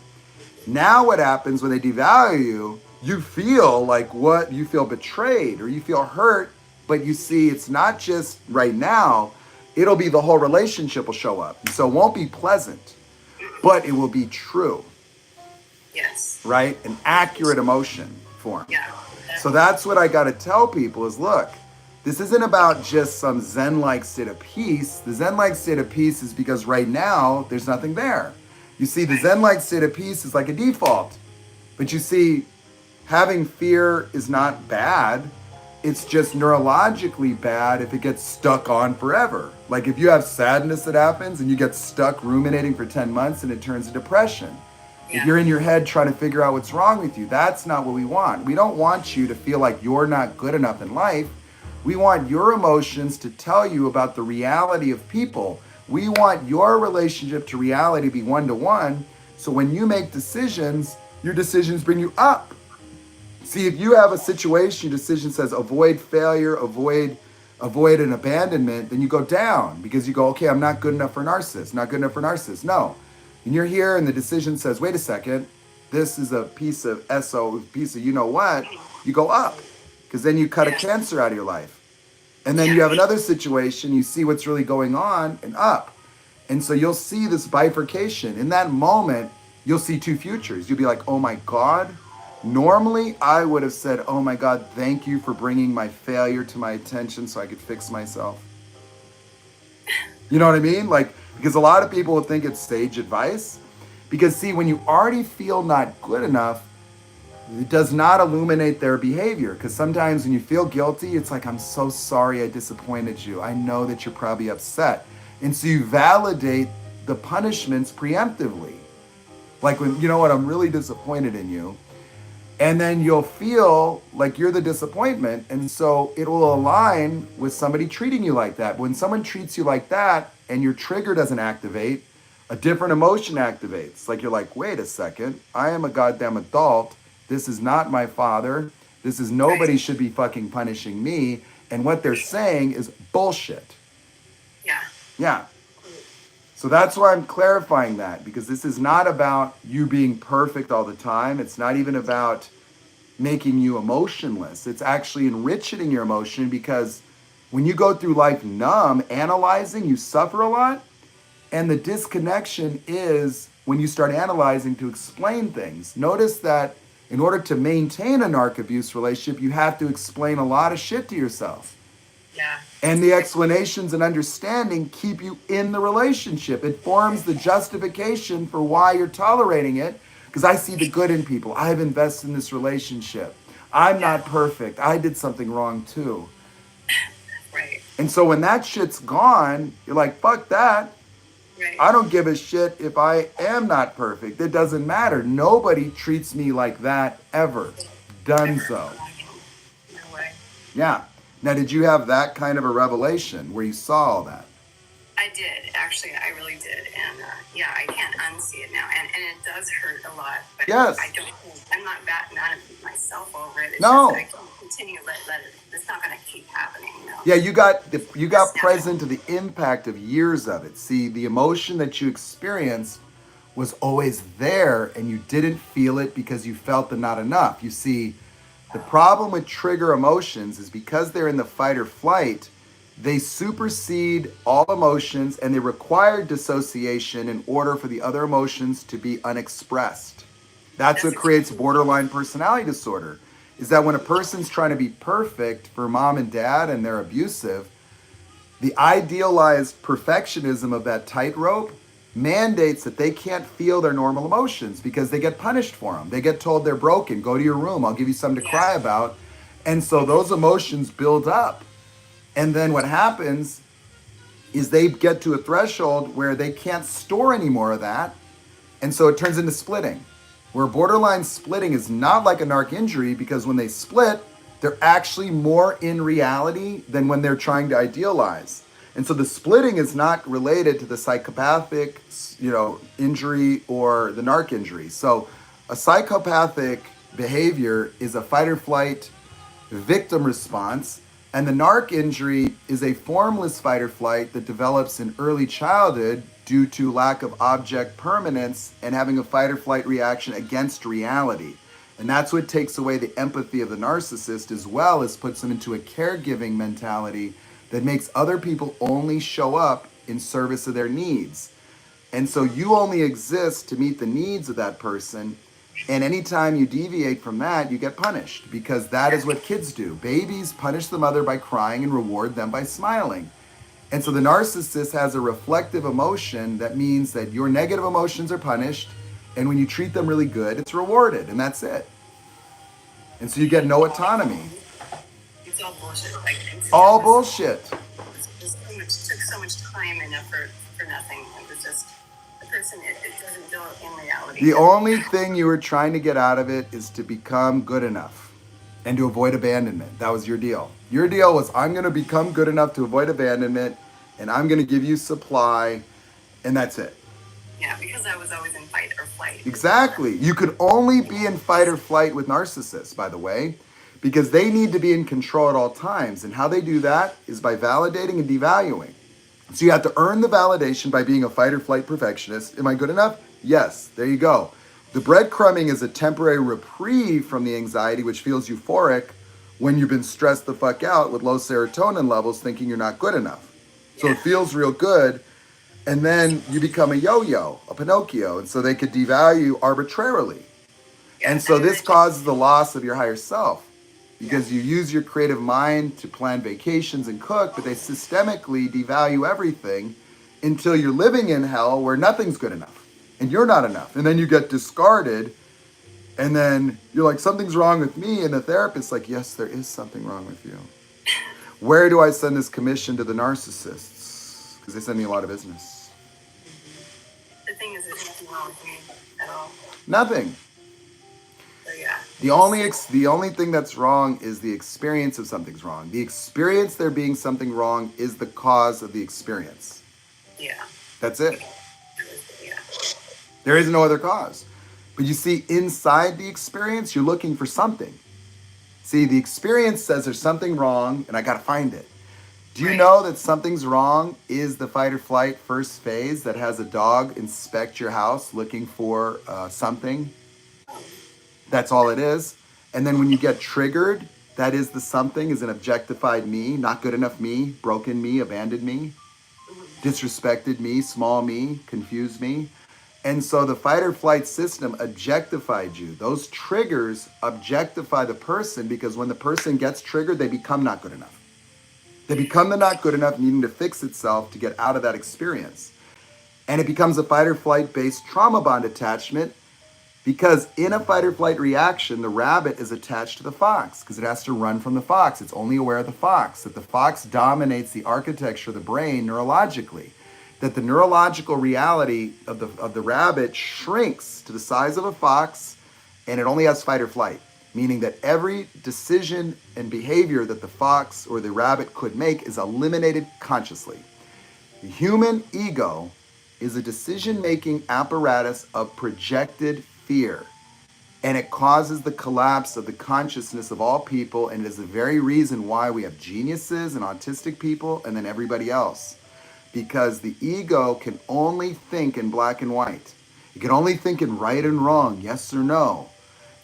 Now what happens when they devalue you, you feel like you feel betrayed or you feel hurt, but you see it's not just right now, it'll be the whole relationship will show up. And so it won't be pleasant, but it will be true. Yes. Right? An accurate emotion form. Yeah. So that's what I got to tell people is, look, this isn't about just some Zen-like state of peace. The Zen-like state of peace is because right now there's nothing there. You see, the Zen-like state of peace is like a default. But you see, having fear is not bad. It's just neurologically bad if it gets stuck on forever. Like if you have sadness that happens and you get stuck ruminating for 10 months and it turns to depression. If you're in your head trying to figure out what's wrong with you, that's not what we want. We don't want you to feel like you're not good enough in life. We want your emotions to tell you about the reality of people. We want your relationship to reality to be one-to-one. So when you make decisions, your decisions bring you up. See, if you have a situation, your decision says avoid failure, avoid an abandonment, then you go down because you go, okay, I'm not good enough for narcissists, not good enough for narcissists. No. And you're here and the decision says, wait a second, this is a piece of you know what, you go up because then you cut a cancer out of your life. And then you have another situation, you see what's really going on and up. And so you'll see this bifurcation. In that moment, you'll see two futures. You'll be like, oh my God. Normally, I would have said, oh my God, thank you for bringing my failure to my attention so I could fix myself. You know what I mean? Like, because a lot of people will think it's sage advice. Because see, when you already feel not good enough, it does not illuminate their behavior. Because sometimes when you feel guilty, it's like, I'm so sorry I disappointed you. I know that you're probably upset. And so you validate the punishments preemptively. Like when, you know what, I'm really disappointed in you. And then you'll feel like you're the disappointment. And so it will align with somebody treating you like that. When someone treats you like that and your trigger doesn't activate, a different emotion activates. Like you're like, wait a second, I am a goddamn adult. This is not my father. This is nobody Right. should be fucking punishing me. And what they're saying is bullshit. Yeah. Yeah. So that's why I'm clarifying that, because this is not about you being perfect all the time. It's not even about making you emotionless. It's actually enriching your emotion, because when you go through life numb, analyzing, you suffer a lot. And the disconnection is when you start analyzing to explain things. Notice that in order to maintain a narc abuse relationship, you have to explain a lot of shit to yourself. Yeah. And the explanations and understanding keep you in the relationship. It forms the justification for why you're tolerating it. Because I see the good in people. I've invested in this relationship. I'm Yeah. not perfect. I did something wrong too. Right. And so when that shit's gone, you're like, fuck that. Right. I don't give a shit if I am not perfect. It doesn't matter. Nobody treats me like that ever. Dunzo. No way. Yeah. Now, did you have that kind of a revelation where you saw all that? I did, actually. I really did. And yeah, I can't unsee it now. And it does hurt a lot. But Yes. I'm not mad at myself over it. It's No. just I can continue let it. It's not going to keep happening. Yeah, you got present to the impact of years of it. See, the emotion that you experienced was always there, and you didn't feel it because you felt the not enough. You see, the problem with trigger emotions is because they're in the fight or flight, they supersede all emotions, and they require dissociation in order for the other emotions to be unexpressed. That's what creates borderline personality disorder. Is that when a person's trying to be perfect for mom and dad and they're abusive, the idealized perfectionism of that tightrope mandates that they can't feel their normal emotions because they get punished for them. They get told they're broken. Go to your room. I'll give you something to cry about. And so those emotions build up. And then what happens is they get to a threshold where they can't store any more of that. And so it turns into splitting, where borderline splitting is not like a narc injury, because when they split, they're actually more in reality than when they're trying to idealize. And so the splitting is not related to the psychopathic, injury or the narc injury. So a psychopathic behavior is a fight or flight victim response, and the narc injury is a formless fight or flight that develops in early childhood due to lack of object permanence and having a fight or flight reaction against reality. And that's what takes away the empathy of the narcissist, as well as puts them into a caregiving mentality that makes other people only show up in service of their needs. And so you only exist to meet the needs of that person. And anytime you deviate from that, you get punished, because that is what kids do. Babies punish the mother by crying and reward them by smiling. And so the narcissist has a reflective emotion that means that your negative emotions are punished, and when you treat them really good, it's rewarded, and that's it. And so you get no autonomy. It's all bullshit. Like, all bullshit. It took so much time and effort for nothing. It was just the person. It doesn't do it in reality. The only thing you were trying to get out of it is to become good enough and to avoid abandonment. That was your deal. Your deal was, I'm going to become good enough to avoid abandonment, and I'm going to give you supply, and that's it. Yeah, because I was always in fight or flight. Exactly. You could only be in fight or flight with narcissists, by the way, because they need to be in control at all times. And how they do that is by validating and devaluing. So you have to earn the validation by being a fight or flight perfectionist. Am I good enough? Yes. There you go. The breadcrumbing is a temporary reprieve from the anxiety, which feels euphoric when you've been stressed the fuck out with low serotonin levels, thinking you're not good enough. So it feels real good. And then you become a yo-yo, a Pinocchio. And so they could devalue arbitrarily. And so this causes the loss of your higher self, because you use your creative mind to plan vacations and cook, but they systemically devalue everything until you're living in hell where nothing's good enough and you're not enough. And then you get discarded, and then you're like, something's wrong with me. And the therapist's like, yes, there is something wrong with you. Where do I send this commission to the narcissists? Because they send me a lot of business. The thing is, there's nothing wrong with me at all. Nothing. So yeah. The only thing that's wrong is the experience of something's wrong. The experience there being something wrong is the cause of the experience. Yeah. That's it. Yeah. There is no other cause. But you see, inside the experience, you're looking for something. See, the experience says there's something wrong and I got to find it. Do you know that something's wrong is the fight or flight first phase that has a dog inspect your house looking for something? That's all it is. And then when you get triggered, that is the something is an objectified me, not good enough me, broken me, abandoned me, disrespected me, small me, confused me. And so the fight or flight system objectified you. Those triggers objectify the person because when the person gets triggered, they become not good enough. They become the not good enough needing to fix itself to get out of that experience. And it becomes a fight or flight based trauma bond attachment because in a fight or flight reaction, the rabbit is attached to the fox because it has to run from the fox. It's only aware of the fox, that the fox dominates the architecture of the brain neurologically, that the neurological reality of the rabbit shrinks to the size of a fox and it only has fight or flight, meaning that every decision and behavior that the fox or the rabbit could make is eliminated consciously. The human ego is a decision-making apparatus of projected fear, and it causes the collapse of the consciousness of all people, and it is the very reason why we have geniuses and autistic people and then everybody else, because the ego can only think in black and white. It can only think in right and wrong, yes or no,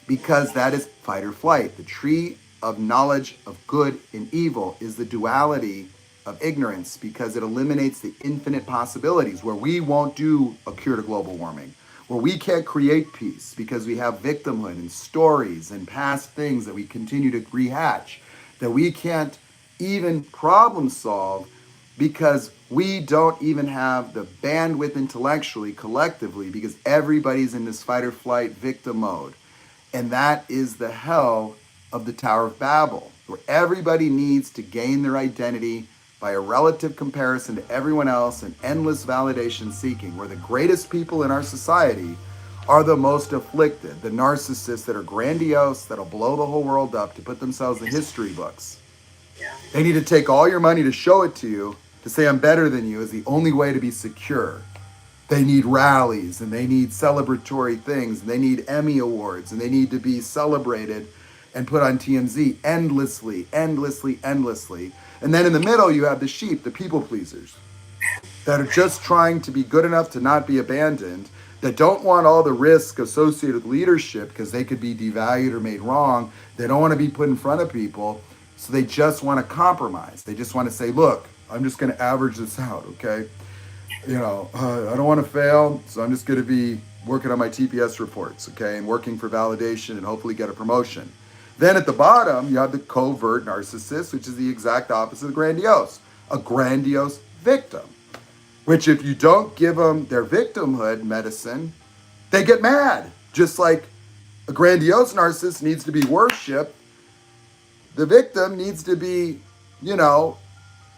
because that is fight or flight. The tree of knowledge of good and evil is the duality of ignorance because it eliminates the infinite possibilities where we won't do a cure to global warming, where we can't create peace because we have victimhood and stories and past things that we continue to rehatch, that we can't even problem solve because we don't even have the bandwidth intellectually, collectively, because everybody's in this fight or flight victim mode. And that is the hell of the Tower of Babel, where everybody needs to gain their identity by a relative comparison to everyone else and endless validation seeking, where the greatest people in our society are the most afflicted, the narcissists that are grandiose, that'll blow the whole world up to put themselves in history books. Yeah. They need to take all your money to show it to you, to say I'm better than you is the only way to be secure. They need rallies and they need celebratory things and they need Emmy awards and they need to be celebrated and put on TMZ endlessly, endlessly, endlessly. And then in the middle, you have the sheep, the people pleasers, that are just trying to be good enough to not be abandoned, that don't want all the risk associated with leadership because they could be devalued or made wrong. They don't want to be put in front of people. So they just want to compromise. They just want to say, look, I'm just going to average this out, okay? I don't want to fail, so I'm just going to be working on my TPS reports, okay, and working for validation and hopefully get a promotion. Then at the bottom, you have the covert narcissist, which is the exact opposite of grandiose, a grandiose victim, which if you don't give them their victimhood medicine, they get mad. Just like a grandiose narcissist needs to be worshipped, the victim needs to be,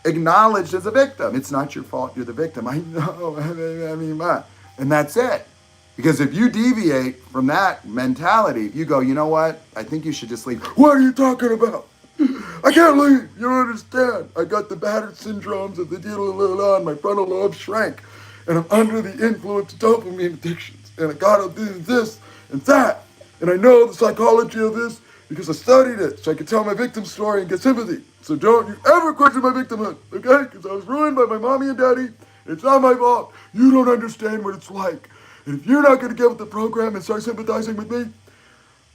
acknowledged as a victim. It's not your fault, you're the victim. I know, and that's it. Because if you deviate from that mentality, you go, you know what? I think you should just leave. What are you talking about? I can't leave. You don't understand. I got the battered syndromes of the and my frontal lobe shrank. And I'm under the influence of dopamine addictions. And I gotta do this and that. And I know the psychology of this because I studied it so I can tell my victim story and get sympathy. So don't you ever question my victimhood, okay? Because I was ruined by my mommy and daddy. It's not my fault. You don't understand what it's like. And if you're not going to get with the program and start sympathizing with me,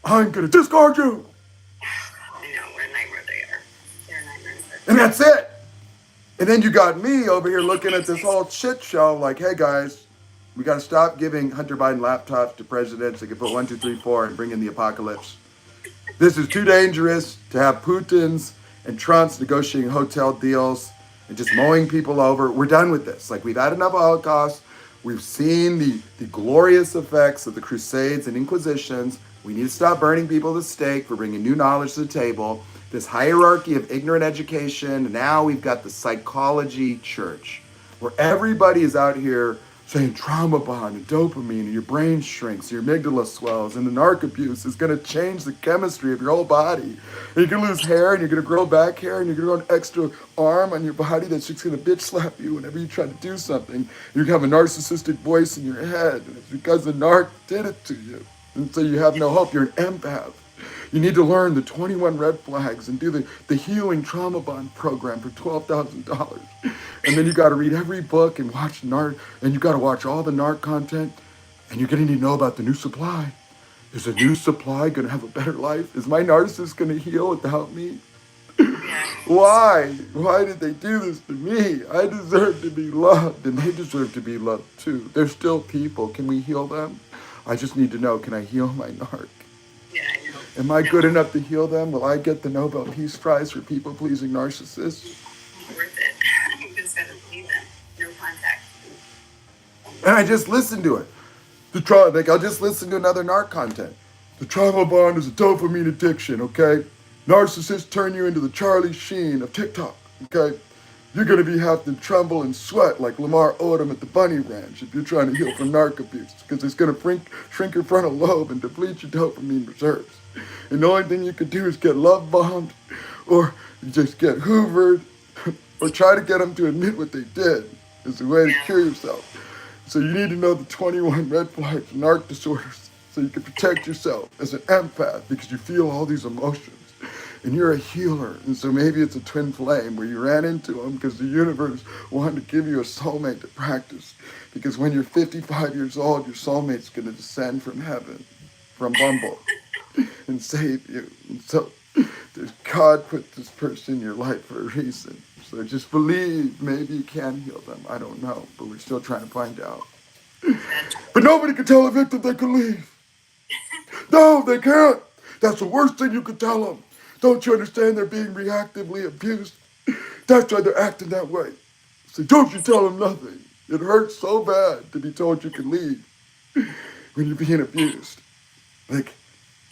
I'm going to discard you. I know, what a nightmare they are. They're nightmares. And that's it. And then you got me over here looking at this whole shit show like, hey guys, we got to stop giving Hunter Biden laptops to presidents that can put 1, 2, 3, 4 and bring in the apocalypse. This is too dangerous to have Putin's and Trump's negotiating hotel deals and just mowing people over. We're done with this. Like, we've had enough Holocaust. We've seen the glorious effects of the Crusades and Inquisitions. We need to stop burning people at the stake for bringing new knowledge to the table. This hierarchy of ignorant education. Now we've got the psychology church, where everybody is out here saying trauma bond and dopamine, and your brain shrinks, your amygdala swells, and the narc abuse is going to change the chemistry of your whole body. And you're going to lose hair, and you're going to grow back hair, and you're going to grow an extra arm on your body that's just going to bitch slap you whenever you try to do something. You have a narcissistic voice in your head, and it's because the narc did it to you. And so you have no hope. You're an empath. You need to learn the 21 red flags and do the healing trauma bond program for $12,000. And then you got to read every book and watch narc, and you got to watch all the narc content. And you're going to need to know about the new supply. Is the new supply going to have a better life? Is my narcissist going to heal without me? Why? Why did they do this to me? I deserve to be loved, and they deserve to be loved too. They're still people. Can we heal them? I just need to know, can I heal my narc? Yeah, I know. Am I good enough to heal them? Will I get the Nobel Peace Prize for people-pleasing narcissists? Worth it. You just gotta leave them. No contact. And I just listen to it. I'll just listen to another narc content. The trauma bond is a dopamine addiction, okay? Narcissists turn you into the Charlie Sheen of TikTok, okay? You're gonna be having to tremble and sweat like Lamar Odom at the Bunny Ranch if you're trying to heal from narc abuse, because it's gonna shrink your frontal lobe and deplete your dopamine reserves. And the only thing you can do is get love bombed, or you just get hoovered, or try to get them to admit what they did. It's a way to cure yourself. So you need to know the 21 red flags of narc disorders so you can protect yourself as an empath, because you feel all these emotions. And you're a healer. And so maybe it's a twin flame where you ran into them because the universe wanted to give you a soulmate to practice. Because when you're 55 years old, your soulmate's going to descend from heaven, from Bumble, and save you. And so God put this person in your life for a reason. So just believe. Maybe you can heal them. I don't know, but we're still trying to find out. But nobody can tell a victim they can leave. No, they can't. That's the worst thing you could tell them. Don't you understand they're being reactively abused? That's why they're acting that way. So don't you tell them nothing. It hurts so bad to be told you can leave when you're being abused. Like,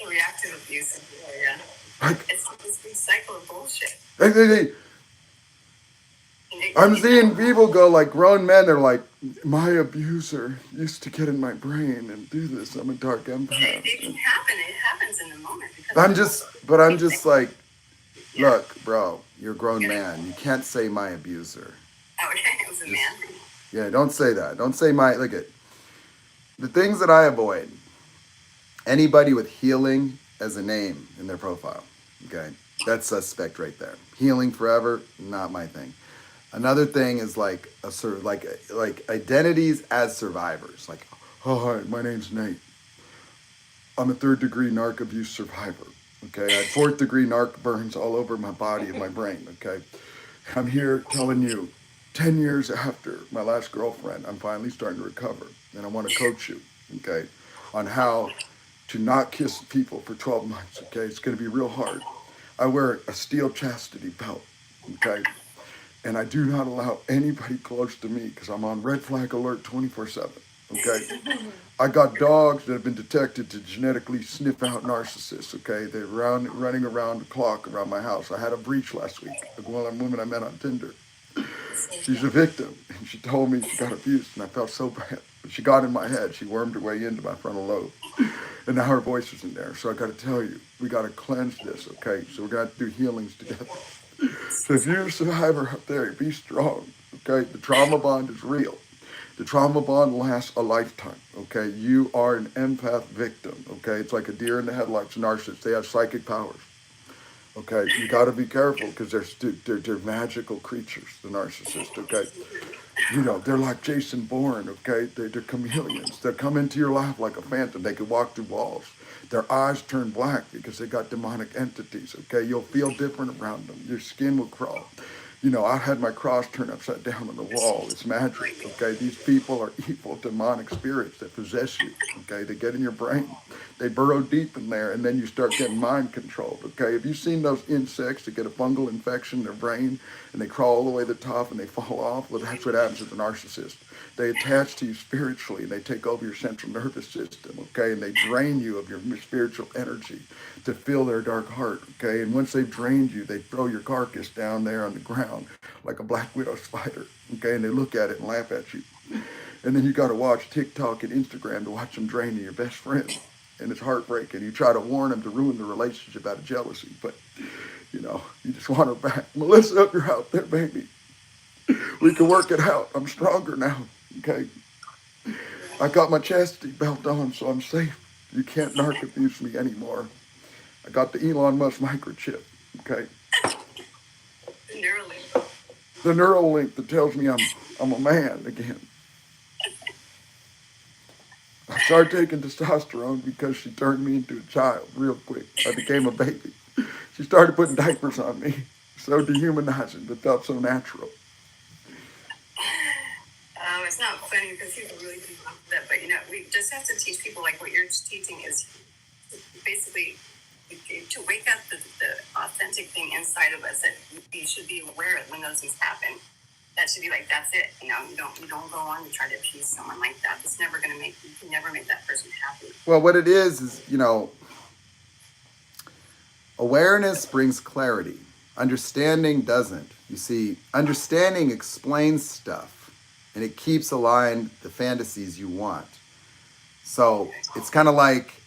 Reactive abuse, yeah. Like, it's this cycle of bullshit. I'm seeing people go, like grown men, they're like, my abuser used to get in my brain and do this. I'm a dark empath. It can happen. It happens in the moment. I'm just like, look, bro, you're a grown man. You can't say my abuser. Oh, it was a man. Yeah, don't say that. Don't say my, look at the things that I avoid. Anybody with healing as a name in their profile, okay? That's suspect right there. Healing forever, not my thing. Another thing is like a sort of like identities as survivors. Like, oh, hi, my name's Nate. I'm a 3rd-degree narc abuse survivor. Okay, I had 4th-degree narc burns all over my body and my brain. Okay, I'm here telling you, 10 years after my last girlfriend, I'm finally starting to recover, and I want to coach you. Okay, on how to not kiss people for 12 months. Okay, it's going to be real hard. I wear a steel chastity belt. Okay. And I do not allow anybody close to me because I'm on red flag alert 24/7. Okay, I got dogs that have been detected to genetically sniff out narcissists. Okay, they're running around the clock around my house. I had a breach last week. A woman I met on Tinder. She's a victim, and she told me she got abused, and I felt so bad. She got in my head. She wormed her way into my frontal lobe, and now her voice is in there. So I got to tell you, we got to cleanse this. Okay, so we're going to do healings together. So if you're a survivor up there, be strong, okay? The trauma bond is real. The trauma bond lasts a lifetime, okay? You are an empath victim, okay? It's like a deer in the headlights narcissist. They have psychic powers, okay? You got to be careful because they're magical creatures, the narcissist, okay? You know, they're like Jason Bourne, okay? They're chameleons. They come into your life like a phantom. They can walk through walls. Their eyes turn black because they got demonic entities, okay? You'll feel different around them. Your skin will crawl. You know, I had my cross turned upside down on the wall. It's magic, okay? These people are evil, demonic spirits that possess you, okay? They get in your brain. They burrow deep in there, and then you start getting mind controlled, okay? Have you seen those insects that get a fungal infection in their brain, and they crawl all the way to the top, and they fall off? Well, that's what happens to the narcissist. They attach to you spiritually, and they take over your central nervous system, okay? And they drain you of your spiritual energy to fill their dark heart, okay? And once they've drained you, they throw your carcass down there on the ground like a black widow spider, okay? And they look at it and laugh at you. And then you got to watch TikTok and Instagram to watch them draining your best friend. And it's heartbreaking. You try to warn them to ruin the relationship out of jealousy, but you know, you just want her back. Melissa, you're out there, baby. We can work it out. I'm stronger now. Okay. I got my chastity belt on, so I'm safe. You can't narc abuse me anymore. I got the Elon Musk microchip. Okay. Neuralink. The neural link that tells me I'm a man again. I started taking testosterone because she turned me into a child real quick. I became a baby. She started putting diapers on me. So dehumanizing, but felt so natural. It's not funny because people really do that, but you know, we just have to teach people like what you're teaching is basically to wake up the authentic thing inside of us that we should be aware of when those things happen. That should be like, that's it. You know, you don't go on and try to appease someone like that. It's never going to you can never make that person happy. Well, what it is, you know, awareness brings clarity. Understanding doesn't. You see, understanding explains stuff and it keeps aligned the fantasies you want. So it's kind of like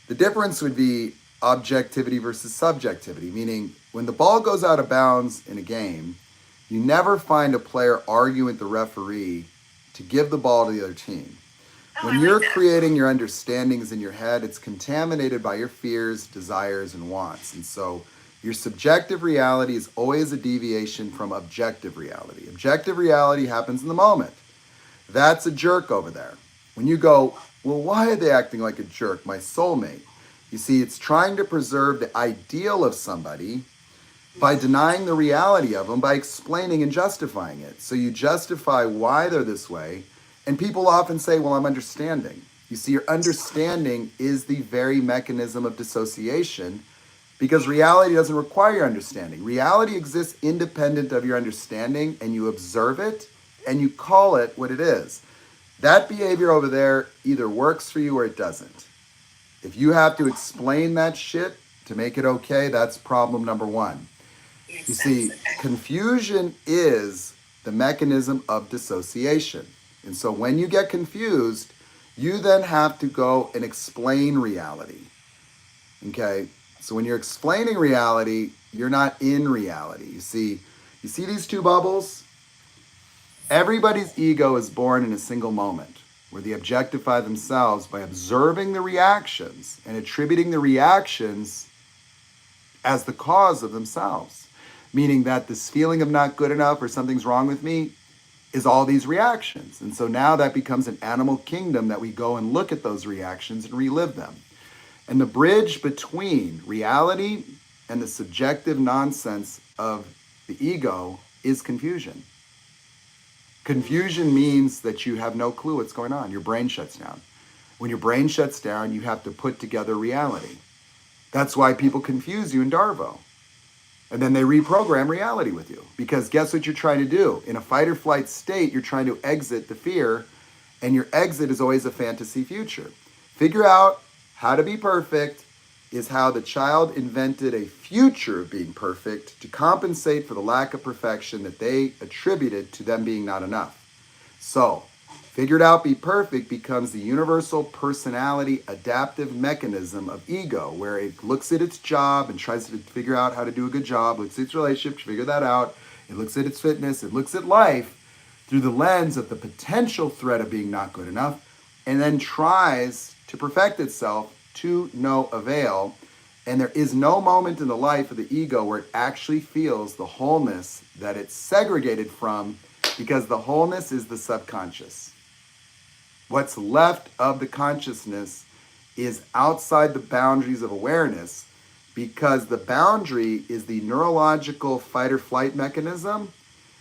the difference would be objectivity versus subjectivity, meaning when the ball goes out of bounds in a game, you never find a player arguing with the referee to give the ball to the other team. When you're creating your understandings in your head, it's contaminated by your fears, desires, and wants. And so your subjective reality is always a deviation from objective reality. Objective reality happens in the moment. That's a jerk over there. When you go, well, why are they acting like a jerk, my soulmate? You see, it's trying to preserve the ideal of somebody by denying the reality of them, by explaining and justifying it. So you justify why they're this way, and people often say, well, I'm understanding. You see, your understanding is the very mechanism of dissociation because reality doesn't require your understanding. Reality exists independent of your understanding, and you observe it, and you call it what it is. That behavior over there either works for you or it doesn't. If you have to explain that shit to make it okay, that's problem number one. You see, confusion is the mechanism of dissociation. And so when you get confused, you then have to go and explain reality. Okay? So when you're explaining reality, you're not in reality. You see these two bubbles? Everybody's ego is born in a single moment where they objectify themselves by observing the reactions and attributing the reactions as the cause of themselves. Meaning that this feeling of not good enough or something's wrong with me is all these reactions. And so now that becomes an animal kingdom that we go and look at those reactions and relive them. And the bridge between reality and the subjective nonsense of the ego is confusion. Confusion means that you have no clue what's going on. Your brain shuts down. When your brain shuts down, you have to put together reality. That's why people confuse you in Darvo. And then they reprogram reality with you. Because guess what you're trying to do? In a fight or flight state, you're trying to exit the fear, and your exit is always a fantasy future. Figure out how to be perfect is how the child invented a future of being perfect to compensate for the lack of perfection that they attributed to them being not enough. So, figured out be perfect becomes the universal personality adaptive mechanism of ego, where it looks at its job and tries to figure out how to do a good job, looks at its relationship to figure that out, it looks at its fitness, it looks at life through the lens of the potential threat of being not good enough, and then tries to perfect itself to no avail. And there is no moment in the life of the ego where it actually feels the wholeness that it's segregated from, because the wholeness is the subconscious. What's left of the consciousness is outside the boundaries of awareness, because the boundary is the neurological fight or flight mechanism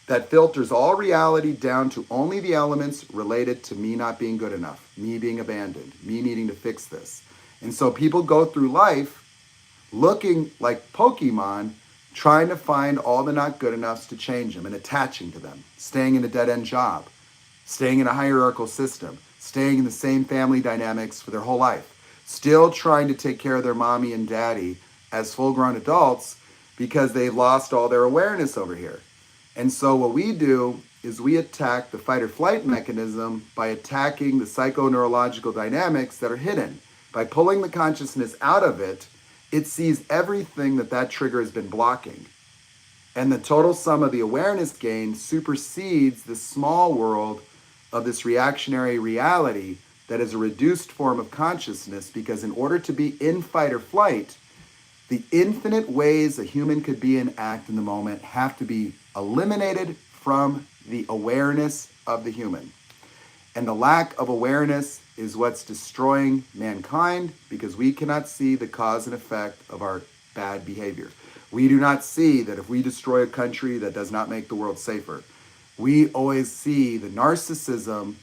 that filters all reality down to only the elements related to me not being good enough, me being abandoned, me needing to fix this. And so people go through life looking like Pokemon, trying to find all the not good enoughs to change them and attaching to them, staying in a dead-end job, staying in a hierarchical system, staying in the same family dynamics for their whole life, still trying to take care of their mommy and daddy as full-grown adults because they've lost all their awareness over here. And so what we do is we attack the fight or flight mechanism by attacking the psychoneurological dynamics that are hidden. By pulling the consciousness out of it, it sees everything that trigger has been blocking. And the total sum of the awareness gain supersedes the small world of this reactionary reality that is a reduced form of consciousness, because in order to be in fight or flight, the infinite ways a human could be and act in the moment have to be eliminated from the awareness of the human. And the lack of awareness is what's destroying mankind, because we cannot see the cause and effect of our bad behavior. We do not see that if we destroy a country, that does not make the world safer. We always see the narcissism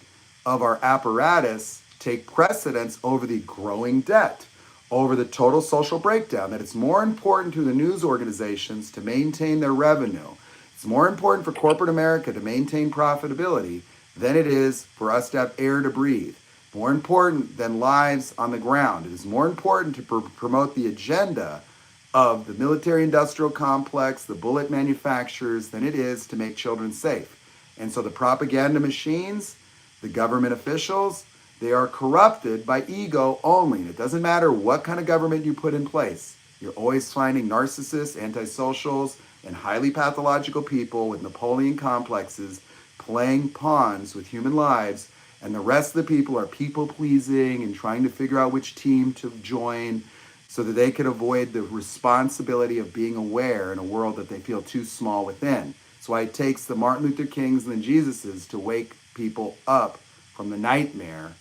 of our apparatus take precedence over the growing debt, over the total social breakdown, that it's more important to the news organizations to maintain their revenue. It's more important for corporate America to maintain profitability than it is for us to have air to breathe. More important than lives on the ground. It is more important to promote the agenda of the military-industrial complex, the bullet manufacturers, than it is to make children safe. And so the propaganda machines, the government officials, they are corrupted by ego only. And it doesn't matter what kind of government you put in place. You're always finding narcissists, antisocials, and highly pathological people with Napoleon complexes playing pawns with human lives, and the rest of the people are people-pleasing and trying to figure out which team to join so that they can avoid the responsibility of being aware in a world that they feel too small within. That's why it takes the Martin Luther Kings and the Jesuses to wake people up from the nightmare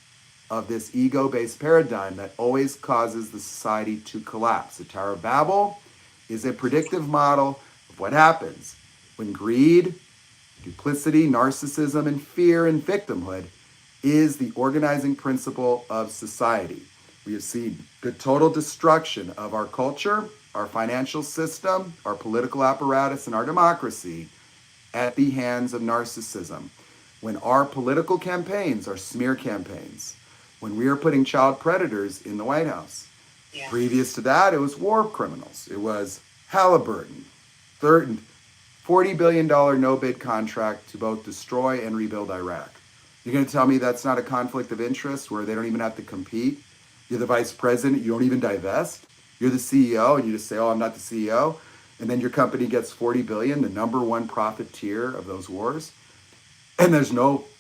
of this ego-based paradigm that always causes the society to collapse. The Tower of Babel is a predictive model of what happens when greed, duplicity, narcissism, and fear and victimhood is the organizing principle of society. We have seen the total destruction of our culture, our financial system, our political apparatus, and our democracy at the hands of narcissism. When our political campaigns are smear campaigns, when we are putting child predators in the White House. Yeah. Previous to that, it was war criminals. It was Halliburton, $40 billion no-bid contract to both destroy and rebuild Iraq. You're going to tell me that's not a conflict of interest where they don't even have to compete? You're the vice president, you don't even divest? You're the CEO, and you just say, oh, I'm not the CEO? And then your company gets $40 billion, the number one profiteer of those wars? And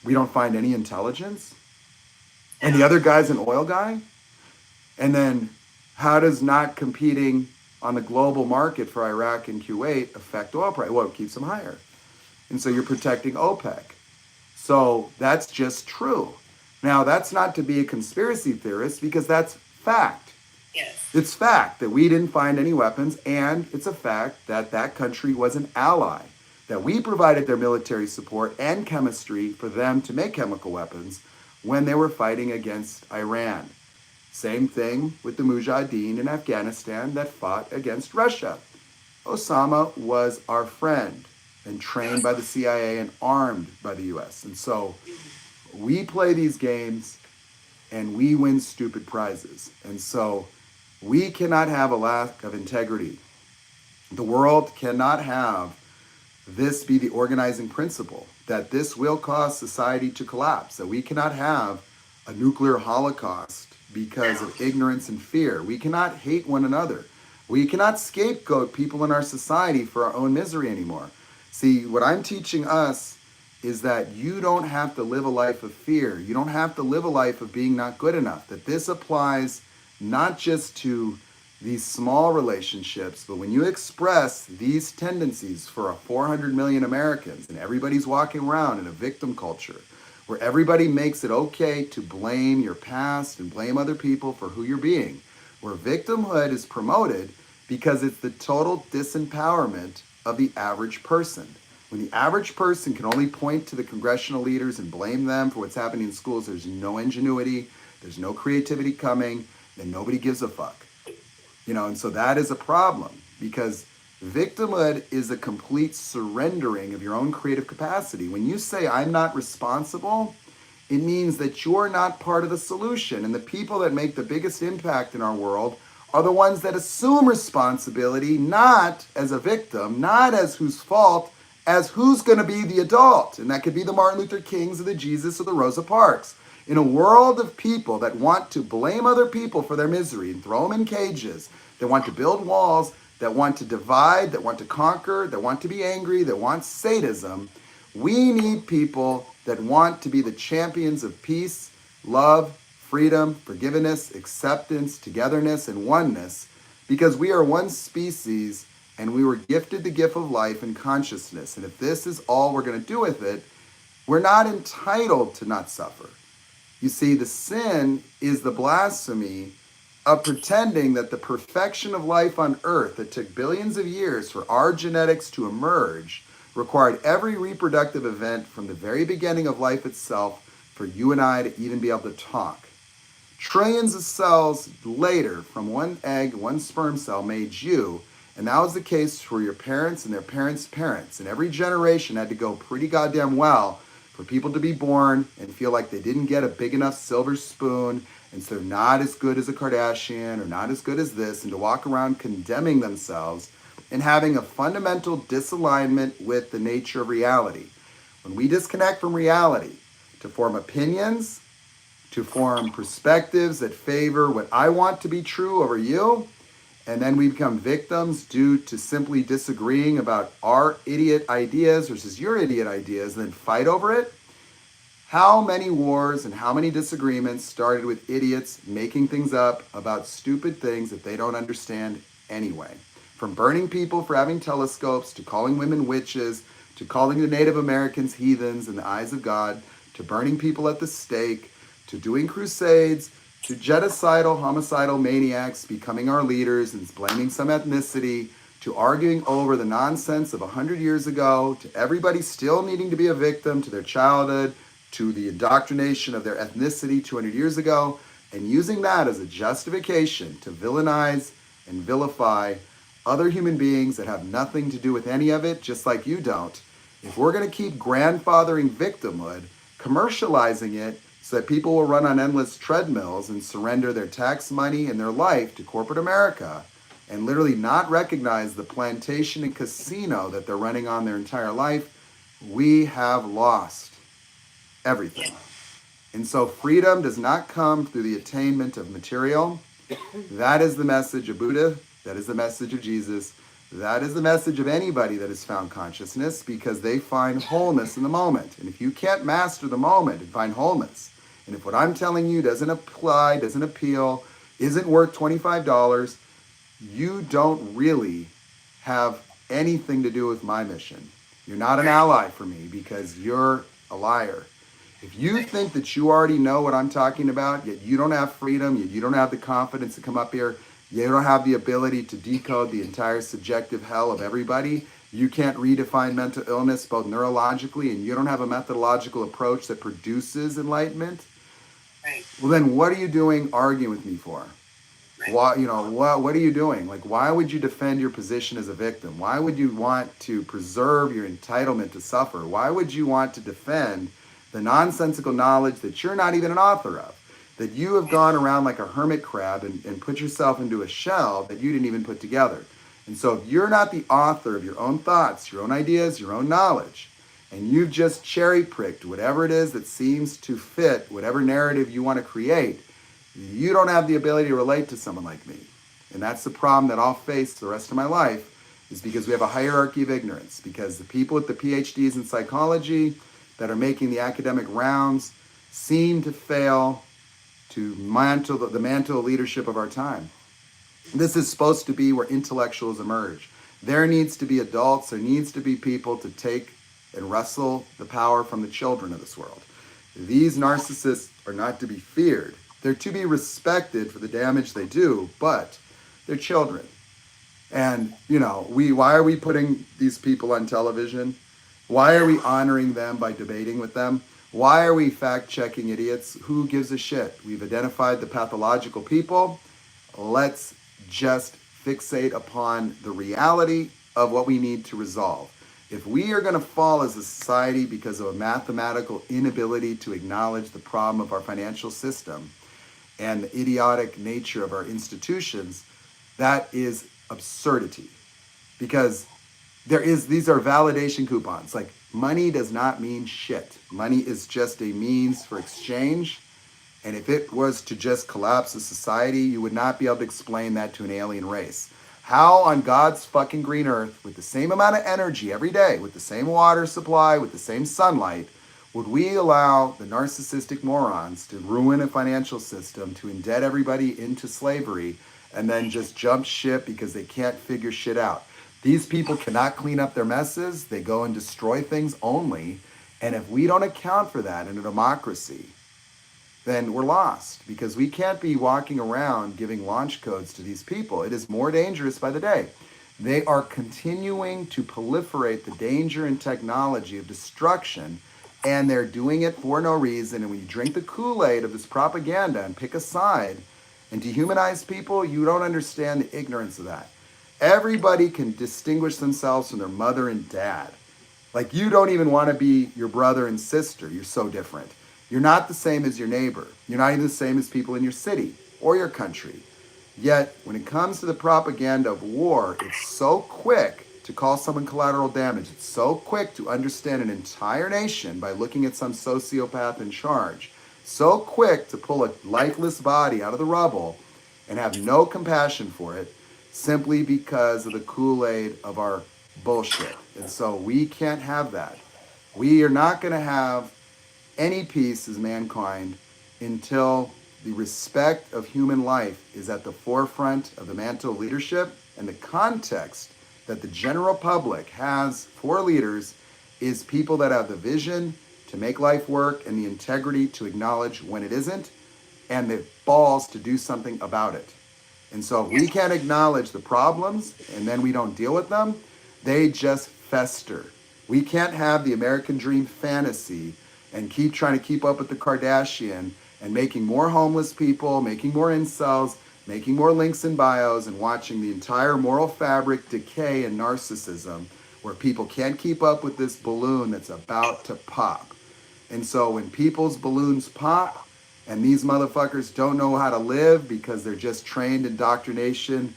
we don't find any intelligence? And the other guy's an oil guy? And then how does not competing on the global market for Iraq and Kuwait affect oil price? Well, it keeps them higher. And so you're protecting OPEC. So that's just true. Now, that's not to be a conspiracy theorist, because that's fact. Yes. It's fact that we didn't find any weapons, and it's a fact that that country was an ally, that we provided their military support and chemistry for them to make chemical weapons when they were fighting against Iran. Same thing with the Mujahideen in Afghanistan that fought against Russia. Osama was our friend and trained by the CIA and armed by the US. And so we play these games and we win stupid prizes. And so we cannot have a lack of integrity. The world cannot have this be the organizing principle, that this will cause society to collapse, that we cannot have a nuclear holocaust because of ignorance and fear. We cannot hate one another. We cannot scapegoat people in our society for our own misery anymore. See, what I'm teaching us is that you don't have to live a life of fear. You don't have to live a life of being not good enough. That this applies not just to these small relationships, but when you express these tendencies for 400 million Americans, and everybody's walking around in a victim culture, where everybody makes it okay to blame your past and blame other people for who you're being, where victimhood is promoted because it's the total disempowerment of the average person. When the average person can only point to the congressional leaders and blame them for what's happening in schools, there's no ingenuity, there's no creativity coming, then nobody gives a fuck. And so that is a problem, because victimhood is a complete surrendering of your own creative capacity. When you say, I'm not responsible, it means that you're not part of the solution. And the people that make the biggest impact in our world are the ones that assume responsibility, not as a victim, not as whose fault as who's going to be the adult. And that could be the Martin Luther Kings or the Jesus or the Rosa Parks. In a world of people that want to blame other people for their misery and throw them in cages, that want to build walls, that want to divide, that want to conquer, that want to be angry, that want sadism, we need people that want to be the champions of peace, love, freedom, forgiveness, acceptance, togetherness, and oneness, because we are one species and we were gifted the gift of life and consciousness. And if this is all we're going to do with it, we're not entitled to not suffer. You see, the sin is the blasphemy of pretending that the perfection of life on earth that took billions of years for our genetics to emerge required every reproductive event from the very beginning of life itself for you and I to even be able to talk. Trillions of cells later, from one egg, one sperm cell, made you, and that was the case for your parents and their parents' parents. And every generation had to go pretty goddamn well for people to be born and feel like they didn't get a big enough silver spoon, and so they're not as good as a Kardashian or not as good as this, and to walk around condemning themselves and having a fundamental disalignment with the nature of reality. When we disconnect from reality to form opinions, to form perspectives that favor what I want to be true over you, and then we become victims due to simply disagreeing about our idiot ideas versus your idiot ideas, and then fight over it. How many wars and how many disagreements started with idiots making things up about stupid things that they don't understand anyway? From burning people for having telescopes, to calling women witches, to calling the Native Americans heathens in the eyes of God, to burning people at the stake, to doing crusades, to genocidal, homicidal maniacs becoming our leaders and blaming some ethnicity, to arguing over the nonsense of 100 years ago, to everybody still needing to be a victim to their childhood, to the indoctrination of their ethnicity 200 years ago, and using that as a justification to villainize and vilify other human beings that have nothing to do with any of it, just like you don't. If we're going to keep grandfathering victimhood, commercializing it, so that people will run on endless treadmills and surrender their tax money and their life to corporate America and literally not recognize the plantation and casino that they're running on their entire life, we have lost everything. And so freedom does not come through the attainment of material. That is the message of Buddha. That is the message of Jesus. That is the message of anybody that has found consciousness, because they find wholeness in the moment. And if you can't master the moment and find wholeness, and if what I'm telling you doesn't apply, doesn't appeal, isn't worth $25, you don't really have anything to do with my mission. You're not an ally for me because you're a liar. If you think that you already know what I'm talking about, yet you don't have freedom, yet you don't have the confidence to come up here, you don't have the ability to decode the entire subjective hell of everybody, you can't redefine mental illness both neurologically, and you don't have a methodological approach that produces enlightenment, Right. well then what are you doing arguing with me for? Right. Why, what are you doing? Like, why would you defend your position as a victim? Why would you want to preserve your entitlement to suffer? Why would you want to defend the nonsensical knowledge that you're not even an author of? That you have gone around like a hermit crab and put yourself into a shell that you didn't even put together. And so if you're not the author of your own thoughts, your own ideas, your own knowledge, and you've just cherry-pricked whatever it is that seems to fit whatever narrative you want to create, you don't have the ability to relate to someone like me. And that's the problem that I'll face the rest of my life, is because we have a hierarchy of ignorance, because the people with the PhDs in psychology that are making the academic rounds seem to fail to mantle the mantle of leadership of our time. This is supposed to be where intellectuals emerge. There needs to be adults, there needs to be people to take and wrestle the power from the children of this world. These narcissists are not to be feared. They're to be respected for the damage they do, but they're children. And, why are we putting these people on television? Why are we honoring them by debating with them? Why are we fact-checking idiots? Who gives a shit? We've identified the pathological people. Let's just fixate upon the reality of what we need to resolve. If we are going to fall as a society because of a mathematical inability to acknowledge the problem of our financial system and the idiotic nature of our institutions, that is absurdity. Because These are validation coupons. Like, money does not mean shit. Money is just a means for exchange. And if it was to just collapse a society, you would not be able to explain that to an alien race. How on God's fucking green earth, with the same amount of energy every day, with the same water supply, with the same sunlight, would we allow the narcissistic morons to ruin a financial system, to indebt everybody into slavery, and then just jump ship because they can't figure shit out? These people cannot clean up their messes. They go and destroy things only. And if we don't account for that in a democracy, then we're lost, because we can't be walking around giving launch codes to these people. It is more dangerous by the day. They are continuing to proliferate the danger and technology of destruction, and they're doing it for no reason. And when you drink the Kool-Aid of this propaganda and pick a side and dehumanize people, you don't understand the ignorance of that. Everybody can distinguish themselves from their mother and dad. Like, you don't even want to be your brother and sister. You're so different. You're not the same as your neighbor. You're not even the same as people in your city or your country. Yet, when it comes to the propaganda of war, it's so quick to call someone collateral damage. It's so quick to understand an entire nation by looking at some sociopath in charge. So quick to pull a lifeless body out of the rubble and have no compassion for it, simply because of the Kool-Aid of our bullshit. And so we can't have that. We are not going to have any peace as mankind until the respect of human life is at the forefront of the mantle of leadership, and the context that the general public has for leaders is people that have the vision to make life work and the integrity to acknowledge when it isn't, and the balls to do something about it. And so if we can't acknowledge the problems and then we don't deal with them, they just fester. We can't have the American dream fantasy and keep trying to keep up with the Kardashian and making more homeless people, making more incels, making more links in bios, and watching the entire moral fabric decay and narcissism, where people can't keep up with this balloon that's about to pop. And so when people's balloons pop and these motherfuckers don't know how to live because they're just trained indoctrination,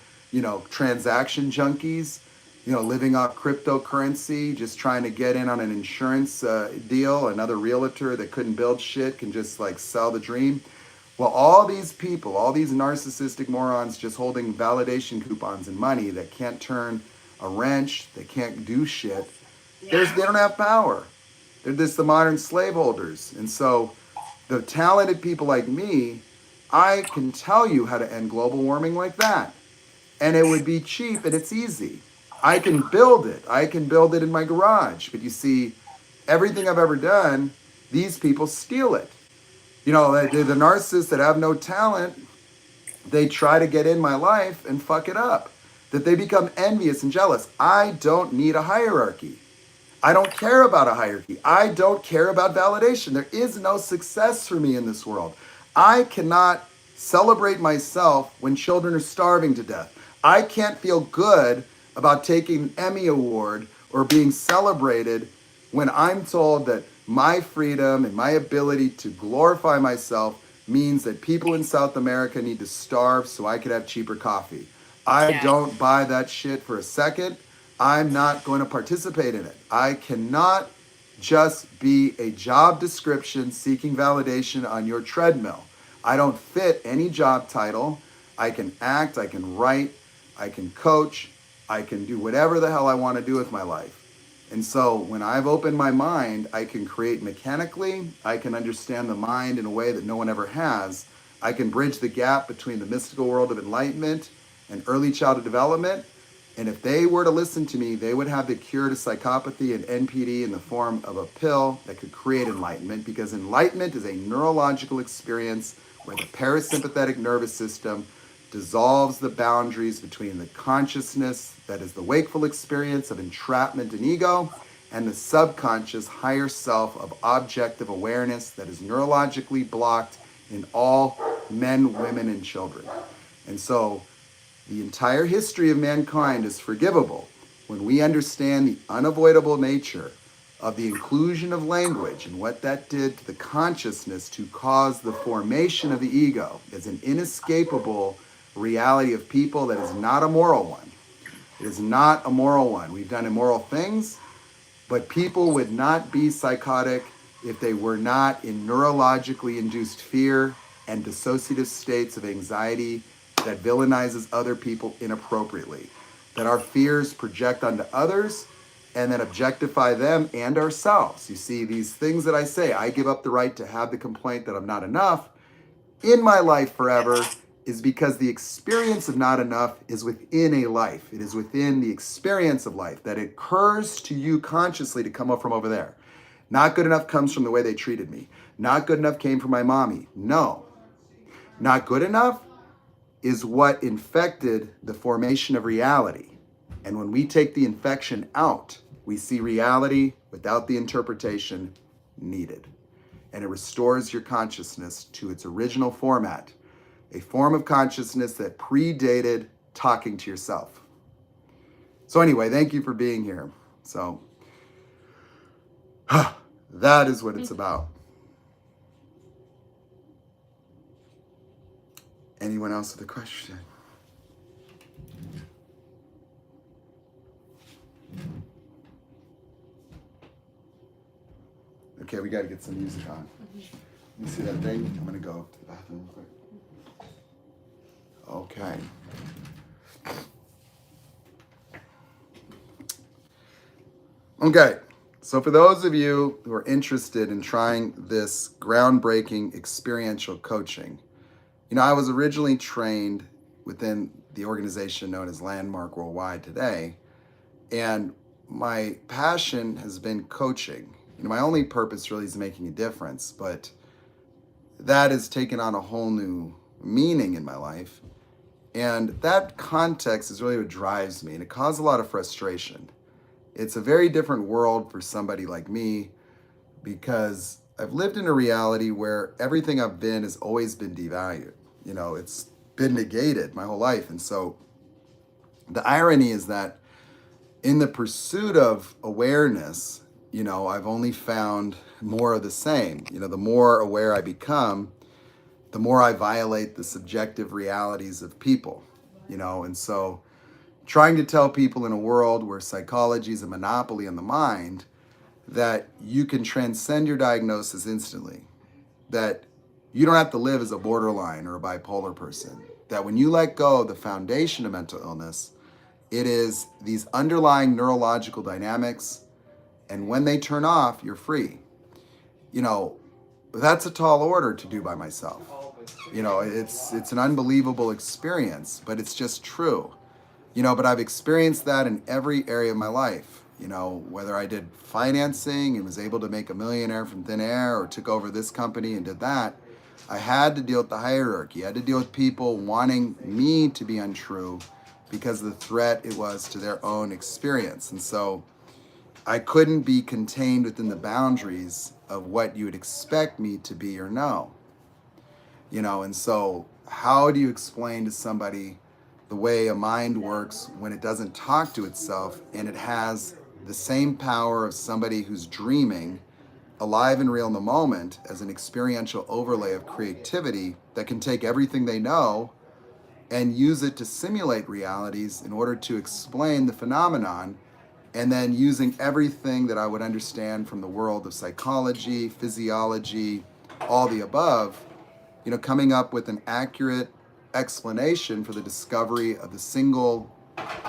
transaction junkies, living off cryptocurrency, just trying to get in on an insurance deal. Another realtor that couldn't build shit can just like sell the dream. Well, all these people, all these narcissistic morons just holding validation coupons and money that can't turn a wrench, they can't do shit. They don't have power. They're just the modern slaveholders. And so the talented people like me, I can tell you how to end global warming like that. And it would be cheap and it's easy. I can build it. I can build it in my garage. But you see, everything I've ever done, these people steal it. The narcissists that have no talent, they try to get in my life and fuck it up. That they become envious and jealous. I don't need a hierarchy. I don't care about a hierarchy. I don't care about validation. There is no success for me in this world. I cannot celebrate myself when children are starving to death. I can't feel good about taking an Emmy Award or being celebrated when I'm told that my freedom and my ability to glorify myself means that people in South America need to starve so I could have cheaper coffee. I don't buy that shit for a second. I'm not going to participate in it. I cannot just be a job description seeking validation on your treadmill. I don't fit any job title. I can act, I can write, I can coach, I can do whatever the hell I want to do with my life. And so when I've opened my mind, I can create mechanically. I can understand the mind in a way that no one ever has. I can bridge the gap between the mystical world of enlightenment and early childhood development. And if they were to listen to me, they would have the cure to psychopathy and NPD in the form of a pill that could create enlightenment, because enlightenment is a neurological experience where the parasympathetic nervous system dissolves the boundaries between the consciousness that is the wakeful experience of entrapment and ego and the subconscious higher self of objective awareness that is neurologically blocked in all men, women, and children. And so the entire history of mankind is forgivable when we understand the unavoidable nature of the inclusion of language and what that did to the consciousness to cause the formation of the ego as an inescapable reality of people that is not a moral one. It is not a moral one. We've done immoral things, but people would not be psychotic if they were not in neurologically induced fear and dissociative states of anxiety that villainizes other people inappropriately, that our fears project onto others and then objectify them and ourselves. You see, these things that I say, I give up the right to have the complaint that I'm not enough in my life forever, is because the experience of not enough is within a life. It is within the experience of life that it occurs to you consciously to come up from over there. Not good enough comes from the way they treated me. Not good enough came from my mommy. No. Not good enough is what infected the formation of reality. And when we take the infection out, we see reality without the interpretation needed. And it restores your consciousness to its original format, a form of consciousness that predated talking to yourself. So anyway, thank you for being here. So that is what it's about. Anyone else with a question? Okay, we got to get some music on. You see that thing? I'm going to go to the bathroom real quick. Okay. Okay, so for those of you who are interested in trying this groundbreaking experiential coaching, you know, I was originally trained within the organization known as Landmark Worldwide today, and my passion has been coaching. You know, my only purpose really is making a difference, but that has taken on a whole new meaning in my life. And that context is really what drives me, and it caused a lot of frustration. It's a very different world for somebody like me because I've lived in a reality where everything I've been has always been devalued. You know, it's been negated my whole life. And so the irony is that in the pursuit of awareness, you know, I've only found more of the same. You know, the more aware I become, the more I violate the subjective realities of people, you know, and so trying to tell people in a world where psychology is a monopoly on the mind that you can transcend your diagnosis instantly, that you don't have to live as a borderline or a bipolar person, that when you let go of the foundation of mental illness, it is these underlying neurological dynamics, and when they turn off, you're free. You know, that's a tall order to do by myself. You know, it's an unbelievable experience, but it's just true. You know, but I've experienced that in every area of my life. You know, whether I did financing and was able to make a millionaire from thin air or took over this company and did that, I had to deal with the hierarchy. I had to deal with people wanting me to be untrue because of the threat it was to their own experience. And so I couldn't be contained within the boundaries of what you would expect me to be or know. You know, and so how do you explain to somebody the way a mind works when it doesn't talk to itself and it has the same power of somebody who's dreaming, alive and real in the moment, as an experiential overlay of creativity that can take everything they know and use it to simulate realities in order to explain the phenomenon, and then using everything that I would understand from the world of psychology, physiology, all the above, you know, coming up with an accurate explanation for the discovery of the single,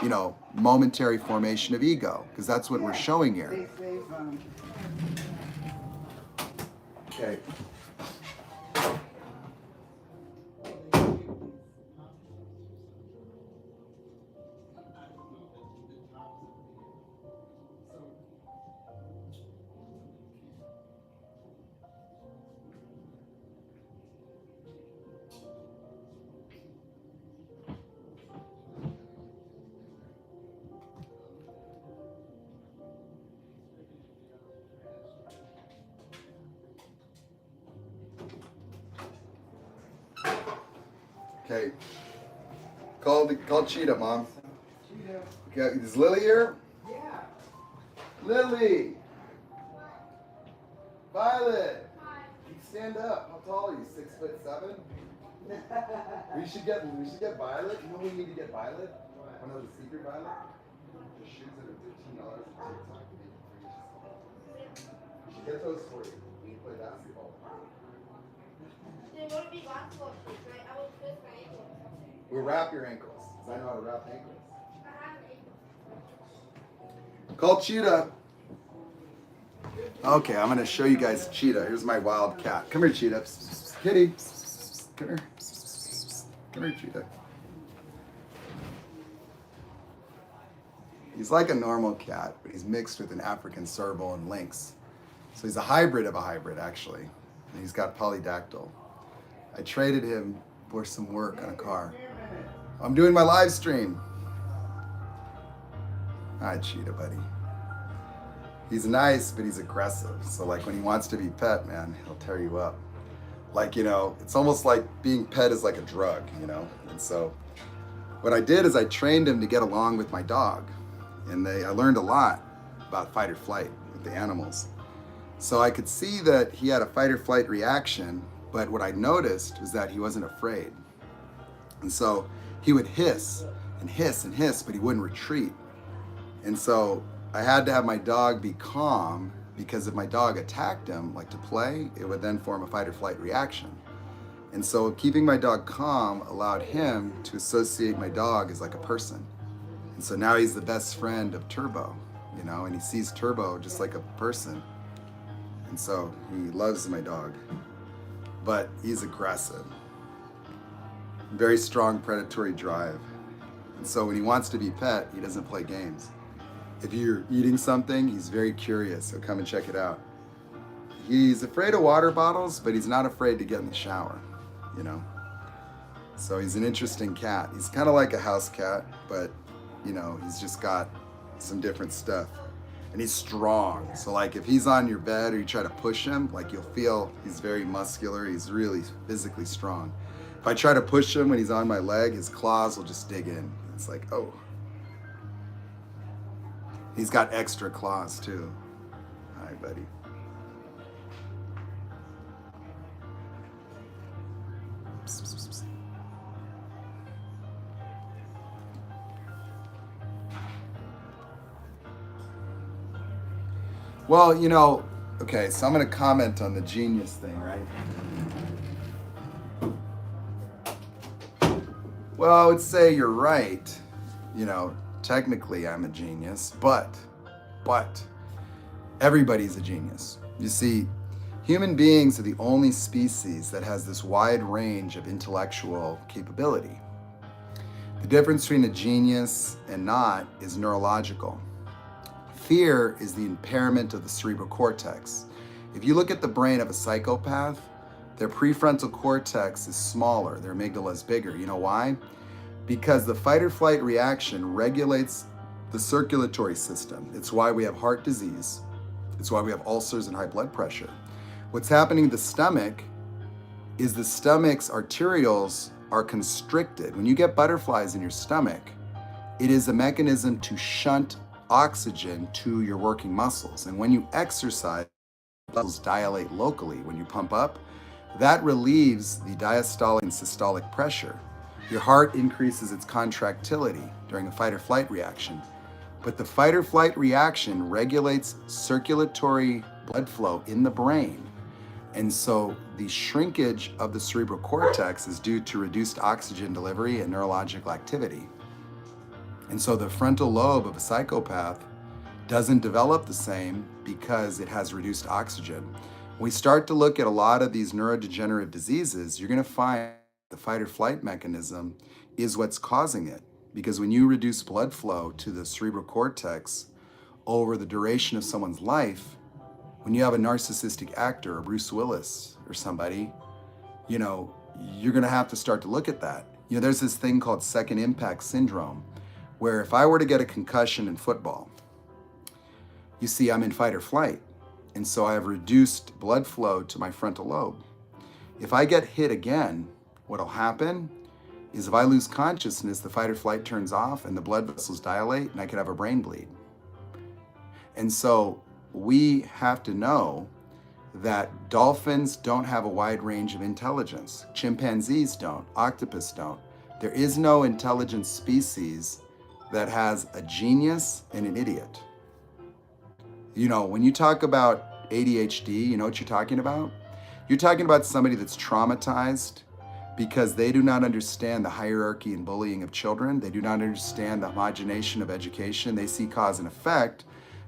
you know, momentary formation of ego, because that's what we're showing here. Okay. Okay. Call Cheetah, Mom. Okay, is Lily here? Yeah. Lily! Violet! You stand up. How tall are you? 6'7"? we should get Violet. You know we need to get Violet? One of the secret Violet? Shoes that are $15 from TikTok and make you free. You should get those for you. You play basketball. They wouldn't be basketball shoes, right? I would twist my ankle or something. We'll wrap your ankles, because I know how to wrap ankles. I have an ankle. Call Cheetah. Okay, I'm gonna show you guys Cheetah. Here's my wild cat. Come here, Cheetah. Kitty. Come here. Come here, Cheetah. He's like a normal cat, but he's mixed with an African serval and lynx. So he's a hybrid of a hybrid, actually. And he's got polydactyl. I traded him for some work on a car. I'm doing my live stream. Hi, Cheetah, buddy. He's nice, but he's aggressive. So like when he wants to be pet, man, he'll tear you up. Like, you know, it's almost like being pet is like a drug, you know? And so what I did is I trained him to get along with my dog. And I learned a lot about fight or flight with the animals. So I could see that he had a fight or flight reaction, but what I noticed was that he wasn't afraid. And so he would hiss and hiss and hiss, but he wouldn't retreat. And so I had to have my dog be calm, because if my dog attacked him, like to play, it would then form a fight or flight reaction. And so keeping my dog calm allowed him to associate my dog as like a person. And so now he's the best friend of Turbo, you know, and he sees Turbo just like a person. And so he loves my dog, but he's aggressive. Very strong predatory drive. And so when he wants to be pet, he doesn't play games. If you're eating something, he's very curious. He'll come and check it out. He's afraid of water bottles, but he's not afraid to get in the shower, you know? So he's an interesting cat. He's kind of like a house cat, but, you know, he's just got some different stuff. And he's strong. So like if he's on your bed or you try to push him, like you'll feel he's very muscular. He's really physically strong. If I try to push him when he's on my leg, his claws will just dig in. It's like, oh. He's got extra claws too. Hi, buddy. Well, you know, okay, so I'm going to comment on the genius thing, right? Well, I would say you're right. You know, technically I'm a genius, but everybody's a genius. You see, human beings are the only species that has this wide range of intellectual capability. The difference between a genius and not is neurological. Fear is the impairment of the cerebral cortex. If you look at the brain of a psychopath, their prefrontal cortex is smaller, their amygdala is bigger. You know why? Because the fight or flight reaction regulates the circulatory system. It's why we have heart disease. It's why we have ulcers and high blood pressure. What's happening in the stomach is the stomach's arterioles are constricted. When you get butterflies in your stomach, it is a mechanism to shunt oxygen to your working muscles. And when you exercise, muscles dilate locally. When you pump up, that relieves the diastolic and systolic pressure. Your heart increases its contractility during a fight or flight reaction. But the fight or flight reaction regulates circulatory blood flow in the brain. And so the shrinkage of the cerebral cortex is due to reduced oxygen delivery and neurological activity. And so the frontal lobe of a psychopath doesn't develop the same because it has reduced oxygen. When we start to look at a lot of these neurodegenerative diseases, you're going to find the fight or flight mechanism is what's causing it. Because when you reduce blood flow to the cerebral cortex over the duration of someone's life, when you have a narcissistic actor, or Bruce Willis or somebody, you know, you're going to have to start to look at that. You know, there's this thing called second impact syndrome, where if I were to get a concussion in football, you see, I'm in fight or flight. And so I have reduced blood flow to my frontal lobe. If I get hit again, what'll happen is if I lose consciousness, the fight or flight turns off and the blood vessels dilate and I could have a brain bleed. And so we have to know that dolphins don't have a wide range of intelligence. Chimpanzees don't, octopus don't. There is no intelligent species that has a genius and an idiot. You know, when you talk about ADHD, you know what you're talking about? You're talking about somebody that's traumatized because they do not understand the hierarchy and bullying of children. They do not understand the homogenation of education. They see cause and effect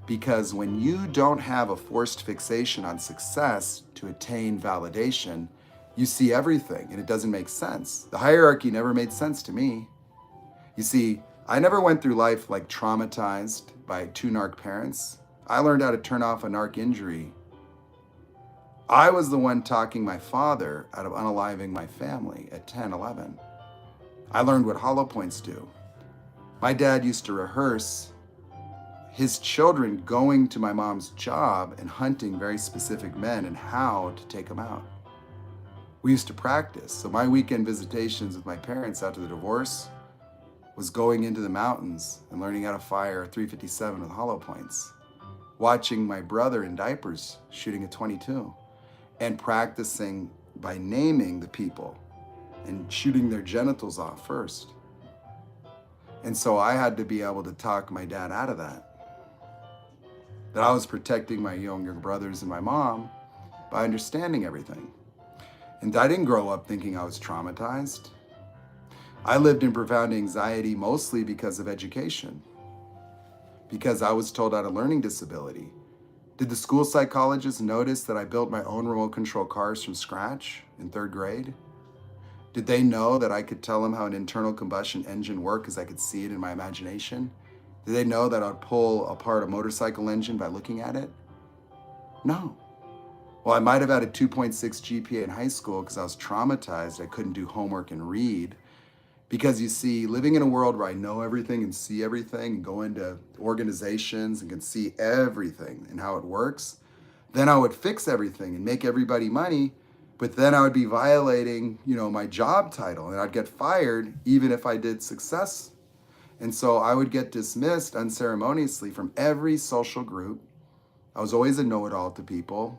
because when you don't have a forced fixation on success to attain validation, you see everything and it doesn't make sense. The hierarchy never made sense to me. You see, I never went through life like traumatized by two narc parents. I learned how to turn off a narc injury. I was the one talking my father out of unaliving my family at 10, 11. I learned what hollow points do. My dad used to rehearse his children going to my mom's job and hunting very specific men and how to take them out. We used to practice. So my weekend visitations with my parents after the divorce was going into the mountains and learning how to fire a 357 with hollow points, watching my brother in diapers shooting a 22, and practicing by naming the people and shooting their genitals off first. And so I had to be able to talk my dad out of that I was protecting my younger brothers and my mom by understanding everything. And I didn't grow up thinking I was traumatized. I lived in profound anxiety mostly because of education, because I was told I had a learning disability. Did the school psychologist notice that I built my own remote control cars from scratch in 3rd grade? Did they know that I could tell them how an internal combustion engine worked because I could see it in my imagination? Did they know that I'd pull apart a motorcycle engine by looking at it? No. Well, I might have had a 2.6 GPA in high school because I was traumatized. I couldn't do homework and read. Because you see, living in a world where I know everything and see everything and go into organizations and can see everything and how it works, then I would fix everything and make everybody money, but then I would be violating, my job title and I'd get fired even if I did success. And so I would get dismissed unceremoniously from every social group. I was always a know-it-all to people.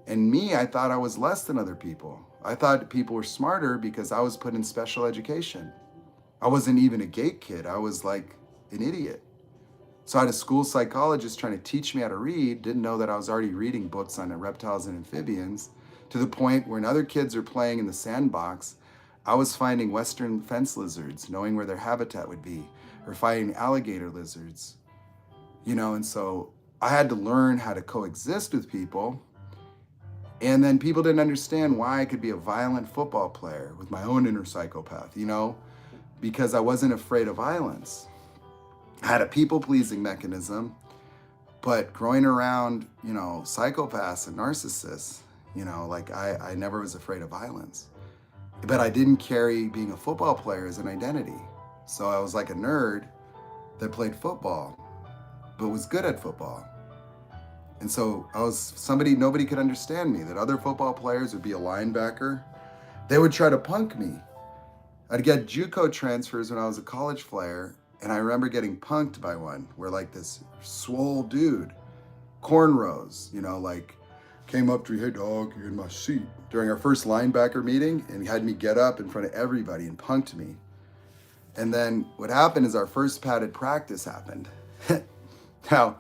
And me, I thought I was less than other people. I thought people were smarter because I was put in special education. I wasn't even a gate kid. I was like an idiot. So I had a school psychologist trying to teach me how to read, didn't know that I was already reading books on reptiles and amphibians, to the point where when other kids are playing in the sandbox, I was finding western fence lizards, knowing where their habitat would be, or finding alligator lizards. And so I had to learn how to coexist with people. And then people didn't understand why I could be a violent football player with my own inner psychopath, because I wasn't afraid of violence. I had a people-pleasing mechanism, but growing around, psychopaths and narcissists, I never was afraid of violence. But I didn't carry being a football player as an identity. So I was like a nerd that played football, but was good at football. And so I was somebody nobody could understand me, that other football players would be a linebacker. They would try to punk me. I'd get JUCO transfers when I was a college player, and I remember getting punked by one where this swole dude, cornrows, came up to me, "Hey dog, you're in my seat," during our first linebacker meeting, and he had me get up in front of everybody and punked me. And then what happened is our first padded practice happened. Now,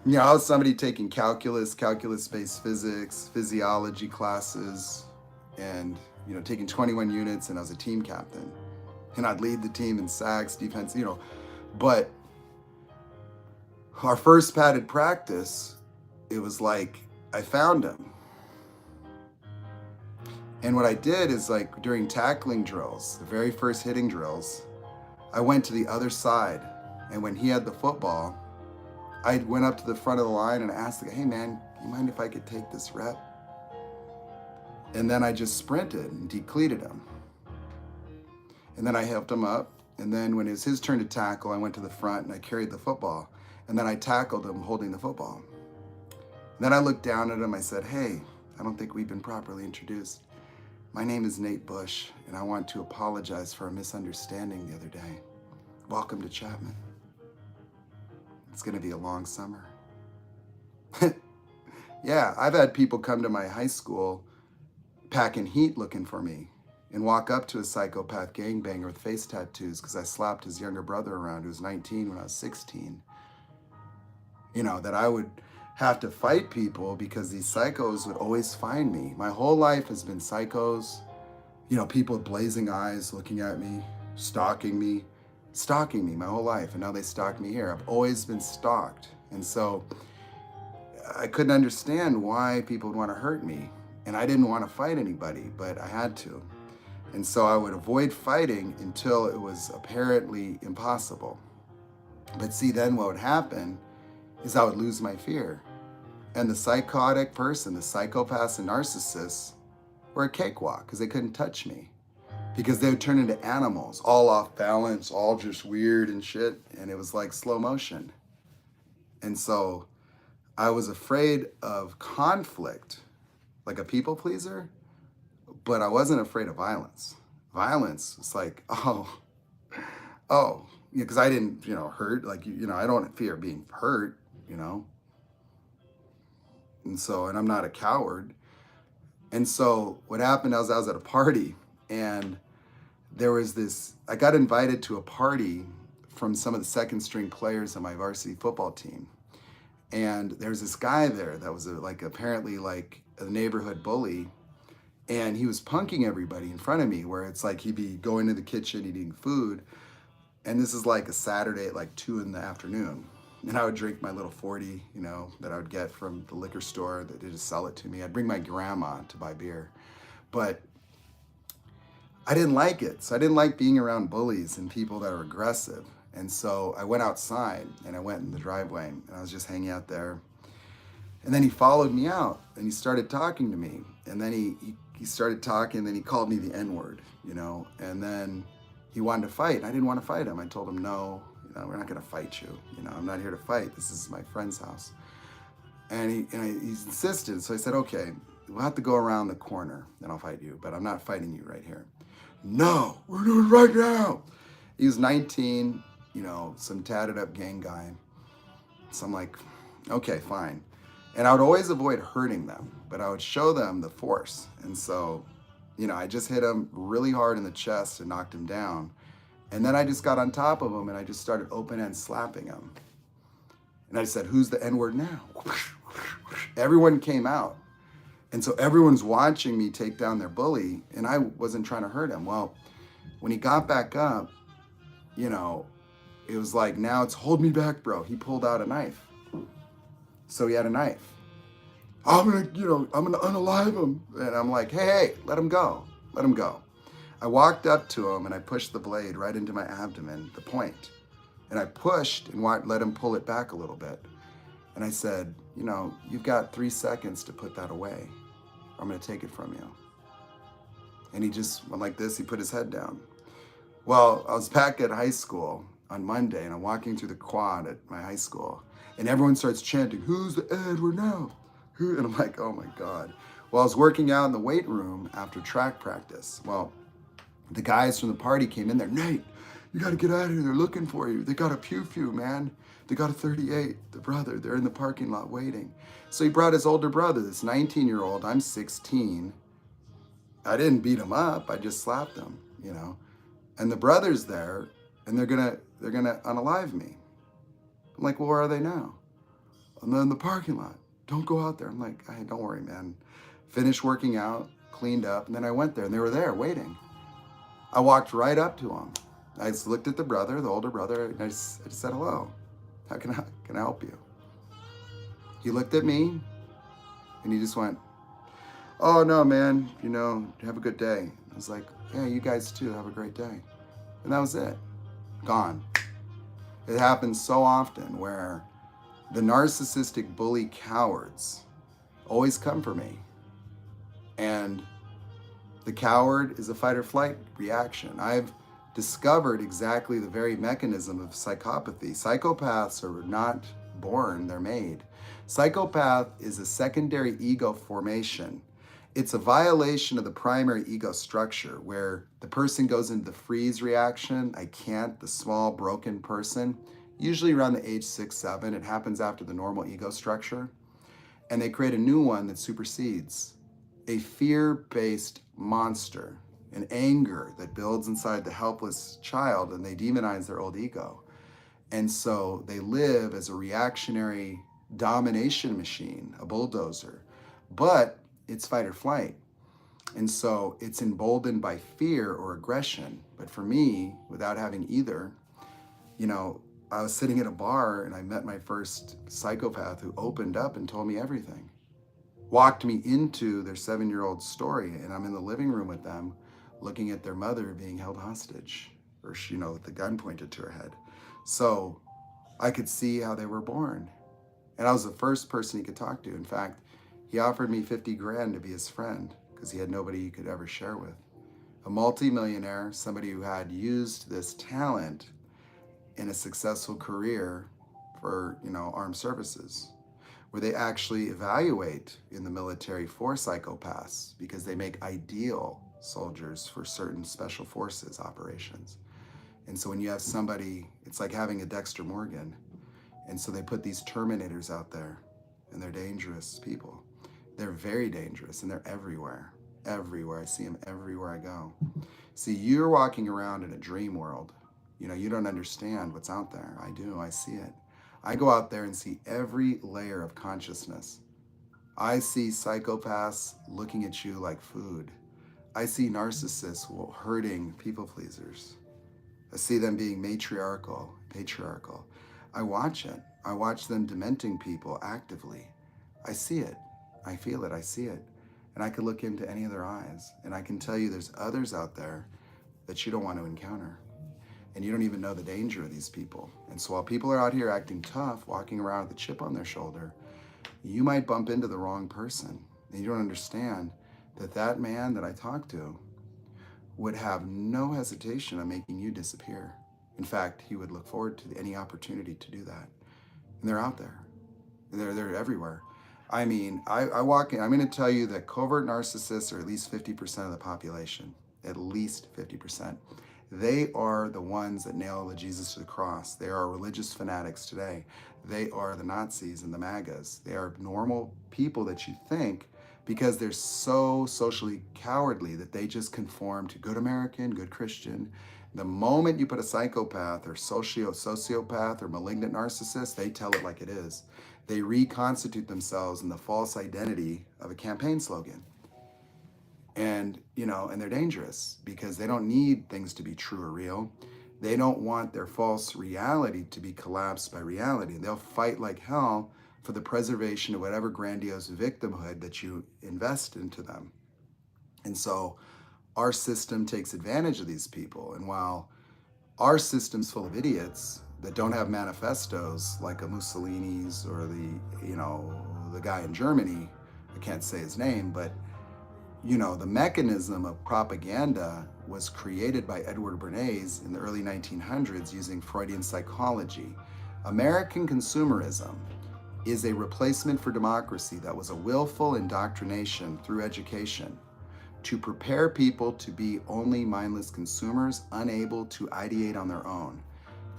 I was somebody taking calculus-based physics, physiology classes, and, taking 21 units, and I was a team captain. And I'd lead the team in sacks, defense, But our first padded practice, it was like I found him. And what I did is during tackling drills, the very first hitting drills, I went to the other side. And when he had the football, I went up to the front of the line and asked the guy, "Hey man, you mind if I could take this rep?" And then I just sprinted and decleated him. And then I helped him up. And then when it was his turn to tackle, I went to the front and I carried the football. And then I tackled him holding the football. And then I looked down at him. I said, "Hey, I don't think we've been properly introduced. My name is Nate Bush, and I want to apologize for a misunderstanding the other day. Welcome to Chapman. It's going to be a long summer." Yeah, I've had people come to my high school packing heat looking for me. and walk up to a psychopath gangbanger with face tattoos because I slapped his younger brother around who was 19 when I was 16. You know, that I would have to fight people because these psychos would always find me. My whole life has been psychos, you know, people with blazing eyes looking at me, stalking me my whole life. And now they stalk me here. I've always been stalked. And so I couldn't understand why people would want to hurt me. And I didn't want to fight anybody, but I had to. And so I would avoid fighting until it was apparently impossible. But see, then what would happen is I would lose my fear. And the psychotic person, the psychopaths and narcissists, were a cakewalk because they couldn't touch me. Because they would turn into animals, all off balance, all just weird and shit. And it was like slow motion. And so I was afraid of conflict, like a people pleaser, but I wasn't afraid of violence. Violence was like, oh, because I didn't, hurt. Like, I don't fear being hurt, And so, and I'm not a coward. And so what happened, I was at a party, and there was this, I got invited to a party from some of the second string players on my varsity football team. And there was this guy there that was apparently a neighborhood bully. And he was punking everybody in front of me, where it's like he'd be going to the kitchen eating food. And this is like a Saturday at 2 in the afternoon. And I would drink my little 40, that I would get from the liquor store that they just sell it to me. I'd bring my grandma to buy beer. But I didn't like it. So I didn't like being around bullies and people that are aggressive. And so I went outside and I went in the driveway and I was just hanging out there. And then he followed me out and he started talking to me. And then he started talking, and then he called me the N-word, and then he wanted to fight. I didn't want to fight him. I told him, no, we're not going to fight you. I'm not here to fight. This is my friend's house. And he insisted. So I said, okay, we'll have to go around the corner and I'll fight you, but I'm not fighting you right here. No, we're doing it right now. He was 19, some tatted up gang guy. So I'm like, okay, fine. And I would always avoid hurting them, but I would show them the force. And so, I just hit him really hard in the chest and knocked him down. And then I just got on top of him and I just started open-end slapping him. And I said, who's the N-word now? Everyone came out. And so everyone's watching me take down their bully, and I wasn't trying to hurt him. Well, when he got back up, it was like, now it's hold me back, bro. He pulled out a knife. So he had a knife. I'm gonna unalive him. And I'm like, hey, let him go. Let him go. I walked up to him and I pushed the blade right into my abdomen, the point. And I pushed and let him pull it back a little bit. And I said, you've got 3 seconds to put that away. I'm gonna take it from you. And he just went like this, he put his head down. Well, I was back at high school on Monday and I'm walking through the quad at my high school. And everyone starts chanting, who's the Edward now? Who? And I'm like, oh my God. Well, I was working out in the weight room after track practice. Well, the guys from the party came in there. Nate, you got to get out of here. They're looking for you. They got a pew, man. They got a 38, the brother. They're in the parking lot waiting. So he brought his older brother, this 19-year-old. I'm 16. I didn't beat him up. I just slapped him, And the brother's there, and they're gonna unalive me. I'm like, well, where are they now? And they're in the parking lot. Don't go out there. I'm like, hey, don't worry, man. Finished working out, cleaned up, and then I went there, and they were there waiting. I walked right up to him. I just looked at the brother, the older brother, and I just said, hello. How can I help you? He looked at me, and he just went, oh, no, man, have a good day. I was like, yeah, you guys too, have a great day. And that was it. Gone. It happens so often where the narcissistic bully cowards always come for me. And the coward is a fight or flight reaction. I've discovered exactly the very mechanism of psychopathy. Psychopaths are not born, they're made. Psychopath is a secondary ego formation. It's a violation of the primary ego structure where the person goes into the freeze reaction, I can't, the small broken person, usually around the age 6, 7. It happens after the normal ego structure. And they create a new one that supersedes. A fear-based monster and anger that builds inside the helpless child, and they demonize their old ego. And so they live as a reactionary domination machine, a bulldozer, but it's fight or flight. And so it's emboldened by fear or aggression. But for me, without having either, I was sitting at a bar and I met my first psychopath who opened up and told me everything, walked me into their 7-year-old story. And I'm in the living room with them looking at their mother being held hostage, or, with the gun pointed to her head. So I could see how they were born. And I was the first person he could talk to. In fact, he offered me 50 grand to be his friend because he had nobody he could ever share with. A multimillionaire, somebody who had used this talent in a successful career for, armed services, where they actually evaluate in the military for psychopaths because they make ideal soldiers for certain special forces operations. And so when you have somebody, it's like having a Dexter Morgan. And so they put these Terminators out there, and they're dangerous people. They're very dangerous, and they're everywhere. Everywhere. I see them everywhere I go. See, you're walking around in a dream world. You don't understand what's out there. I do. I see it. I go out there and see every layer of consciousness. I see psychopaths looking at you like food. I see narcissists hurting people pleasers. I see them being matriarchal, patriarchal. I watch it. I watch them dementing people actively. I see it. I feel it. I see it. And I could look into any of their eyes. And I can tell you there's others out there that you don't want to encounter. And you don't even know the danger of these people. And so while people are out here acting tough, walking around with a chip on their shoulder, you might bump into the wrong person. And you don't understand that that man that I talked to would have no hesitation on making you disappear. In fact, he would look forward to any opportunity to do that. And they're out there. They're everywhere. I mean, I walk in, I'm going to tell you that covert narcissists are at least 50% of the population. At least 50%. They are the ones that nail the Jesus to the cross. They are religious fanatics today. They are the Nazis and the MAGAs. They are normal people that you think, because they're so socially cowardly, that they just conform to good American, good Christian. The moment you put a psychopath or sociopath or malignant narcissist, they tell it like it is. They reconstitute themselves in the false identity of a campaign slogan. And, and they're dangerous because they don't need things to be true or real. They don't want their false reality to be collapsed by reality. They'll fight like hell for the preservation of whatever grandiose victimhood that you invest into them. And so our system takes advantage of these people. And while our system's full of idiots that don't have manifestos like a Mussolini's or the guy in Germany, I can't say his name, but the mechanism of propaganda was created by Edward Bernays in the early 1900s using Freudian psychology. American consumerism is a replacement for democracy that was a willful indoctrination through education to prepare people to be only mindless consumers, unable to ideate on their own.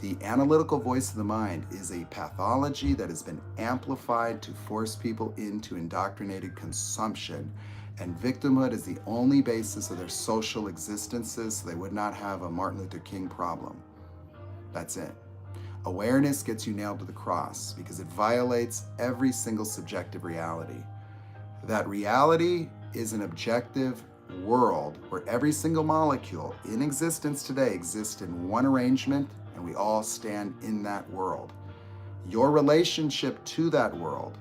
The analytical voice of the mind is a pathology that has been amplified to force people into indoctrinated consumption. And victimhood is the only basis of their social existences, so they would not have a Martin Luther King problem. That's it. Awareness gets you nailed to the cross because it violates every single subjective reality. That reality is an objective world where every single molecule in existence today exists in one arrangement, and we all stand in that world. Your relationship to that world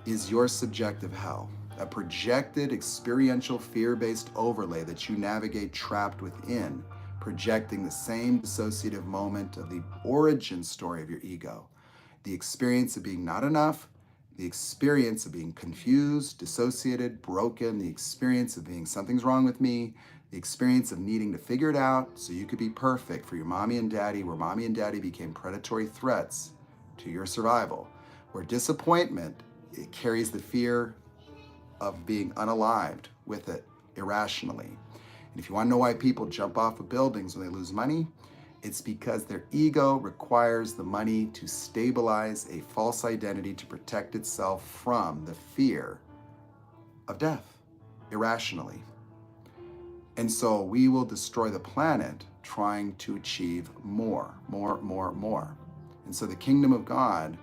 is your subjective hell. A projected experiential fear-based overlay that you navigate trapped within, projecting the same dissociative moment of the origin story of your ego. The experience of being not enough, the experience of being confused, dissociated, broken, the experience of being something's wrong with me, the experience of needing to figure it out so you could be perfect for your mommy and daddy, where mommy and daddy became predatory threats to your survival, where disappointment, it carries the fear of being unalived with it irrationally. And if you want to know why people jump off of buildings when they lose money, it's because their ego requires the money to stabilize a false identity to protect itself from the fear of death irrationally. And so we will destroy the planet trying to achieve more. And so the kingdom of God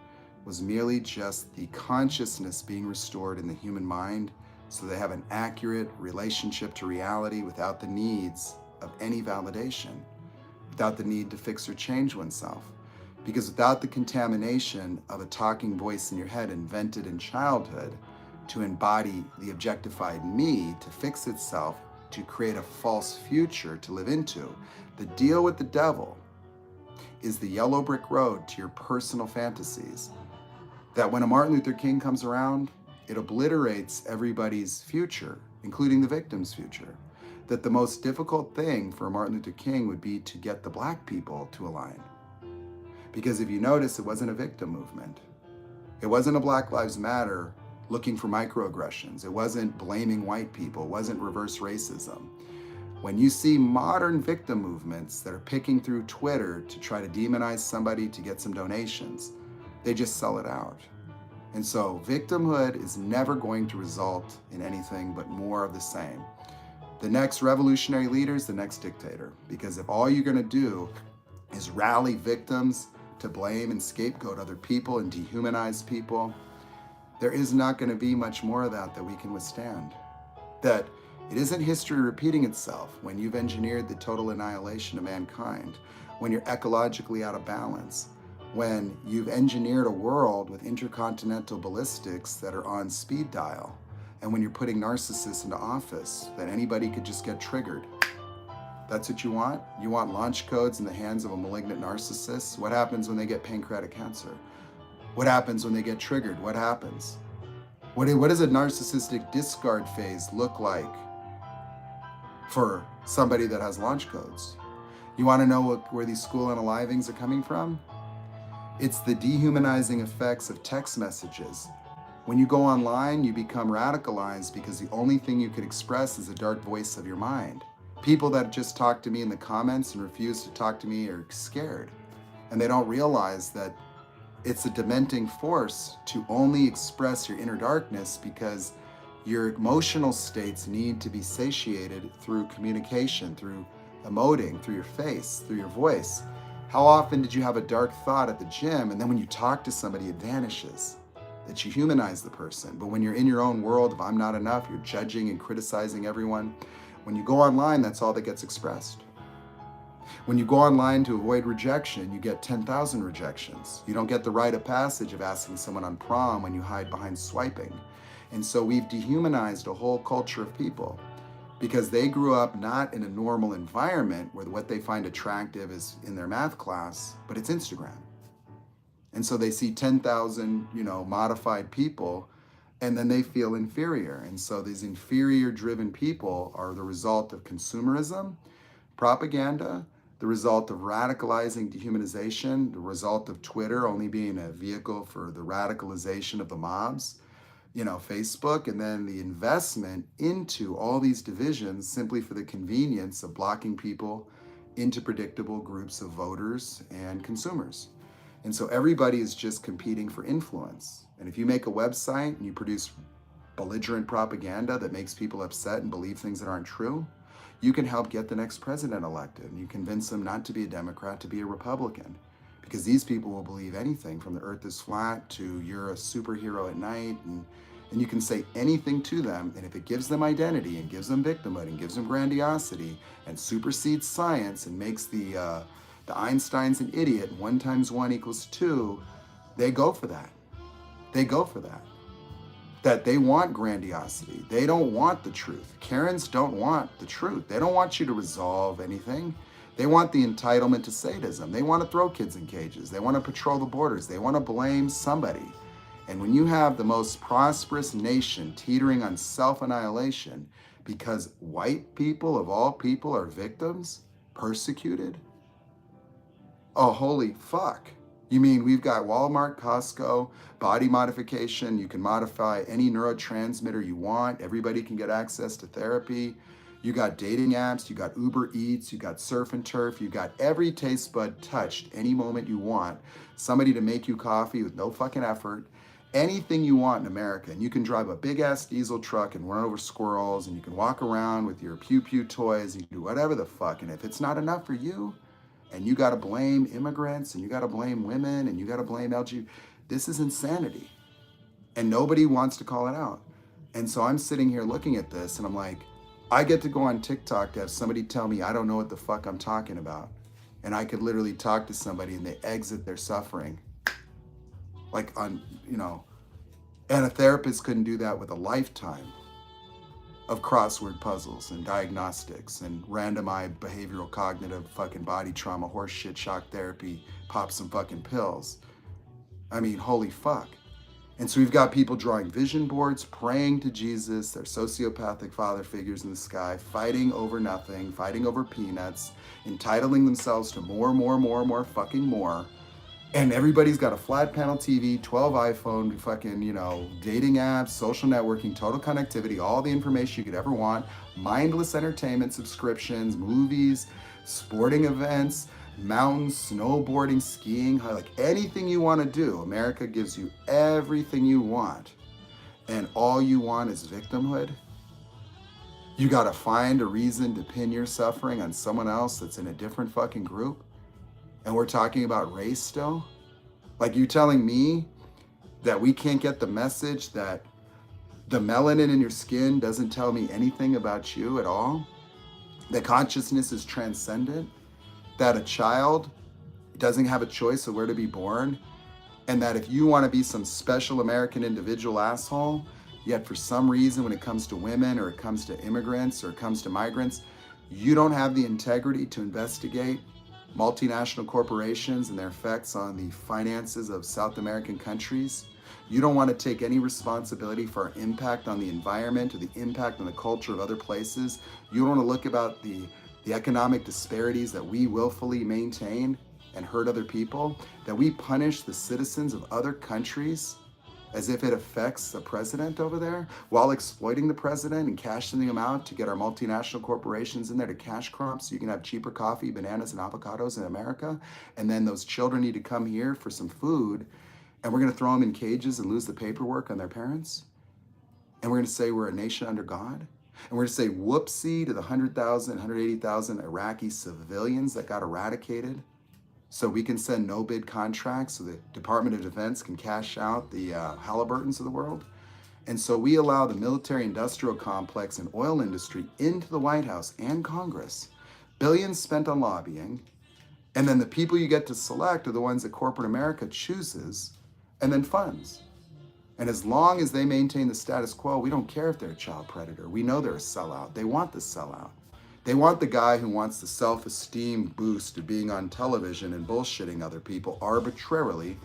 was merely just the consciousness being restored in the human mind so they have an accurate relationship to reality without the needs of any validation, without the need to fix or change oneself. Because without the contamination of a talking voice in your head invented in childhood to embody the objectified me to fix itself, to create a false future to live into, the deal with the devil is the yellow brick road to your personal fantasies. That when a Martin Luther King comes around, it obliterates everybody's future, including the victim's future. That the most difficult thing for Martin Luther King would be to get the black people to align. Because if you notice, it wasn't a victim movement. It wasn't a Black Lives Matter looking for microaggressions. It wasn't blaming white people. It wasn't reverse racism. When you see modern victim movements that are picking through Twitter to try to demonize somebody to get some donations, they just sell it out. And so victimhood is never going to result in anything but more of the same. The next revolutionary leader is the next dictator. Because if all you're going to do is rally victims to blame and scapegoat other people and dehumanize people, there is not going to be much more of that we can withstand. That it isn't history repeating itself when you've engineered the total annihilation of mankind, when you're ecologically out of balance, when you've engineered a world with intercontinental ballistics that are on speed dial, and when you're putting narcissists into office that anybody could just get triggered. That's what you want? You want launch codes in the hands of a malignant narcissist? What happens when they get pancreatic cancer? What happens when they get triggered? What happens? What does a narcissistic discard phase look like for somebody that has launch codes? You want to know where these school unalivings are coming from? It's the dehumanizing effects of text messages. When you go online, you become radicalized because the only thing you could express is the dark voice of your mind. People that just talk to me in the comments and refuse to talk to me are scared. And they don't realize that it's a dementing force to only express your inner darkness because your emotional states need to be satiated through communication, through emoting, through your face, through your voice. How often did you have a dark thought at the gym and then when you talk to somebody, it vanishes? That you humanize the person. But when you're in your own world of I'm not enough, you're judging and criticizing everyone. When you go online, that's all that gets expressed. When you go online to avoid rejection, you get 10,000 rejections. You don't get the rite of passage of asking someone on prom when you hide behind swiping. And so we've dehumanized a whole culture of people because they grew up not in a normal environment where what they find attractive is in their math class, but it's Instagram. And so they see 10,000, modified people, and then they feel inferior. And so these inferior-driven people are the result of consumerism, propaganda, the result of radicalizing dehumanization, the result of Twitter only being a vehicle for the radicalization of the mobs, Facebook, and then the investment into all these divisions simply for the convenience of blocking people into predictable groups of voters and consumers. And so everybody is just competing for influence. And if you make a website and you produce belligerent propaganda that makes people upset and believe things that aren't true, you can help get the next president elected. And you convince them not to be a Democrat, to be a Republican. Because these people will believe anything from the earth is flat to you're a superhero at night. And you can say anything to them. And if it gives them identity and gives them victimhood and gives them grandiosity and supersedes science and makes the Einstein's an idiot, 1 × 1 = 2, they go for that. They go for that. That they want grandiosity. They don't want the truth. Karens don't want the truth. They don't want you to resolve anything. They want the entitlement to sadism. They want to throw kids in cages. They want to patrol the borders. They want to blame somebody. And when you have the most prosperous nation teetering on self-annihilation because white people of all people are victims, persecuted, oh, holy fuck. You mean we've got Walmart, Costco, body modification. You can modify any neurotransmitter you want. Everybody can get access to therapy. You got dating apps. You got Uber Eats. You got Surf and Turf. You got every taste bud touched any moment you want. Somebody to make you coffee with no fucking effort. anything you want in America, and you can drive a big ass diesel truck and run over squirrels, and you can walk around with your pew pew toys, and you can do whatever the fuck. And if it's not enough for you, and you got to blame immigrants, and you got to blame women, and you got to blame LGBT, this is insanity. And nobody wants to call it out. And so I'm sitting here looking at this, and I'm like, I get to go on TikTok to have somebody tell me I don't know what the fuck I'm talking about. And I could literally talk to somebody and they exit their suffering. Like on, you know, and a therapist couldn't do that with a lifetime of crossword puzzles and diagnostics and randomized behavioral cognitive fucking body trauma, horse shit, shock therapy, pop some fucking pills. I mean, holy fuck. And so we've got people drawing vision boards, praying to Jesus, their sociopathic father figures in the sky, fighting over nothing, fighting over peanuts, entitling themselves to more fucking more. And everybody's got a flat panel TV, 12 iPhone, fucking, you know, dating apps, social networking, total connectivity, all the information you could ever want, mindless entertainment subscriptions, movies, sporting events, mountains, snowboarding, skiing, like anything you want to do. America gives you everything you want. And all you want is victimhood. You got to find a reason to pin your suffering on someone else that's in a different fucking group. And we're talking about race still? Like, you telling me that we can't get the message that the melanin in your skin doesn't tell me anything about you at all? That consciousness is transcendent? That a child doesn't have a choice of where to be born? And that if you want to be some special American individual asshole, yet for some reason when it comes to women or it comes to immigrants or it comes to migrants, you don't have the integrity to investigate multinational corporations and their effects on the finances of South American countries. You don't want to take any responsibility for our impact on the environment or the impact on the culture of other places. You don't want to look about the economic disparities that we willfully maintain and hurt other people, that we punish the citizens of other countries as if it affects the president over there, while exploiting the president and cashing them out to get our multinational corporations in there to cash crop so you can have cheaper coffee, bananas, and avocados in America. And then those children need to come here for some food, and we're gonna throw them in cages and lose the paperwork on their parents. And we're gonna say we're a nation under God. And we're gonna say whoopsie to the 100,000, 180,000 Iraqi civilians that got eradicated, so we can send no bid contracts so the Department of Defense can cash out the Halliburtons of the world. And so we allow the military industrial complex and oil industry into the White House and Congress, billions spent on lobbying. And then the people you get to select are the ones that corporate America chooses and then funds. And as long as they maintain the status quo, we don't care if they're a child predator. We know they're a sellout. They want the sellout. They want the guy who wants the self-esteem boost of being on television and bullshitting other people, arbitrarily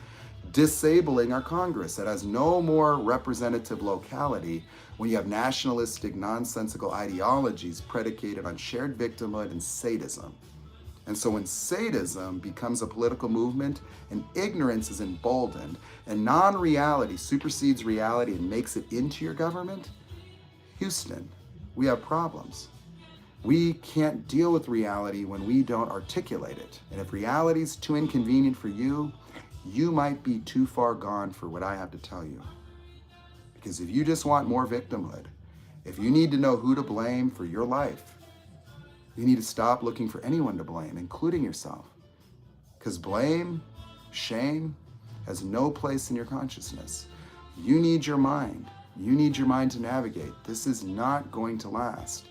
disabling our Congress that has no more representative locality when you have nationalistic, nonsensical ideologies predicated on shared victimhood and sadism. And so when sadism becomes a political movement and ignorance is emboldened and non-reality supersedes reality and makes it into your government, Houston, we have problems. We can't deal with reality when we don't articulate it. And if reality is too inconvenient for you, you might be too far gone for what I have to tell you. Because if you just want more victimhood, if you need to know who to blame for your life, you need to stop looking for anyone to blame, including yourself. Because blame, shame, has no place in your consciousness. You need your mind. You need your mind to navigate. This is not going to last.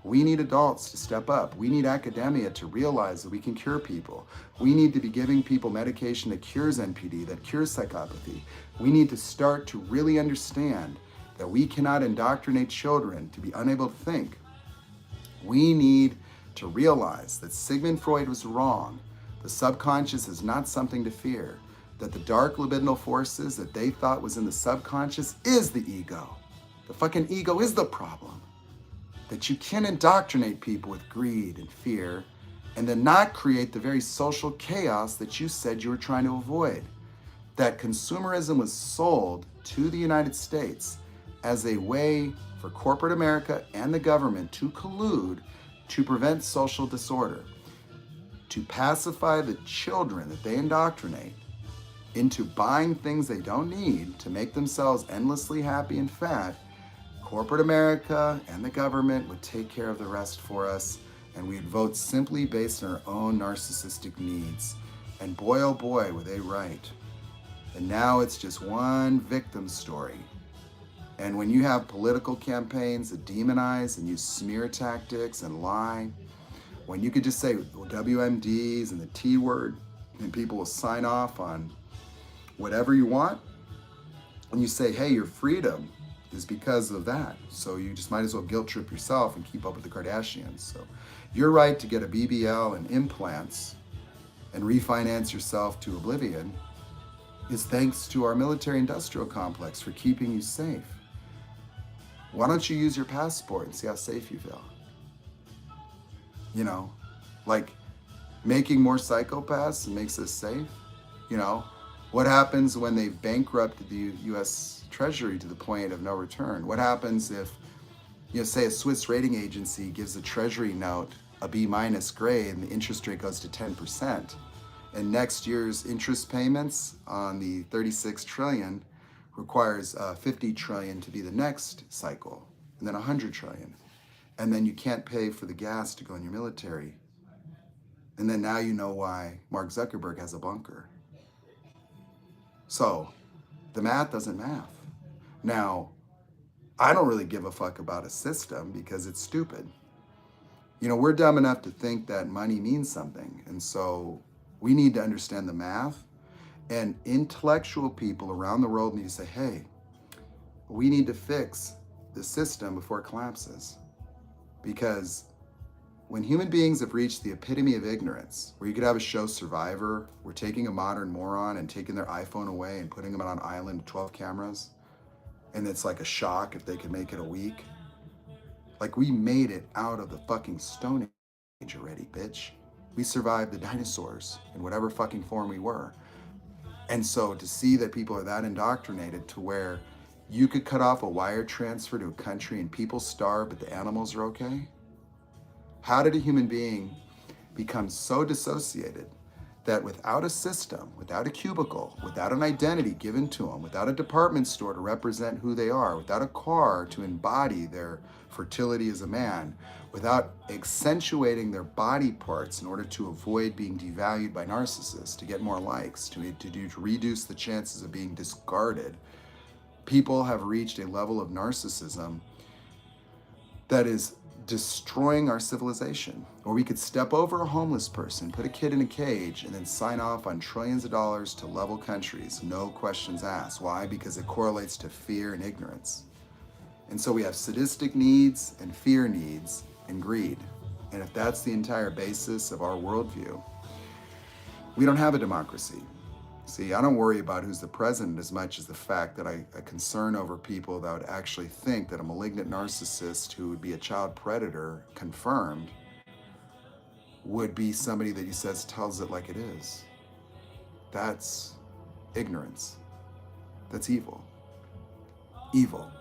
We need adults to step up. We need academia to realize that we can cure people. We need to be giving people medication that cures NPD, that cures psychopathy. We need to start to really understand that we cannot indoctrinate children to be unable to think. We need to realize that Sigmund Freud was wrong. The subconscious is not something to fear. That the dark libidinal forces that they thought was in the subconscious is the ego. The fucking ego is the problem. That you can indoctrinate people with greed and fear and then not create the very social chaos that you said you were trying to avoid. That consumerism was sold to the United States as a way for corporate America and the government to collude to prevent social disorder, to pacify the children that they indoctrinate, into buying things they don't need to make themselves endlessly happy and fat, corporate America and the government would take care of the rest for us, and we'd vote simply based on our own narcissistic needs. And boy, oh boy, were they right. And now it's just one victim story. And when you have political campaigns that demonize and use smear tactics and lie, when you could just say WMDs and the T word, and people will sign off on whatever you want, and you say, hey, your freedom is because of that. So you just might as well guilt trip yourself and keep up with the Kardashians. So your right to get a BBL and implants and refinance yourself to oblivion is thanks to our military industrial complex for keeping you safe. Why don't you use your passport and see how safe you feel? You know, like making more psychopaths makes us safe. You know, what happens when they bankrupted the US Treasury to the point of no return? What happens if, you know, say a Swiss rating agency gives a Treasury note a B- grade and the interest rate goes to 10%, and next year's interest payments on the 36 trillion requires 50 trillion to be the next cycle, and then 100 trillion. And then you can't pay for the gas to go in your military. And then now you know why Mark Zuckerberg has a bunker. So the math doesn't math. Now, I don't really give a fuck about a system because it's stupid. You know, we're dumb enough to think that money means something. And so we need to understand the math. And intellectual people around the world need to say, hey, we need to fix the system before it collapses. Because when human beings have reached the epitome of ignorance, where you could have a show Survivor, we're taking a modern moron and taking their iPhone away and putting them on an island with 12 cameras, and it's like a shock if they could make it a week. Like, we made it out of the fucking Stone Age already, bitch. We survived the dinosaurs in whatever fucking form we were. And so to see that people are that indoctrinated to where you could cut off a wire transfer to a country and people starve, but the animals are okay? How did a human being become so dissociated that without a system, without a cubicle, without an identity given to them, without a department store to represent who they are, without a car to embody their fertility as a man, without accentuating their body parts in order to avoid being devalued by narcissists, to get more likes, to reduce the chances of being discarded, people have reached a level of narcissism that is destroying our civilization. Or we could step over a homeless person, put a kid in a cage, and then sign off on trillions of dollars to level countries, no questions asked. Why? Because it correlates to fear and ignorance. And so we have sadistic needs and fear needs and greed. And if that's the entire basis of our worldview, we don't have a democracy. See, I don't worry about who's the president as much as the fact that I concern over people that would actually think that a malignant narcissist who would be a child predator confirmed would be somebody that he says tells it like it is. That's ignorance. That's evil. Evil.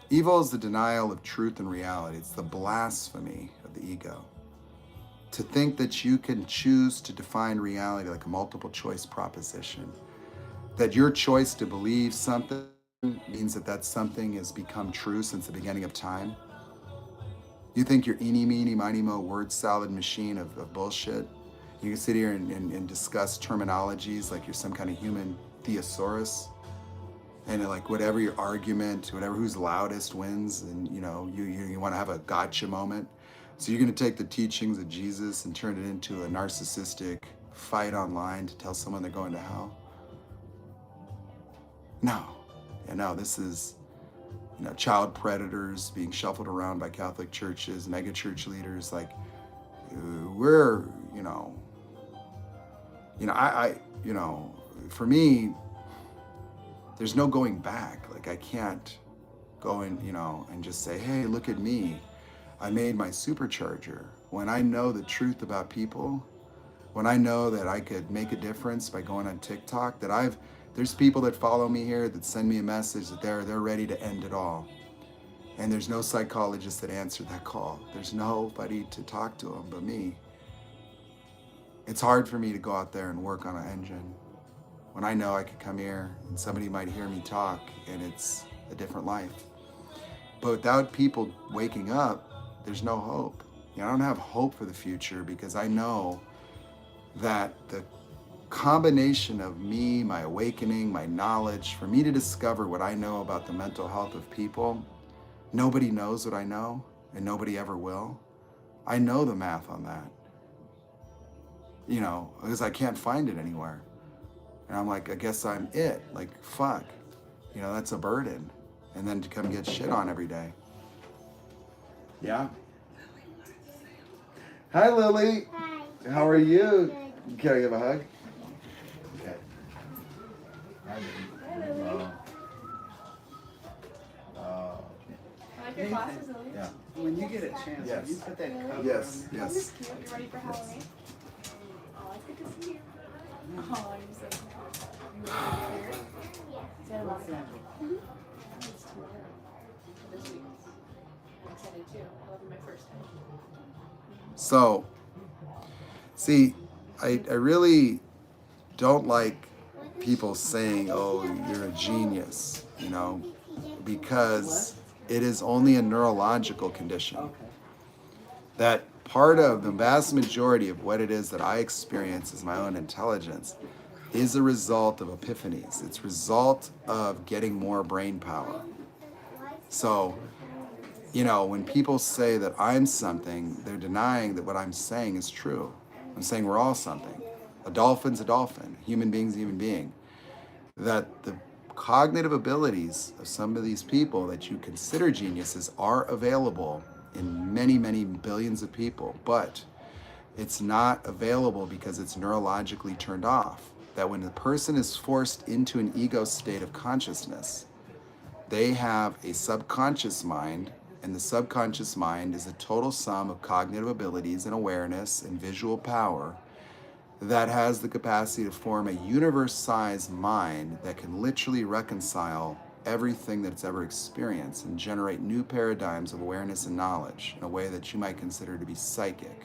Evil is the denial of truth and reality. It's the blasphemy of the ego. To think that you can choose to define reality like a multiple choice proposition, that your choice to believe something means that that something has become true since the beginning of time. You think you're eeny, meeny, miny, mo word salad machine of bullshit. You can sit here and discuss terminologies like you're some kind of human thesaurus. And like whatever your argument, whatever who's loudest wins, and you want to have a gotcha moment. So you're going to take the teachings of Jesus and turn it into a narcissistic fight online to tell someone they're going to hell? No. No, this is, child predators being shuffled around by Catholic churches, mega church leaders. Like, we're, for me, there's no going back. Like, I can't go in, and just say, hey, look at me. I made my supercharger. When I know the truth about people, when I know that I could make a difference by going on TikTok, there's people that follow me here that send me a message that they're ready to end it all. And there's no psychologist that answered that call. There's nobody to talk to them but me. It's hard for me to go out there and work on an engine. when I know I could come here and somebody might hear me talk and it's a different life. But without people waking up, there's no hope. I don't have hope for the future because I know that the combination of me, my awakening, my knowledge, for me to discover what I know about the mental health of people, nobody knows what I know and nobody ever will. I know the math on that, because I can't find it anywhere. And I'm like, I guess I'm it. Like, fuck, that's a burden. And then to come get shit on every day. Yeah. Hi, Lily. Hi. How are you? Can I give a hug? Okay. Hi, Lily. I like your glasses, Lily. Yeah. When you get a chance, Yes. you put that cover Yes, on. yes. This is cute. You ready for Halloween? Oh, it's good to see you. Oh, you're so cute. You ready to say I love you. It's tomorrow. This week. I'm excited too. I love you my first time. So, see, I really don't like people saying, oh, you're a genius, because it is only a neurological condition. Okay. That part of the vast majority of what it is that I experience as my own intelligence is a result of epiphanies. It's a result of getting more brain power. So, when people say that I'm something, they're denying that what I'm saying is true. I'm saying we're all something. A dolphin's a dolphin. A human being's a human being. That the cognitive abilities of some of these people that you consider geniuses are available in many, many billions of people, but it's not available because it's neurologically turned off. That when the person is forced into an ego state of consciousness, they have a subconscious mind, and the subconscious mind is a total sum of cognitive abilities and awareness and visual power that has the capacity to form a universe-sized mind that can literally reconcile everything that it's ever experienced and generate new paradigms of awareness and knowledge in a way that you might consider to be psychic.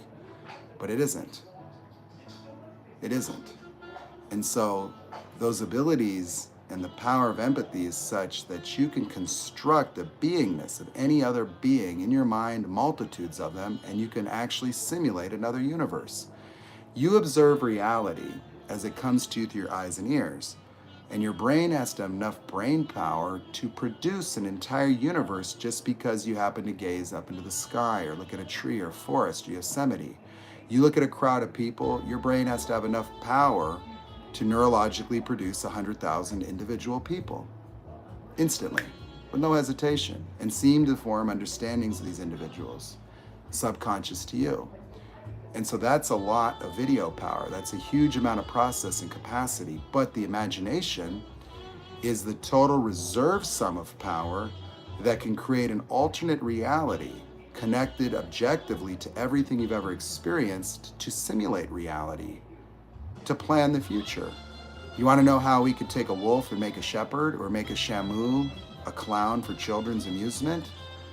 But it isn't. It isn't. And so those abilities and the power of empathy is such that you can construct a beingness of any other being in your mind, multitudes of them, and you can actually simulate another universe. You observe reality as it comes to you through your eyes and ears, and your brain has to have enough brain power to produce an entire universe just because you happen to gaze up into the sky or look at a tree or forest or Yosemite. You look at a crowd of people, your brain has to have enough power to neurologically produce 100,000 individual people instantly, with no hesitation, and seem to form understandings of these individuals, subconscious to you. And so that's a lot of video power. That's a huge amount of processing capacity. But the imagination is the total reserve sum of power that can create an alternate reality connected objectively to everything you've ever experienced to simulate reality, to plan the future. You want to know how we could take a wolf and make a shepherd, or make a shamu a clown for children's amusement?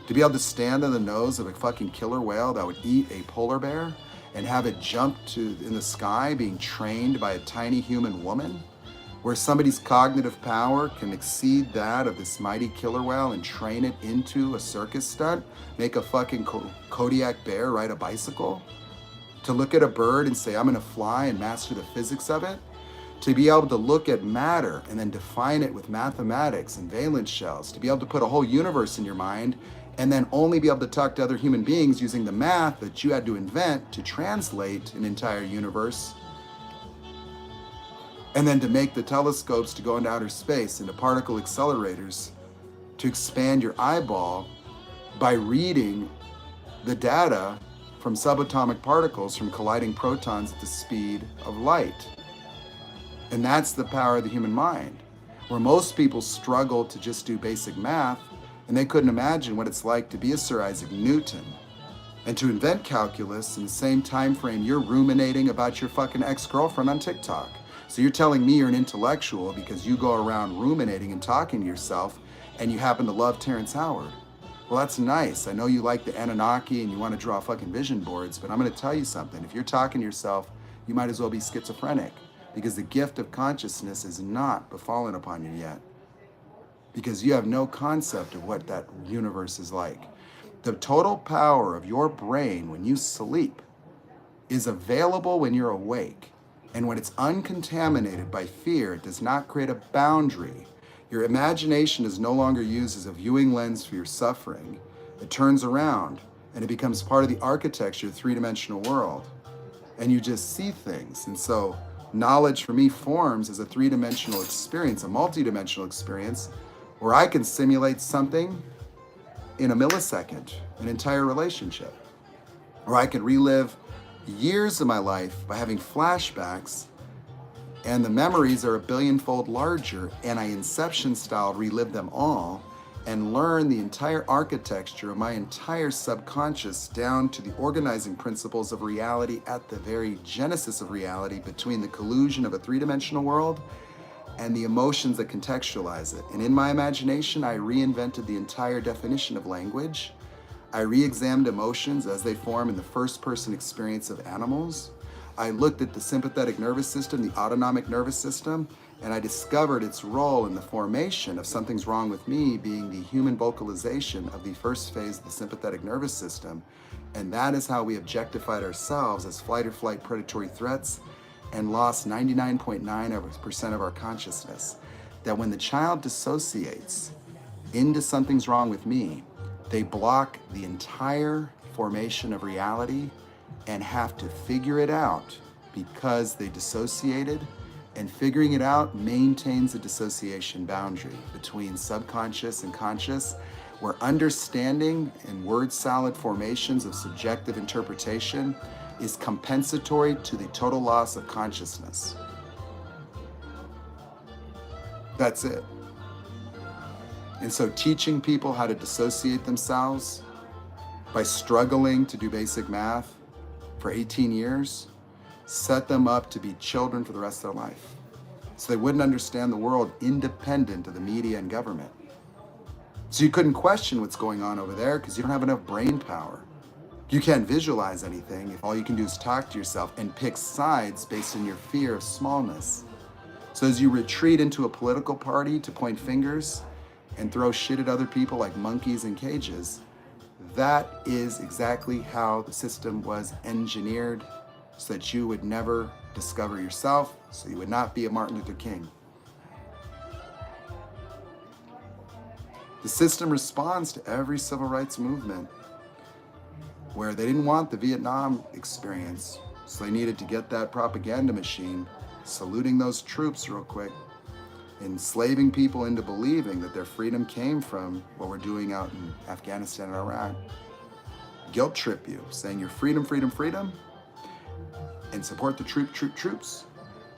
To be able to stand on the nose of a fucking killer whale that would eat a polar bear and have it jump in the sky being trained by a tiny human woman, where somebody's cognitive power can exceed that of this mighty killer whale and train it into a circus stunt, make a fucking Kodiak bear ride a bicycle, to look at a bird and say, I'm gonna fly and master the physics of it, to be able to look at matter and then define it with mathematics and valence shells, to be able to put a whole universe in your mind and then only be able to talk to other human beings using the math that you had to invent to translate an entire universe, and then to make the telescopes to go into outer space, into particle accelerators, to expand your eyeball by reading the data from subatomic particles from colliding protons at the speed of light. And that's the power of the human mind, where most people struggle to just do basic math, and they couldn't imagine what it's like to be a Sir Isaac Newton and to invent calculus in the same time frame you're ruminating about your fucking ex-girlfriend on TikTok. So you're telling me you're an intellectual because you go around ruminating and talking to yourself and you happen to love Terrence Howard. Well, that's nice. I know you like the Anunnaki and you want to draw fucking vision boards, but I'm going to tell you something. If you're talking to yourself, you might as well be schizophrenic, because the gift of consciousness is not befallen upon you yet, because you have no concept of what that universe is like. The total power of your brain when you sleep is available when you're awake. And when it's uncontaminated by fear, it does not create a boundary. Your imagination is no longer used as a viewing lens for your suffering. It turns around and it becomes part of the architecture of the three-dimensional world. And you just see things. And so knowledge for me forms as a three-dimensional experience, a multi-dimensional experience, where I can simulate something in a millisecond, an entire relationship. Or I can relive years of my life by having flashbacks, and the memories are a billionfold larger, and I Inception style relive them all and learn the entire architecture of my entire subconscious down to the organizing principles of reality at the very genesis of reality, between the collusion of a three-dimensional world and the emotions that contextualize it. And in my imagination, I reinvented the entire definition of language. I re-examined emotions as they form in the first-person experience of animals. I looked at the sympathetic nervous system, the autonomic nervous system, and I discovered its role in the formation of something's wrong with me being the human vocalization of the first phase of the sympathetic nervous system. And that is how we objectified ourselves as flight or flight predatory threats and lost 99.9% of our consciousness. That when the child dissociates into something's wrong with me, they block the entire formation of reality and have to figure it out because they dissociated, and figuring it out maintains a dissociation boundary between subconscious and conscious, where understanding and word salad formations of subjective interpretation is compensatory to the total loss of consciousness. That's it. And so teaching people how to dissociate themselves by struggling to do basic math for 18 years set them up to be children for the rest of their life. So they wouldn't understand the world independent of the media and government. So you couldn't question what's going on over there because you don't have enough brain power. You can't visualize anything if all you can do is talk to yourself and pick sides based on your fear of smallness. So as you retreat into a political party to point fingers and throw shit at other people like monkeys in cages, that is exactly how the system was engineered, so that you would never discover yourself, so you would not be a Martin Luther King. The system responds to every civil rights movement where they didn't want the Vietnam experience, so they needed to get that propaganda machine saluting those troops real quick, enslaving people into believing that their freedom came from what we're doing out in Afghanistan and Iraq. Guilt trip you, saying you're freedom, freedom, freedom, and support the troops,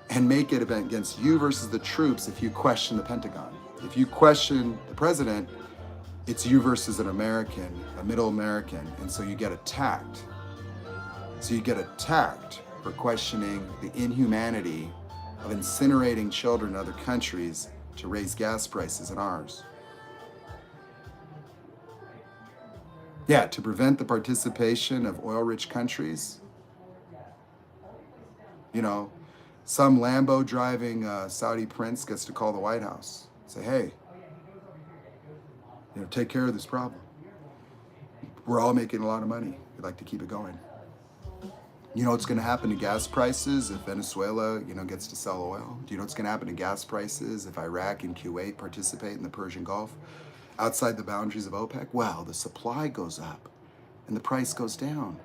and make it against you versus the troops if you question the Pentagon. If you question the president, it's you versus an American, a middle American, and so you get attacked. So you get attacked for questioning the inhumanity of incinerating children in other countries to raise gas prices in ours. Yeah, to prevent the participation of oil-rich countries. You know, some Lambo driving Saudi prince gets to call the White House, say, hey, take care of this problem. We're all making a lot of money. We'd like to keep it going. You know what's going to happen to gas prices if Venezuela, gets to sell oil? Do you know what's going to happen to gas prices if Iraq and Kuwait participate in the Persian Gulf outside the boundaries of OPEC? Well, the supply goes up and the price goes down.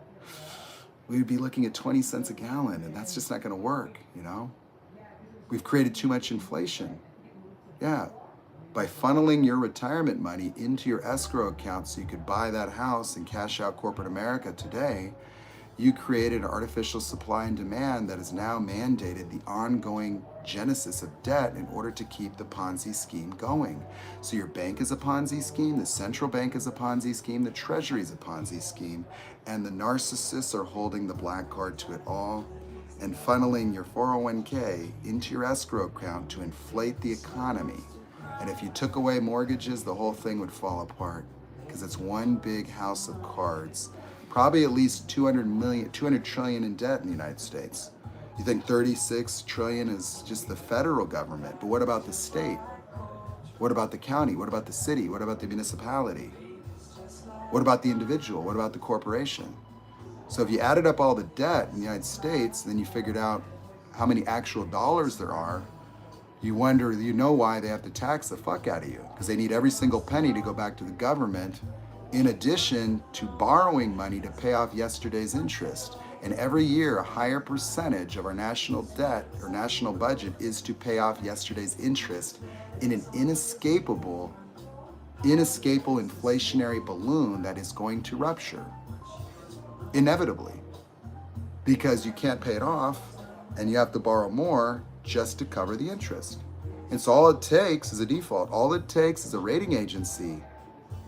We would be looking at 20 cents a gallon, and that's just not going to work, We've created too much inflation. Yeah, by funneling your retirement money into your escrow account so you could buy that house and cash out corporate America today, you created an artificial supply and demand that has now mandated the ongoing genesis of debt in order to keep the Ponzi scheme going. So your bank is a Ponzi scheme, the central bank is a Ponzi scheme, the treasury is a Ponzi scheme, and the narcissists are holding the black card to it all and funneling your 401k into your escrow account to inflate the economy. And if you took away mortgages, the whole thing would fall apart because it's one big house of cards. Probably at least 200 trillion in debt in the United States. You think 36 trillion is just the federal government, but what about the state? What about the county? What about the city? What about the municipality? What about the individual? What about the corporation? So if you added up all the debt in the United States, then you figured out how many actual dollars there are, you wonder, you know why they have to tax the fuck out of you, because they need every single penny to go back to the government, in addition to borrowing money to pay off yesterday's interest. And every year, a higher percentage of our national debt or national budget is to pay off yesterday's interest in an inescapable inflationary balloon that is going to rupture, inevitably, because you can't pay it off and you have to borrow more just to cover the interest. And so all it takes is a default. All it takes is a rating agency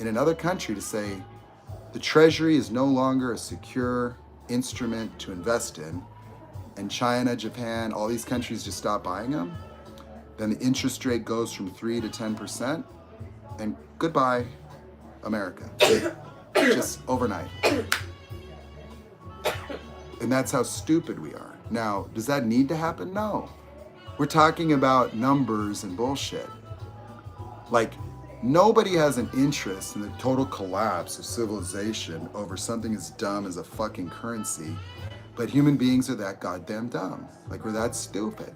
in another country to say the Treasury is no longer a secure instrument to invest in, and China, Japan, all these countries just stop buying them, then the interest rate goes from 3 to 10%, and goodbye, America. Just overnight. And that's how stupid we are. Now, does that need to happen? No. We're talking about numbers and bullshit. Like, nobody has an interest in the total collapse of civilization over something as dumb as a fucking currency, but human beings are that goddamn dumb. Like, we're that stupid.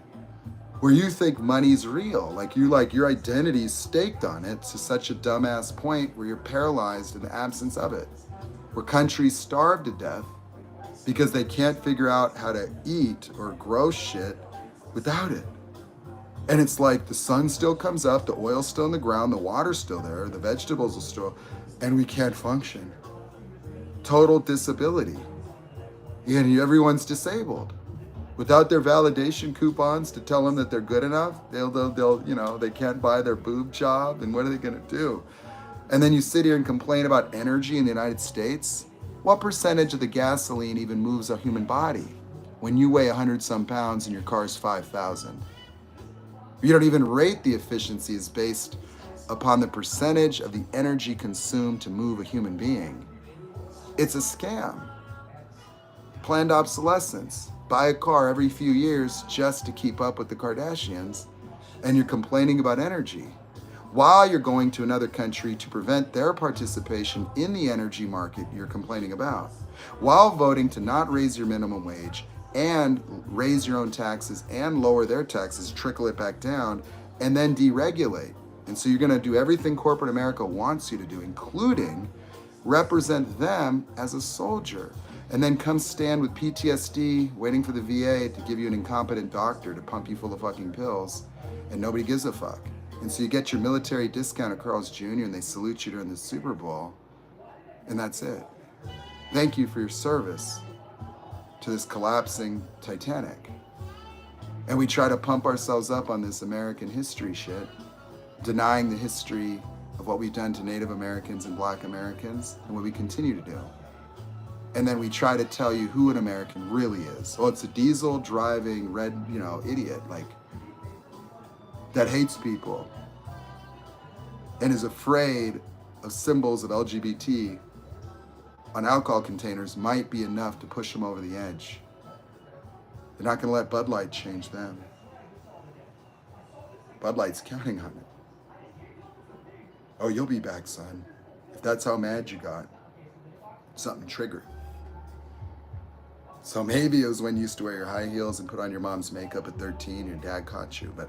Where you think money's real, like your identity's staked on it to such a dumbass point where you're paralyzed in the absence of it. Where countries starve to death because they can't figure out how to eat or grow shit without it. And it's like the sun still comes up, the oil's still in the ground, the water's still there, the vegetables are still, and we can't function. Total disability. And everyone's disabled. Without their validation coupons to tell them that they're good enough, they'll they can't buy their boob job, and what are they gonna do? And then you sit here and complain about energy in the United States. What percentage of the gasoline even moves a human body when you weigh 100 some pounds and your car's 5,000? You don't even rate the efficiency as based upon the percentage of the energy consumed to move a human being. It's a scam. Planned obsolescence. Buy a car every few years just to keep up with the Kardashians, and you're complaining about energy, while you're going to another country to prevent their participation in the energy market you're complaining about, while voting to not raise your minimum wage and raise your own taxes and lower their taxes, trickle it back down, and then deregulate. And so you're gonna do everything corporate America wants you to do, including represent them as a soldier, and then come stand with PTSD waiting for the VA to give you an incompetent doctor to pump you full of fucking pills, and nobody gives a fuck. And so you get your military discount at Carl's Jr. and they salute you during the Super Bowl, and that's it. Thank you for your service to this collapsing Titanic. And we try to pump ourselves up on this American history shit, denying the history of what we've done to Native Americans and Black Americans and what we continue to do. And then we try to tell you who an American really is. Well, it's a diesel driving red, idiot, like, that hates people and is afraid of symbols of LGBT on alcohol containers might be enough to push them over the edge. They're not gonna let Bud Light change them. Bud Light's counting on it. Oh, you'll be back, son. If that's how mad you got, something triggered. So maybe it was when you used to wear your high heels and put on your mom's makeup at 13, your dad caught you, but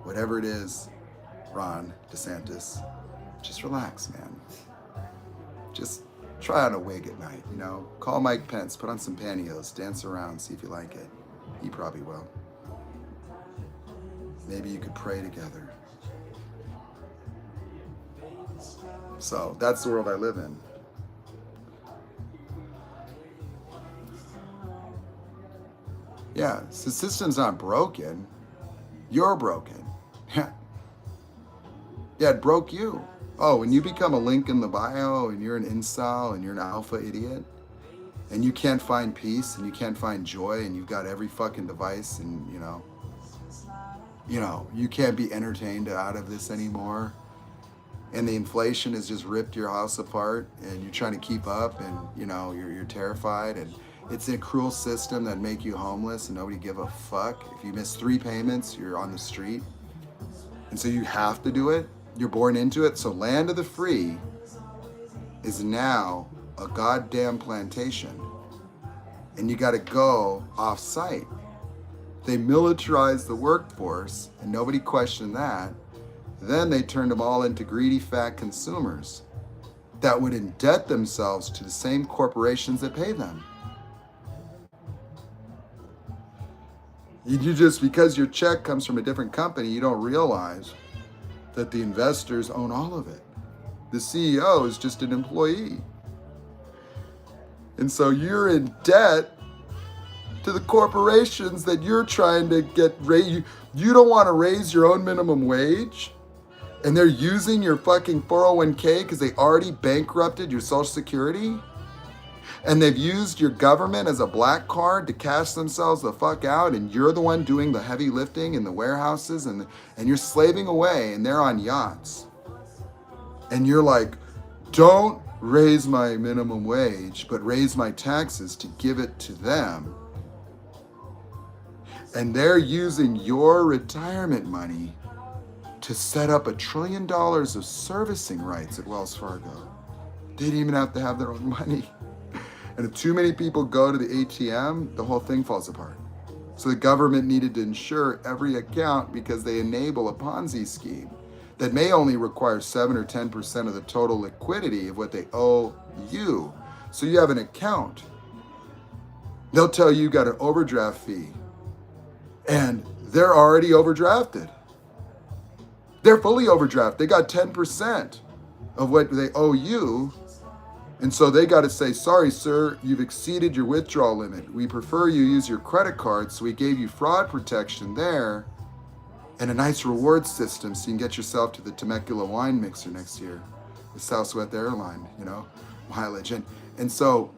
whatever it is, Ron DeSantis, just relax, man. Just try on a wig at night, Call Mike Pence, put on some pantyhose, dance around, see if you like it. He probably will. Maybe you could pray together. So that's the world I live in. Yeah, so the system's not broken. You're broken. Yeah, it broke you. Oh, when you become a link in the bio and you're an incel and you're an alpha idiot and you can't find peace and you can't find joy and you've got every fucking device and, you can't be entertained out of this anymore, and the inflation has just ripped your house apart and you're trying to keep up and, you're terrified and It's a cruel system that make you homeless and nobody give a fuck. If you miss 3 payments, you're on the street. And so you have to do it. You're born into it. So land of the free is now a goddamn plantation. And you got to go off site. They militarized the workforce and nobody questioned that. Then they turned them all into greedy fat consumers that would indebt themselves to the same corporations that pay them. You just, because your check comes from a different company, you don't realize that the investors own all of it. The CEO is just an employee. And so you're in debt to the corporations that you're trying to get raised. You don't want to raise your own minimum wage, and they're using your fucking 401k because they already bankrupted your Social Security, and they've used your government as a black card to cash themselves the fuck out, and you're the one doing the heavy lifting in the warehouses, and you're slaving away, and they're on yachts. And you're like, don't raise my minimum wage, but raise my taxes to give it to them. And they're using your retirement money to set up $1 trillion of servicing rights at Wells Fargo. They didn't even have to have their own money. And if too many people go to the ATM, the whole thing falls apart. So the government needed to insure every account because they enable a Ponzi scheme that may only require 7 or 10% of the total liquidity of what they owe you. So you have an account. They'll tell you got an overdraft fee. And they're already overdrafted. They're fully overdrafted. They got 10% of what they owe you. And so they got to say, sorry, sir, you've exceeded your withdrawal limit. We prefer you use your credit card. So we gave you fraud protection there and a nice reward system so you can get yourself to the Temecula wine mixer next year, the Southwest airline, mileage. And so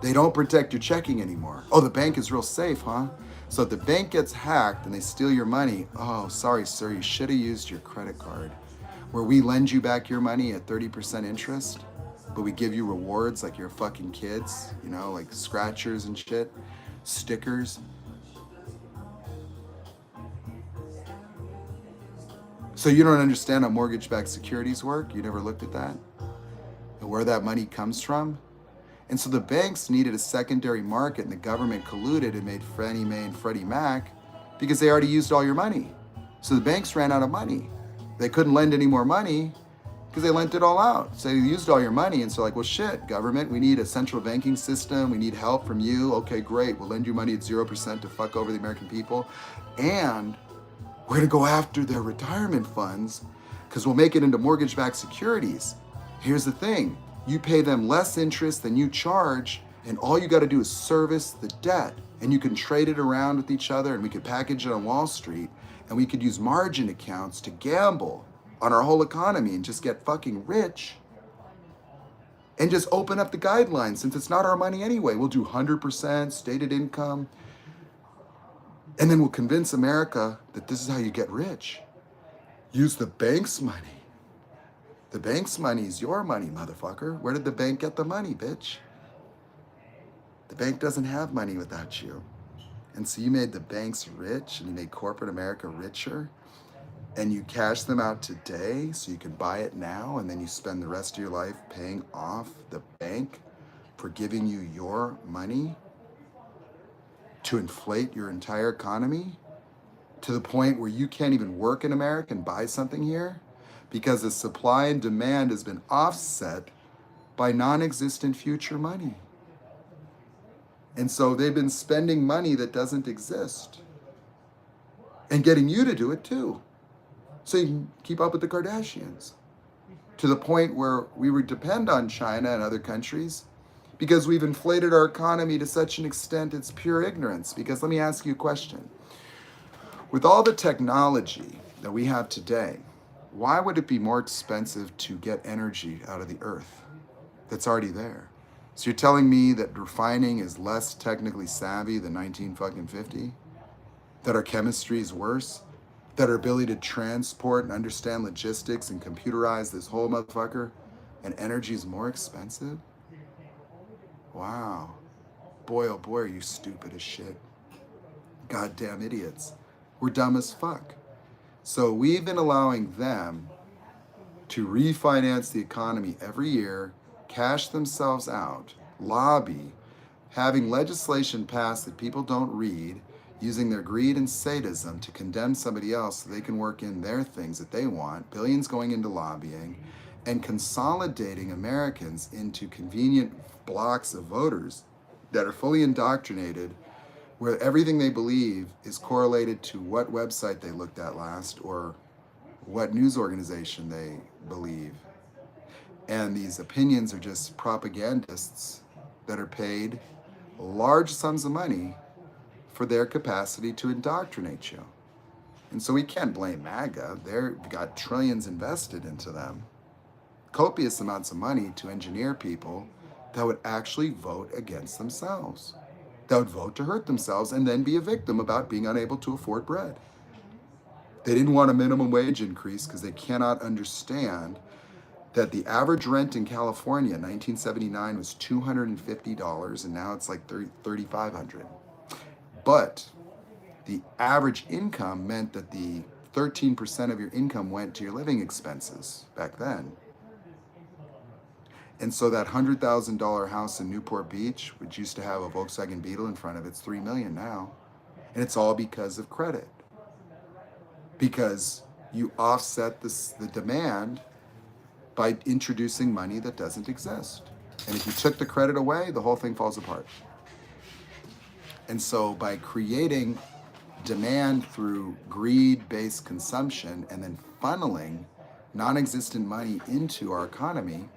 they don't protect your checking anymore. Oh, the bank is real safe, huh? So if the bank gets hacked and they steal your money, oh, sorry, sir, you should have used your credit card, where we lend you back your money at 30% interest, but we give you rewards like your fucking kids, like scratchers and shit, stickers. So you don't understand how mortgage-backed securities work? You never looked at that? And where that money comes from? And so the banks needed a secondary market, and the government colluded and made Fannie Mae and Freddie Mac because they already used all your money. So the banks ran out of money. They couldn't lend any more money because they lent it all out. So they used all your money, and so like, well, shit, government, we need a central banking system. We need help from you. Okay, great. We'll lend you money at 0% to fuck over the American people. And we're going to go after their retirement funds because we'll make it into mortgage-backed securities. Here's the thing. You pay them less interest than you charge, and all you got to do is service the debt. And you can trade it around with each other, and we could package it on Wall Street, and we could use margin accounts to gamble on our whole economy and just get fucking rich and just open up the guidelines. Since it's not our money anyway, we'll do 100% stated income, and then we'll convince America that this is how you get rich. Use the bank's money. The bank's money is your money, motherfucker. Where did the bank get the money, bitch? The bank doesn't have money without you. And so you made the banks rich, and you made corporate America richer, and you cash them out today so you can buy it now, and then you spend the rest of your life paying off the bank for giving you your money to inflate your entire economy to the point where you can't even work in America and buy something here because the supply and demand has been offset by non-existent future money. And so they've been spending money that doesn't exist and getting you to do it too. So you can keep up with the Kardashians to the point where we would depend on China and other countries because we've inflated our economy to such an extent it's pure ignorance. Because let me ask you a question. With all the technology that we have today, why would it be more expensive to get energy out of the earth that's already there? So you're telling me that refining is less technically savvy than 1950? That our chemistry is worse? That our ability to transport and understand logistics and computerize this whole motherfucker and energy is more expensive? Wow. boy, oh boy, are you stupid as shit. Goddamn idiots. We're dumb as fuck. So we've been allowing them to refinance the economy every year, cash themselves out, lobby, having legislation passed that people don't read, using their greed and sadism to condemn somebody else so they can work in their things that they want, billions going into lobbying, and consolidating Americans into convenient blocks of voters that are fully indoctrinated, where everything they believe is correlated to what website they looked at last or what news organization they believe. And these opinions are just propagandists that are paid large sums of money for their capacity to indoctrinate you. And so we can't blame MAGA. They've got trillions invested into them. Copious amounts of money to engineer people that would actually vote against themselves, that would vote to hurt themselves and then be a victim about being unable to afford bread. They didn't want a minimum wage increase because they cannot understand that the average rent in California in 1979 was $250 and now it's like $3,500. But the average income meant that the 13% of your income went to your living expenses back then. And so that $100,000 house in Newport Beach, which used to have a Volkswagen Beetle in front of it, it's $3 million now. And it's all because of credit. Because you offset the demand by introducing money that doesn't exist. And if you took the credit away, the whole thing falls apart. And so by creating demand through greed-based consumption and then funneling non-existent money into our economy,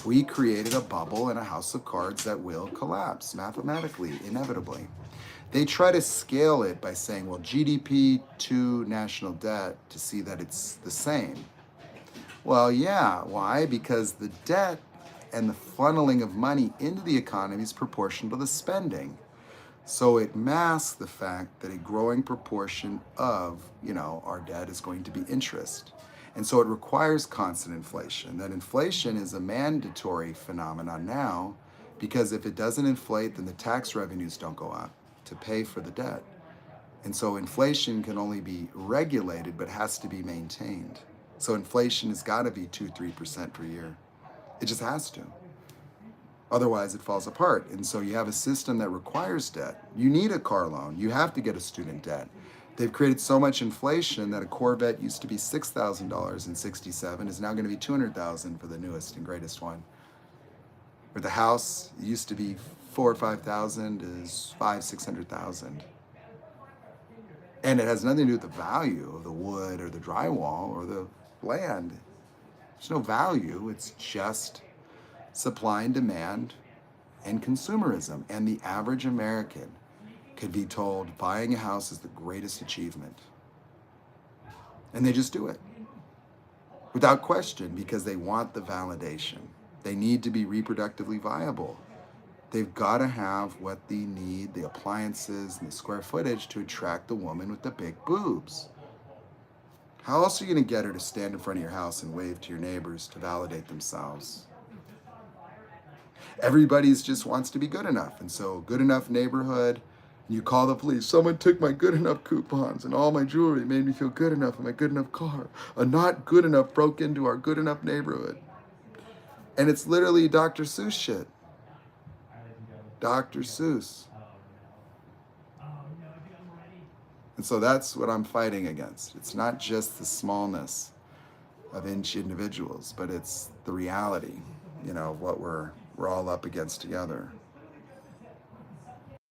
we created a bubble and a house of cards that will collapse mathematically, inevitably. They try to scale it by saying, well, GDP to national debt to see that it's the same. Well, yeah, why? Because the debt and the funneling of money into the economy is proportional to the spending. So it masks the fact that a growing proportion of, our debt is going to be interest. And so it requires constant inflation. That inflation is a mandatory phenomenon now, because if it doesn't inflate, then the tax revenues don't go up to pay for the debt. And so inflation can only be regulated, but has to be maintained. So inflation has got to be 2-3% per year. It just has to. Otherwise, it falls apart. And so you have a system that requires debt. You need a car loan. You have to get a student debt. They've created so much inflation that a Corvette used to be $6,000 in '67 is now going to be $200,000 for the newest and greatest one. Or the house used to be $4,000 or $5,000 is $500,000-600,000. And it has nothing to do with the value of the wood or the drywall or the land. There's no value. It's just supply and demand and consumerism. And the average American could be told buying a house is the greatest achievement. And they just do it without question because they want the validation. They need to be reproductively viable. They've got to have what they need, the appliances and the square footage to attract the woman with the big boobs. How else are you going to get her to stand in front of your house and wave to your neighbors to validate themselves? Everybody just wants to be good enough. And so good enough neighborhood, you call the police. Someone took my good enough coupons and all my jewelry, made me feel good enough in my good enough car. A not good enough broke into our good enough neighborhood. And it's literally Dr. Seuss shit. Dr. Seuss. And so that's what I'm fighting against. It's not just the smallness of individuals, but it's the reality, of what we're all up against together.